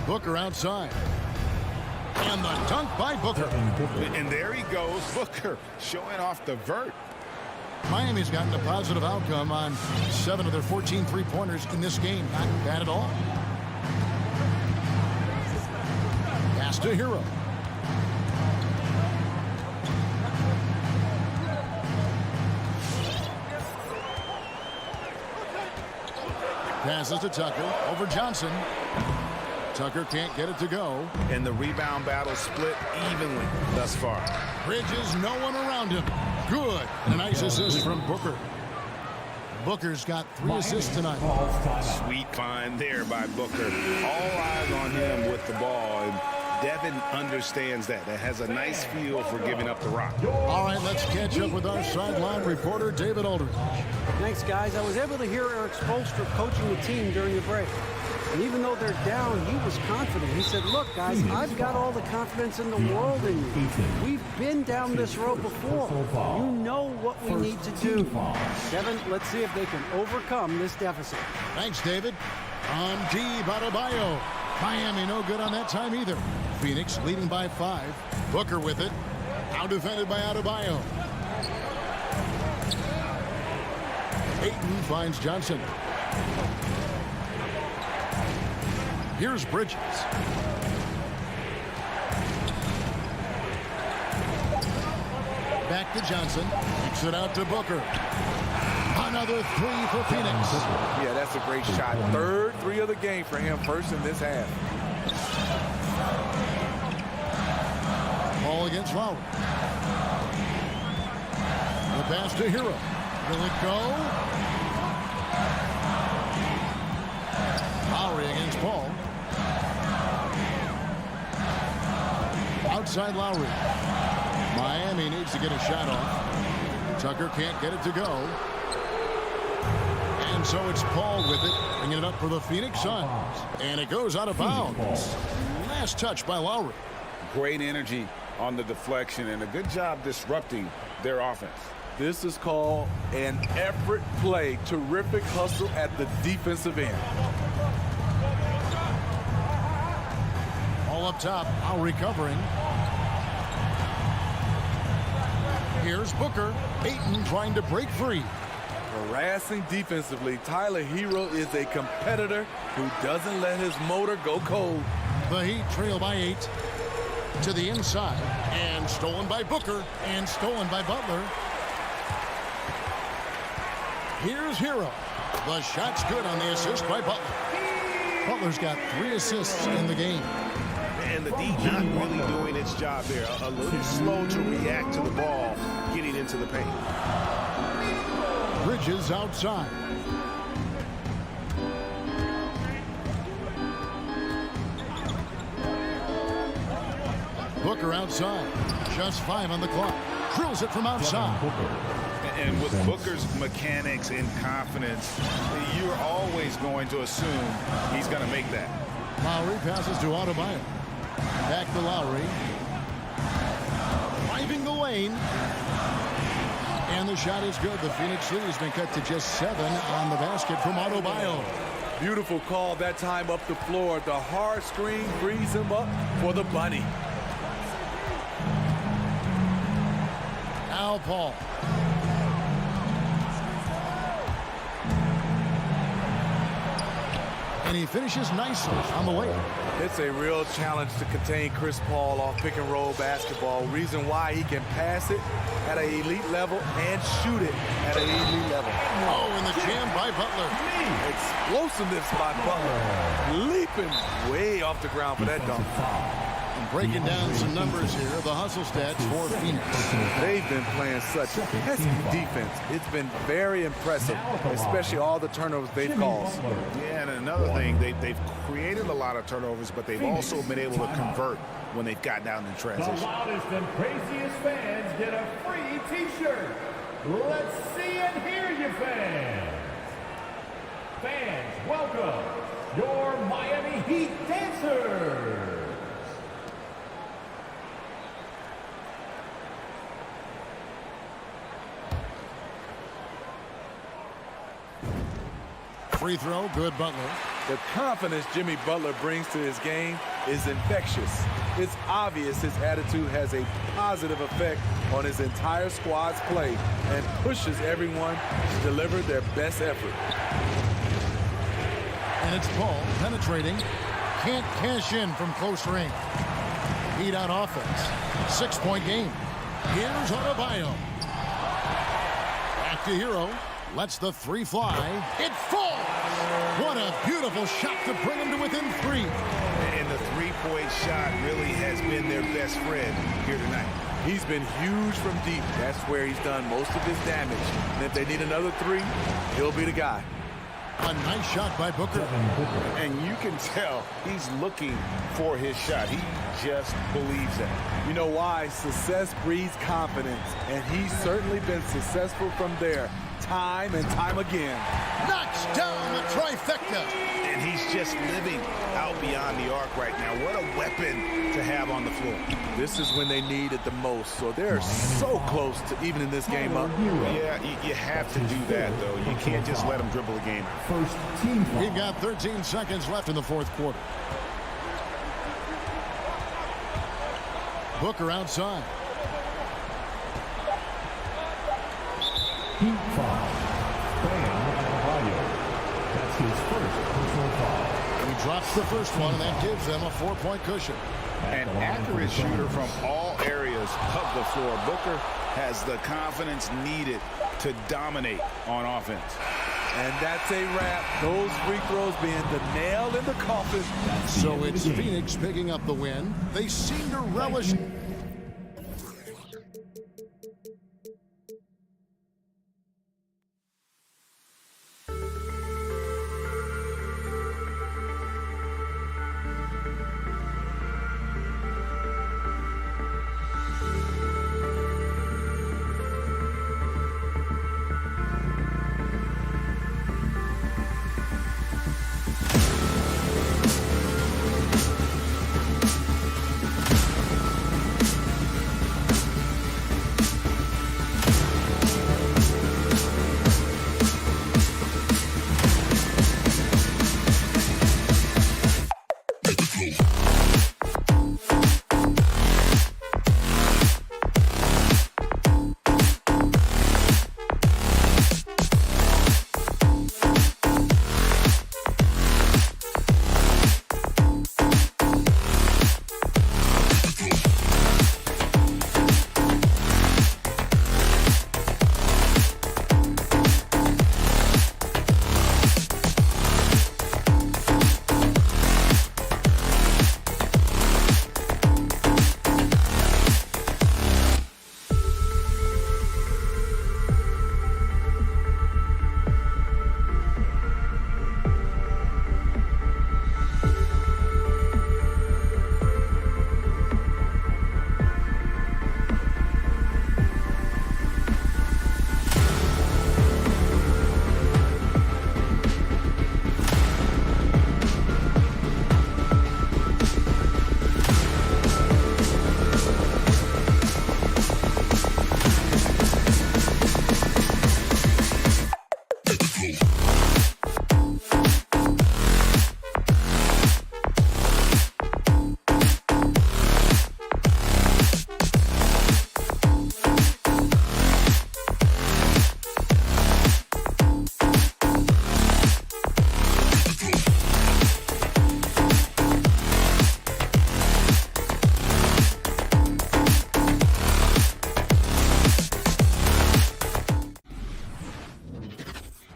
Booker outside. And the dunk by Booker. And there he goes, Booker, showing off the vert. Miami's gotten a positive outcome on 7 of their 14 three-pointers in this game. Not bad at all. Pass to Hero. Passes to Tucker over Johnson. Tucker can't get it to go. And the rebound battle split evenly thus far. Bridges, no one around him. Good. And a nice assist from Booker. Booker's got 3 assists tonight. Sweet find there by Booker. All eyes on him with the ball. And Devin understands that. That has a nice feel for giving up the rock. All right, let's catch up with our sideline reporter, David Aldridge. Thanks, guys. I was able to hear Eric Spoelstra coaching the team during the break. And even though they're down, he was confident. He said, look, guys, I've got all the confidence in the world in you. We've been down this road before. You know what we need to do. Devin, let's see if they can overcome this deficit. Thanks, David. On D, Adebayo. Miami no good on that time either. Phoenix leading by 5. Booker with it. Now defended by Adebayo. Ayton finds Johnson. Here's Bridges. Back to Johnson. Kicks it out to Booker. Another 3 for Phoenix. Yeah, that's a great shot. 3rd 3 of the game for him, first in this half. Ball against Lowry. The pass to Hero. Will it go? Lowry against Paul. Outside Lowry. Miami needs to get a shot off. Tucker can't get it to go. And so it's Paul with it, bringing it up for the Phoenix Suns. And it goes out of bounds. Last touch by Lowry. Great energy on the deflection and a good job disrupting their offense. This is called an effort play. Terrific hustle at the defensive end. All up top, Lowry covering. Here's Booker. Ayton trying to break free. Harassing defensively, Tyler Hero is a competitor who doesn't let his motor go cold. The Heat trail by 8. To the inside. And stolen by Booker. And stolen by Butler. Here's Hero. The shot's good on the assist by Butler. Butler's got 3 assists in the game. And the D not really doing its job there. A little slow to react to the ball getting into the paint. Bridges outside. Booker outside. Just 5 on the clock. Drills it from outside. And with Booker's mechanics and confidence, you're always going to assume he's going to make that. Lowry passes to Adebayo. Back to Lowry. Driving the lane. And the shot is good. The Phoenix lead has been cut to just 7 on the basket from Adebayo. Beautiful call that time up the floor. The hard screen frees him up for the bunny. Now Paul. And he finishes nicely on the way. It's a real challenge to contain Chris Paul off pick and roll basketball. Reason why he can pass it at an elite level and shoot it at an elite level. Oh, and the jam by Butler. Explosiveness by Butler. Leaping way off the ground for that dunk. And breaking down some numbers here, the hustle stats for Phoenix. They've been playing such pesky defense. It's been very impressive, especially all the turnovers they've caused. Yeah, and another thing, they've created a lot of turnovers, but they've also been able to convert when they've got down in transition. The loudest and craziest fans get a free T-shirt. Let's see and hear you, fans. Fans, welcome your Miami Heat dancers. Free throw, good Butler. The confidence Jimmy Butler brings to his game is infectious. It's obvious his attitude has a positive effect on his entire squad's play and pushes everyone to deliver their best effort. And it's Paul penetrating. Can't cash in from close range. Heat out offense. 6-point game. Here's Adebayo. Back to Hero. Lets the 3 fly. It falls! What a beautiful shot to bring him to within 3. and the three-point shot really has been their best friend here tonight. He's been huge from deep. That's where he's done most of his damage. And if they need another three, he'll be the guy. A nice shot by Booker. And you can tell he's looking for his shot. He just believes that. You know why? Success breeds confidence. And he's certainly been successful from there, time and time again. Knocks down the trifecta. And he's just living out beyond the arc right now. What a weapon to have on the floor. This is when they need it the most. So they're so close to evening this game up. Yeah, you have to do that, though. You can't just let them dribble the game. First team foul. We've got 13 seconds left in the fourth quarter. Booker outside. Heat foul. That's his first personal foul. He drops the first one, and that gives them a 4-point cushion. An accurate shooter from all areas of the floor. Booker has the confidence needed to dominate on offense. And that's a wrap. Those free throws being the nail in the coffin. So it's Phoenix picking up the win. They seem to relish.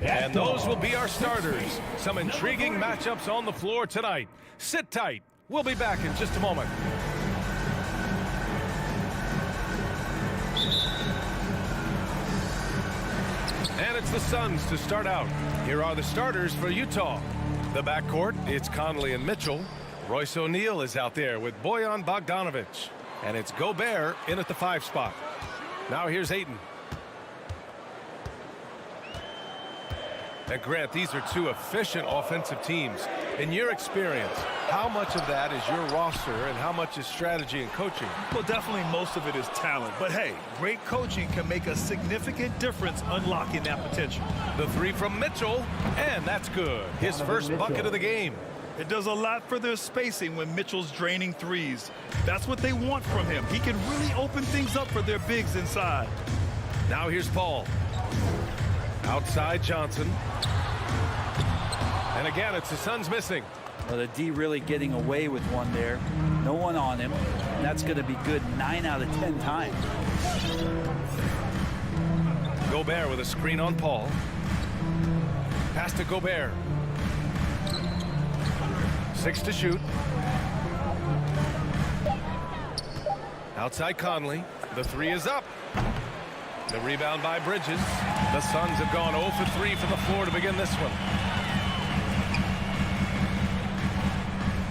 And those will be our starters. Some intriguing matchups on the floor tonight. Sit tight. We'll be back in just a moment. And it's the Suns to start out. Here are the starters for Utah. The backcourt, it's Conley and Mitchell. Royce O'Neal is out there with Bojan Bogdanovic. And it's Gobert in at the 5 spot. Now here's Ayton. And Grant, these are two efficient offensive teams. In your experience, how much of that is your roster and how much is strategy and coaching? Well, definitely most of it is talent. But hey, great coaching can make a significant difference unlocking that potential. The 3 from Mitchell, and that's good. His first bucket of the game. It does a lot for their spacing when Mitchell's draining threes. That's what they want from him. He can really open things up for their bigs inside. Now here's Paul. Outside Johnson. And again, it's the Suns missing. Well, the D really getting away with one there. No one on him. And that's going to be good 9 out of 10 times. Gobert with a screen on Paul. Pass to Gobert. 6 to shoot. Outside Conley. The three is up. The rebound by Bridges. The Suns have gone 0 for 3 from the floor to begin this one.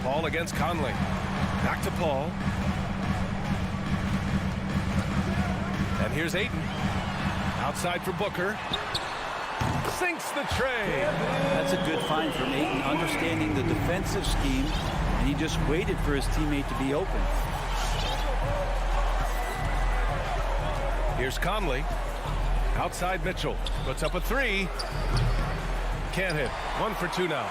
Paul against Conley. Back to Paul. And here's Ayton. Outside for Booker. Sinks the tray. That's a good find from Ayton, understanding the defensive scheme, and he just waited for his teammate to be open. Here's Conley. Outside Mitchell. Puts up a three. Can't hit. 1 for 2 now.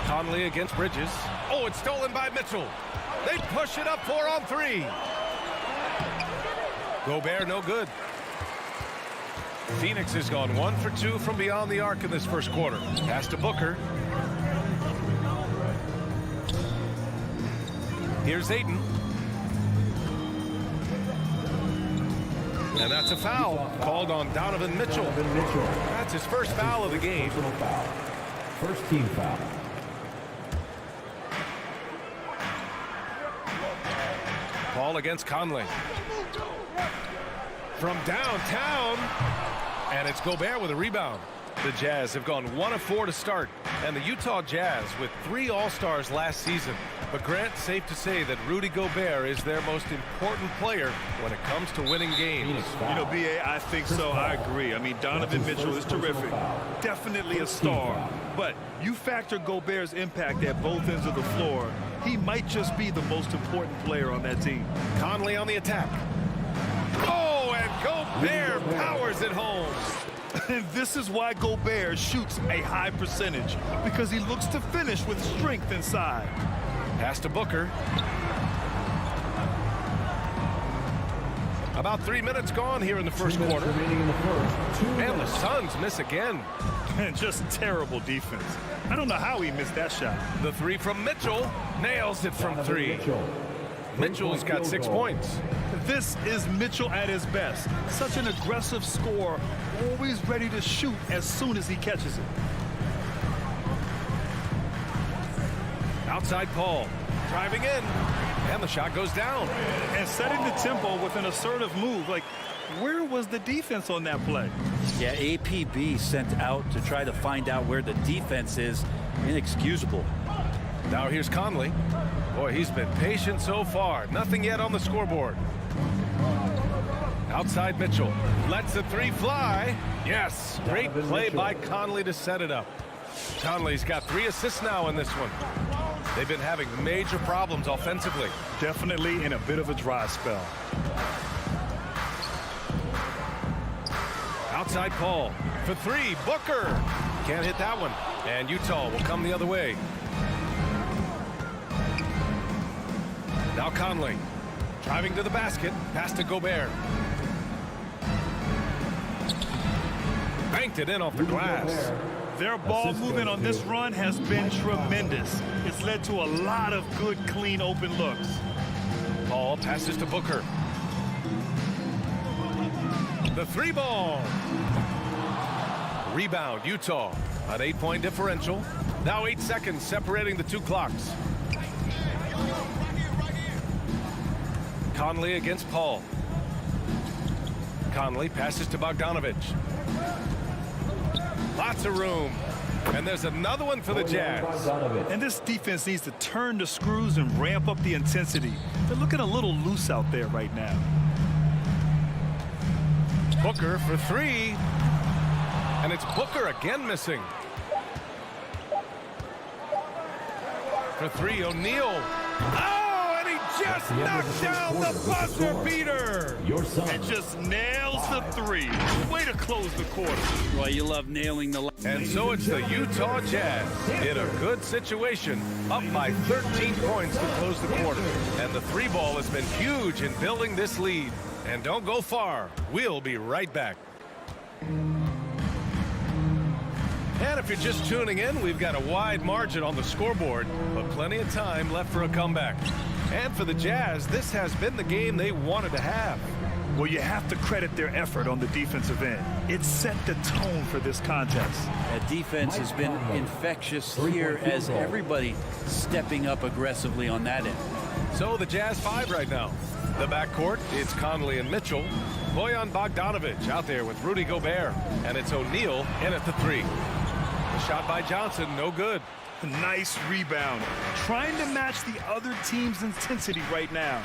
Conley against Bridges. Oh, it's stolen by Mitchell. They push it up 4 on 3. Gobert no good. Phoenix has gone 1 for 2 from beyond the arc in this first quarter. Pass to Booker. Here's Ayton. And that's a foul called on Donovan Mitchell. That's his first foul of the game. First team foul. Paul against Conley. From downtown. And it's Gobert with a rebound. The Jazz have gone 1 of 4 to start. And the Utah Jazz with 3 All-Stars last season. But Grant, safe to say that Rudy Gobert is their most important player when it comes to winning games. You know, B.A., I think so. I agree. I mean, Donovan Mitchell is terrific. Definitely a star. But you factor Gobert's impact at both ends of the floor, he might just be the most important player on that team. Conley on the attack. Oh, and Gobert powers it home. And this is why Gobert shoots a high percentage, because he looks to finish with strength inside. Pass to Booker. About 3 minutes gone here in the first quarter. And the Suns miss again. And just terrible defense. I don't know how he missed that shot. The three from Mitchell. Nails it from 3. Mitchell's got 6 points. This is Mitchell at his best. Such an aggressive scorer, always ready to shoot as soon as he catches it. Outside Paul. Driving in. And the shot goes down. And setting the tempo with an assertive move. Like, where was the defense on that play? Yeah, APB sent out to try to find out where the defense is. Inexcusable. Now here's Conley. Boy, he's been patient so far. Nothing yet on the scoreboard. Outside Mitchell. Lets the three fly. Yes. Great play by Conley to set it up. Conley's got 3 assists now in this one. They've been having major problems offensively. Definitely in a bit of a dry spell. Outside Paul. For 3. Booker. Can't hit that one. And Utah will come the other way. Now Conley. Driving to the basket. Pass to Gobert. Banked it in off the glass. Their ball movement on this run has been tremendous. It's led to a lot of good, clean, open looks. Paul passes to Booker. The 3 ball. Rebound, Utah. An 8-point differential. Now 8 seconds separating the 2 clocks. Conley against Paul. Conley passes to Bogdanovich. Lots of room. And there's another one for the Jazz. And this defense needs to turn the screws and ramp up the intensity. They're looking a little loose out there right now. Booker for 3. And it's Booker again missing. For 3, O'Neal. Oh, and he just knocked down the buzzer beater. And just nails the 3. Way to close the quarter. Well, you love nailing the... And so it's the Utah Jazz in a good situation, up by 13 points to close the quarter. And the 3 ball has been huge in building this lead. And don't go far. We'll be right back. And if you're just tuning in, we've got a wide margin on the scoreboard, but plenty of time left for a comeback. And for the Jazz, this has been the game they wanted to have. Well, you have to credit their effort on the defensive end. It set the tone for this contest. That defense has been infectious here as everybody stepping up aggressively on that end. So the Jazz 5 right now. The backcourt, it's Conley and Mitchell. Bojan Bogdanovic out there with Rudy Gobert. And it's O'Neal in at the 3. The shot by Johnson, no good. Nice rebound. Trying to match the other team's intensity right now.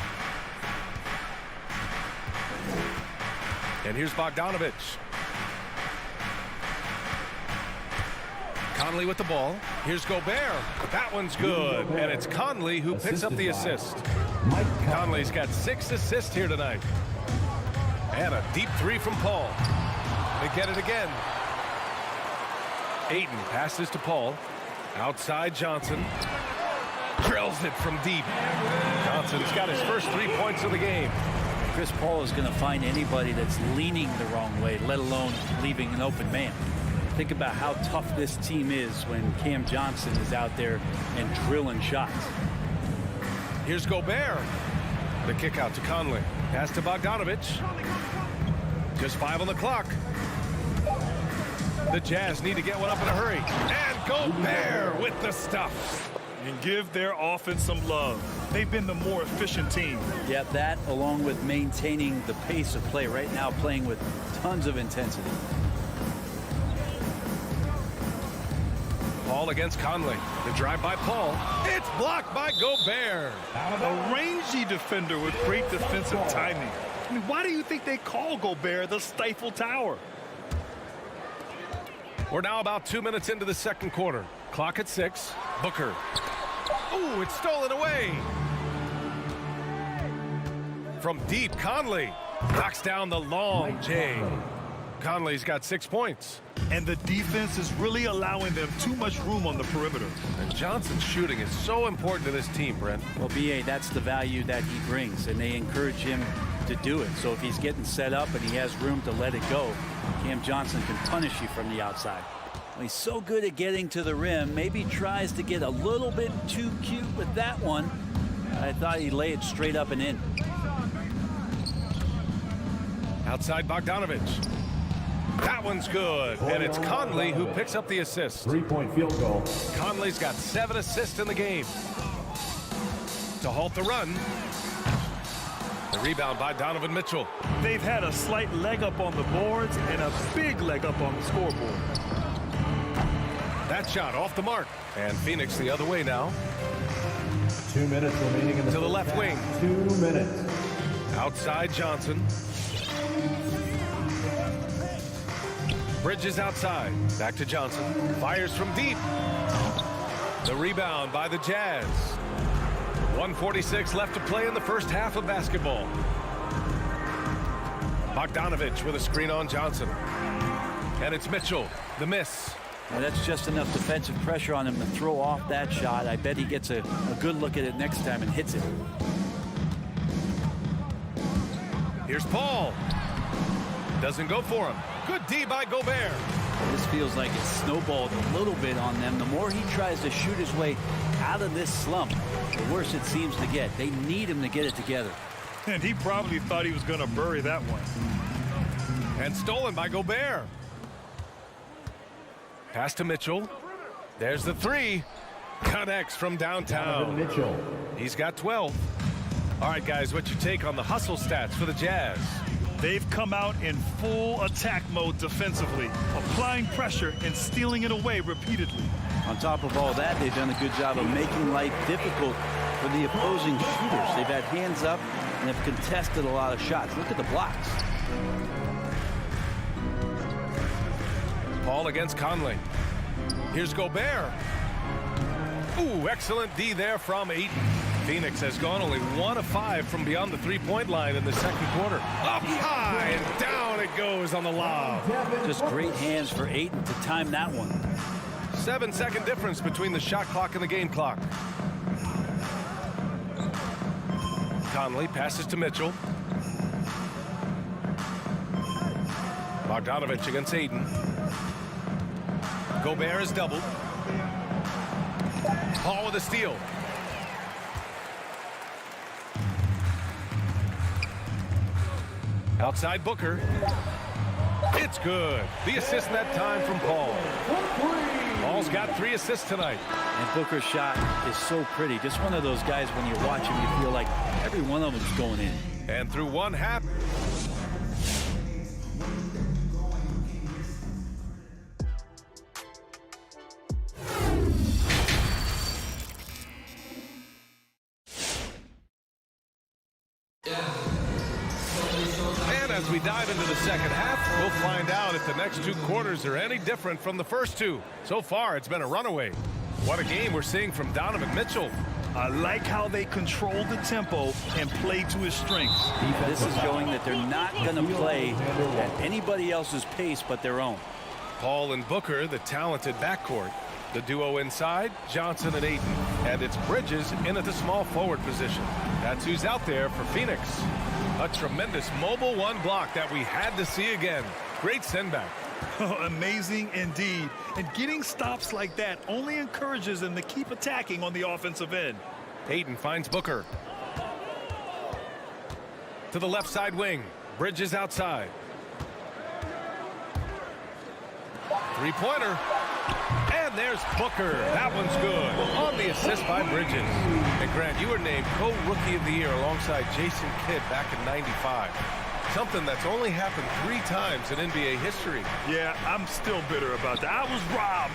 And here's Bogdanovic. Conley with the ball. Here's Gobert. That one's good. And it's Conley who picks up the assist. Conley's got 6 assists here tonight. And a deep 3 from Paul. They get it again. Ayton passes to Paul. Outside Johnson. Drills it from deep. Johnson's got his first 3 points of the game. Chris Paul is going to find anybody that's leaning the wrong way, let alone leaving an open man. Think about how tough this team is when Cam Johnson is out there and drilling shots. Here's Gobert. The kick out to Conley. Pass to Bogdanovic. Just 5 on the clock. The Jazz need to get one up in a hurry. And Gobert with the stuff. And give their offense some love. They've been the more efficient team. Yeah, that along with maintaining the pace of play right now, playing with tons of intensity. Paul against Conley. The drive by Paul. It's blocked by Gobert. A rangy defender with great defensive timing. I mean, why do you think they call Gobert the Stifle Tower? We're now about 2 minutes into the second quarter. Clock at 6. Booker. Ooh, it's stolen away. From deep, Conley knocks down the long J. Conley's got 6 points. And the defense is really allowing them too much room on the perimeter. And Johnson's shooting is so important to this team, Brent. Well, B.A., that's the value that he brings, and they encourage him to do it. So if he's getting set up and he has room to let it go, Cam Johnson can punish you from the outside. Well, he's so good at getting to the rim. Maybe tries to get a little bit too cute with that one. I thought he'd lay it straight up and in. Outside Bogdanovic. That one's good. And it's Conley who picks up the assist. 3-point field goal. Conley's got 7 assists in the game. To halt the run. The rebound by Donovan Mitchell. They've had a slight leg up on the boards and a big leg up on the scoreboard. That shot off the mark. And Phoenix the other way now. 2 minutes remaining in the to the left wing. 2 minutes. Outside Johnson. Bridges outside. Back to Johnson. Fires from deep. The rebound by the Jazz. 1:46 left to play in the first half of basketball. Bogdanovic with a screen on Johnson. And it's Mitchell. The miss. Now that's just enough defensive pressure on him to throw off that shot. I bet he gets a good look at it next time and hits it. Here's Paul. Doesn't go for him. Good D by Gobert. This feels like it's snowballed a little bit on them. The more he tries to shoot his way out of this slump, the worse it seems to get. They need him to get it together. And he probably thought he was going to bury that one. And stolen by Gobert. Pass to Mitchell. There's the 3. Connects from downtown. Mitchell. He's got 12. All right, guys, what's your take on the hustle stats for the Jazz? They've come out in full attack mode defensively, applying pressure and stealing it away repeatedly. On top of all that, they've done a good job of making life difficult for the opposing shooters. They've had hands up and have contested a lot of shots. Look at the blocks. Paul against Conley. Here's Gobert. Ooh, excellent D there from Ayton. Phoenix has gone only 1 of 5 from beyond the 3-point line in the second quarter. Up high and down it goes on the lob. Just great hands for Ayton to time that one. 7-second difference between the shot clock and the game clock. Conley passes to Mitchell. Bogdanovic against Ayton. Gobert is doubled. Paul with a steal. Outside Booker. It's good. The assist that time from Paul. Paul's got 3 assists tonight. And Booker's shot is so pretty. Just one of those guys, when you watch him, you feel like every one of them is going in. And through one half. And as we dive into the second half, we'll find out if the next 2 quarters are any different from the first 2. So far, it's been a runaway. What a game we're seeing from Donovan Mitchell. I like how they control the tempo and play to his strengths. This is showing that they're not going to play at anybody else's pace but their own. Paul and Booker, the talented backcourt. The duo inside, Johnson and Ayton. And it's Bridges in at the small forward position. That's who's out there for Phoenix. A tremendous mobile 1 block that we had to see again. Great send back. Amazing indeed. And getting stops like that only encourages them to keep attacking on the offensive end. Ayton finds Booker. To the left side wing. Bridges outside. 3-pointer. And there's Booker. That one's good. On the assist by Bridges. And Grant, you were named co-rookie of the year alongside Jason Kidd back in '95. Something that's only happened 3 times in NBA history. Yeah, I'm still bitter about that. I was robbed.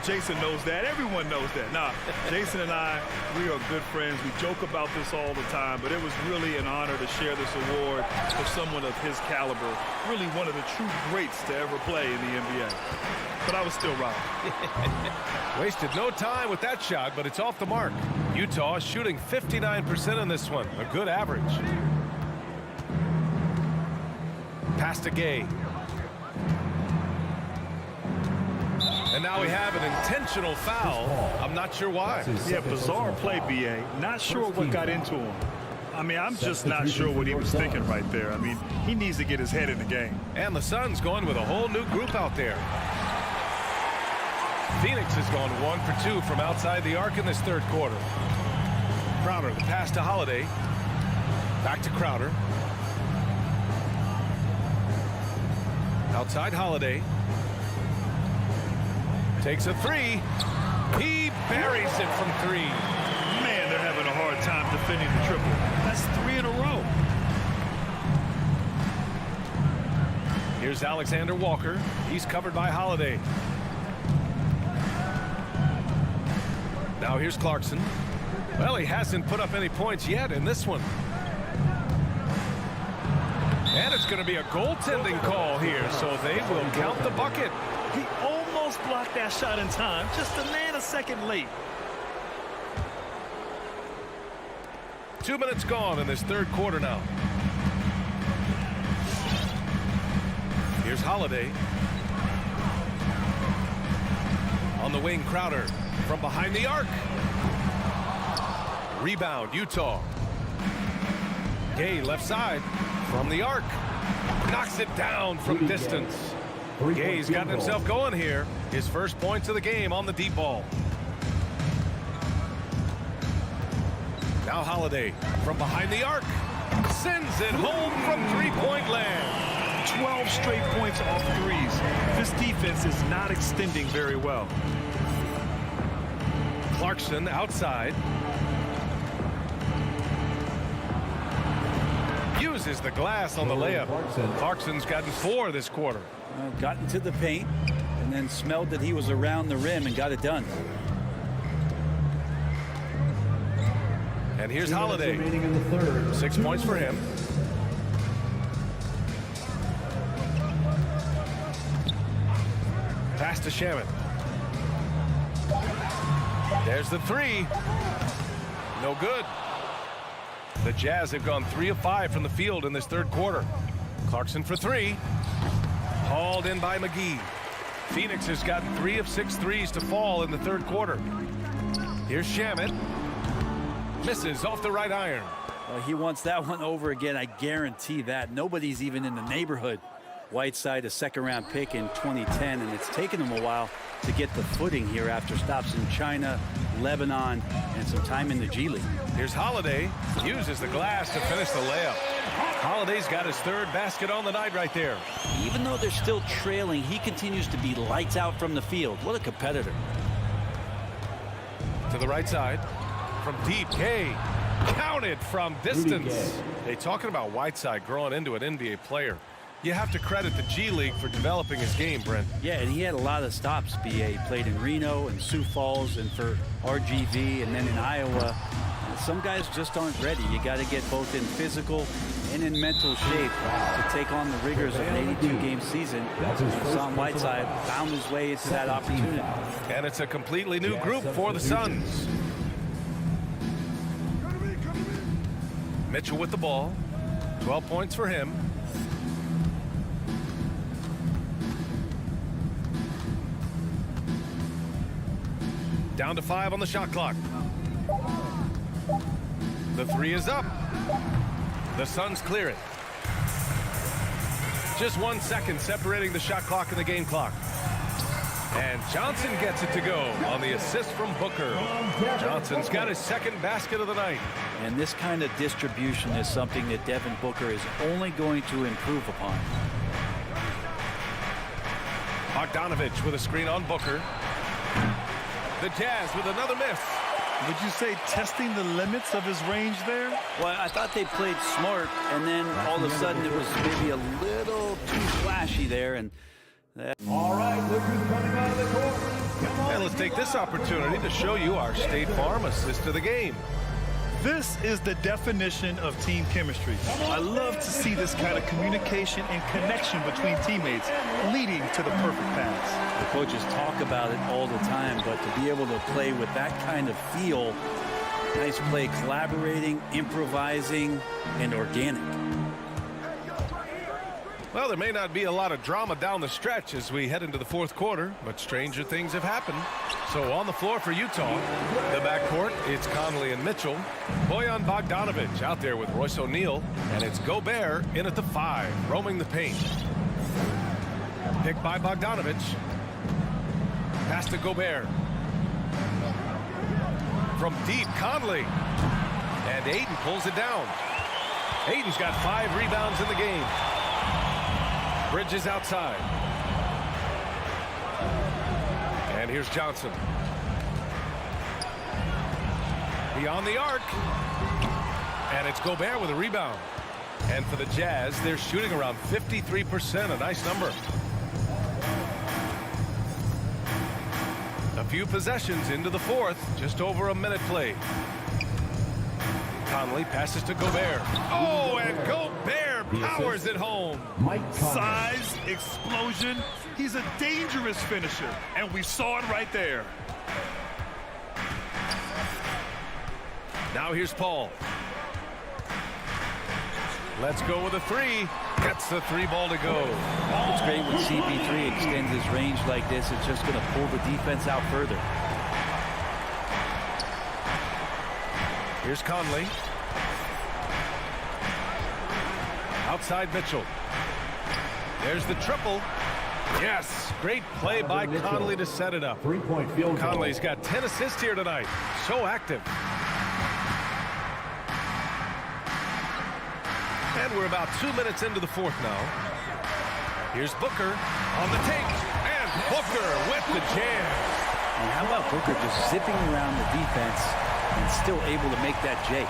Jason knows that. Everyone knows that. Nah, Jason and I, we are good friends. We joke about this all the time, but it was really an honor to share this award with someone of his caliber. Really one of the true greats to ever play in the NBA. But I was still robbed. Wasted no time with that shot, but it's off the mark. Utah shooting 59% in this one. A good average. Pass to Gay. And now we have an intentional foul. I'm not sure why. Yeah, bizarre play, B.A. Not sure what got into him. I mean, I'm just not sure what he was thinking right there. I mean, he needs to get his head in the game. And the Suns going with a whole new group out there. Phoenix has gone 1 for 2 from outside the arc in this 3rd quarter. Crowder, the pass to Holiday. Back to Crowder. Outside Holiday. Takes a 3. He buries it from 3. Man, they're having a hard time defending the triple. That's 3 in a row. Here's Alexander Walker. He's covered by Holiday. Now here's Clarkson. Well, he hasn't put up any points yet in this one. And it's going to be a goaltending call here, so they will count the bucket. He almost blocked that shot in time, just a nanosecond late. 2 minutes gone in this 3rd quarter now. Here's Holiday. On the wing, Crowder. From behind the arc. Rebound, Utah. Gay, left side. From the arc. Knocks it down from distance. Gay's gotten himself going here. His first points of the game on the deep ball. Now Holiday from behind the arc. Sends it home from 3-point land. 12 straight points off threes. This defense is not extending very well. Clarkson outside. Uses the glass on the layup. Clarkson's gotten 4 this quarter. Got into the paint and then smelled that he was around the rim and got it done. And here's Holiday. 6 points for him. Pass to Shaman. There's the 3. No good. The Jazz have gone 3 of 5 from the field in this 3rd quarter. Clarkson for 3. Hauled in by McGee. Phoenix has gotten 3 of 6 threes to fall in the 3rd quarter. Here's Shaman. Misses off the right iron. Well, he wants that one over again. I guarantee that. Nobody's even in the neighborhood. Whiteside, a 2nd-round pick in 2010, and it's taken him a while to get the footing here after stops in China, Lebanon, and some time in the G League. Here's Holiday. Uses the glass to finish the layup. Holiday's got his third basket on the night right there. Even though they're still trailing, he continues to be lights out from the field. What a competitor. To the right side. From deep, K. Counted from distance. They talking about Whiteside growing into an NBA player. You have to credit the G League for developing his game, Brent. Yeah, and he had a lot of stops. BA played in Reno and Sioux Falls and for RGV and then in Iowa. Some guys just aren't ready. You got to get both in physical and in mental shape to take on the rigors of an 82-game season. Hassan Whiteside found his way into that opportunity. And it's a completely new group for the Suns. Mitchell with the ball. 12 points for him. Down to 5 on the shot clock. The three is up. The Suns clear it. Just 1 second separating the shot clock and the game clock. And Johnson gets it to go on the assist from Booker. Johnson's got his second basket of the night. And this kind of distribution is something that Devin Booker is only going to improve upon. Bogdanovich with a screen on Booker. The Jazz with another miss. Would you say testing the limits of his range there? Well, I thought they played smart, and then all of a sudden it was maybe a little too flashy there. And all right, look who's coming out of the court. Come on. And let's take this opportunity to show you our State Farm assist of the game. This is the definition of team chemistry. I love to see this kind of communication and connection between teammates leading to the perfect pass. The coaches talk about it all the time, but to be able to play with that kind of feel, nice play, collaborating, improvising, and organic. Well, there may not be a lot of drama down the stretch as we head into the fourth quarter, but stranger things have happened. So on the floor for Utah, the backcourt, it's Conley and Mitchell. Bojan Bogdanovich out there with Royce O'Neal, and it's Gobert in at the 5, roaming the paint. Picked by Bogdanovich. Pass to Gobert. From deep, Conley. And Ayton pulls it down. Ayton's got 5 rebounds in the game. Bridges outside. And here's Johnson. Beyond the arc. And it's Gobert with a rebound. And for the Jazz, they're shooting around 53%, a nice number. A few possessions into the fourth, just over a minute played. Conley passes to Gobert. Oh, and Gobert powers it home. Size, explosion. He's a dangerous finisher, and we saw it right there. Now here's Paul. Let's go with a 3. Gets the 3 ball to go. It's great when CP3 extends his range like this. It's just going to pull the defense out further. Here's Conley. Outside Mitchell. There's the triple. Yes, great play by Conley to set it up. 3-point field goal. Conley's got 10 assists here tonight. So active. And we're about 2 minutes into the fourth now. Here's Booker on the take. And Booker with the jam. And how about Booker just zipping around the defense and still able to make that J?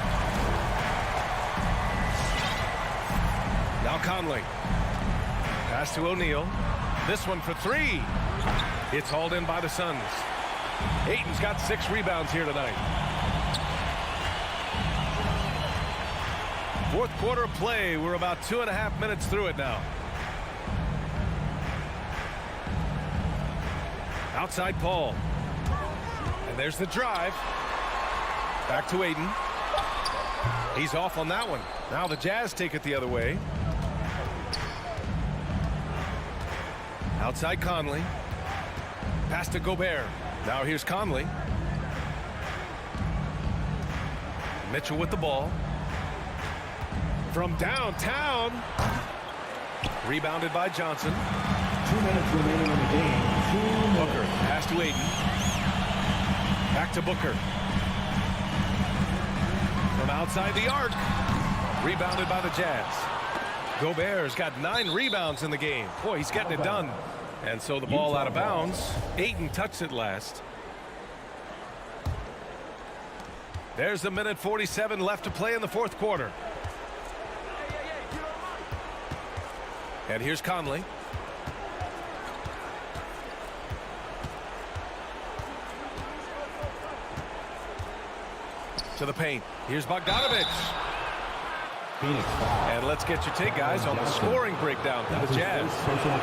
Now Conley. Pass to O'Neal. This one for 3. It's hauled in by the Suns. Ayton's got 6 rebounds here tonight. Fourth quarter of play. We're about 2.5 minutes through it now. Outside Paul. And there's the drive. Back to Ayton. He's off on that one. Now the Jazz take it the other way. Outside Conley. Pass to Gobert. Now here's Conley. Mitchell with the ball. From downtown. Rebounded by Johnson. 2 minutes remaining in the game. 2 minutes. Booker Pass to Aiden. Back to Booker. From outside the arc. Rebounded by the Jazz. Gobert's got 9 rebounds in the game. Boy, he's getting it done. And so the ball out of bounds. Aiden touched it last. There's a minute 47 left to play in the fourth quarter. And here's Conley. To the paint. Here's Bogdanovich. And let's get your take, guys, on the scoring breakdown for the Jazz.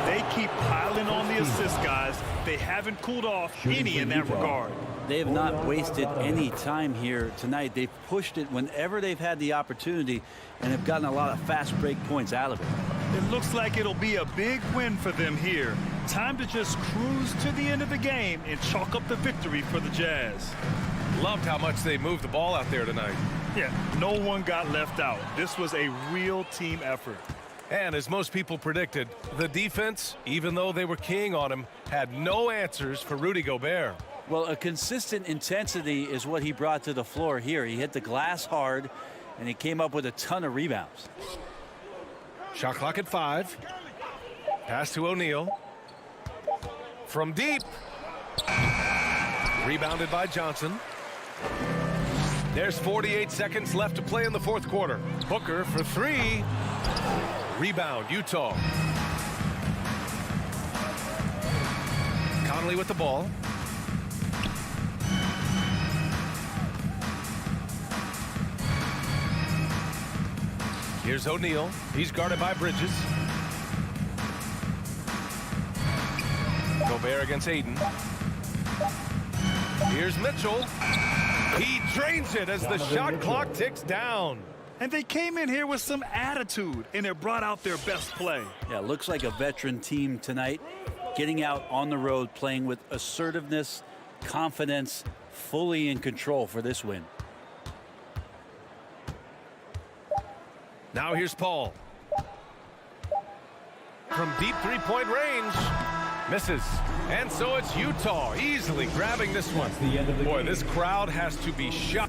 They keep piling on the assists, guys. They haven't cooled off any in that regard. They have not wasted any time here tonight. They've pushed it whenever they've had the opportunity and have gotten a lot of fast break points out of it. It looks like it'll be a big win for them here. Time to just cruise to the end of the game and chalk up the victory for the Jazz. Loved how much they moved the ball out there tonight. Yeah, no one got left out. This was a real team effort. And as most people predicted, the defense, even though they were keying on him, had no answers for Rudy Gobert. Well, a consistent intensity is what he brought to the floor here. He hit the glass hard, and he came up with a ton of rebounds. Shot clock at 5. Pass to O'Neal. From deep. Rebounded by Johnson. There's 48 seconds left to play in the fourth quarter. Booker for 3. Rebound, Utah. Conley with the ball. Here's O'Neal. He's guarded by Bridges. Gobert against Aiden. Here's Mitchell. He drains it as the shot clock ticks down. And they came in here with some attitude, and it brought out their best play. Yeah, looks like a veteran team tonight, getting out on the road, playing with assertiveness, confidence, fully in control for this win. Now here's Paul. From deep three-point range. Misses. And so it's Utah easily grabbing this one. Boy, this crowd has to be shocked.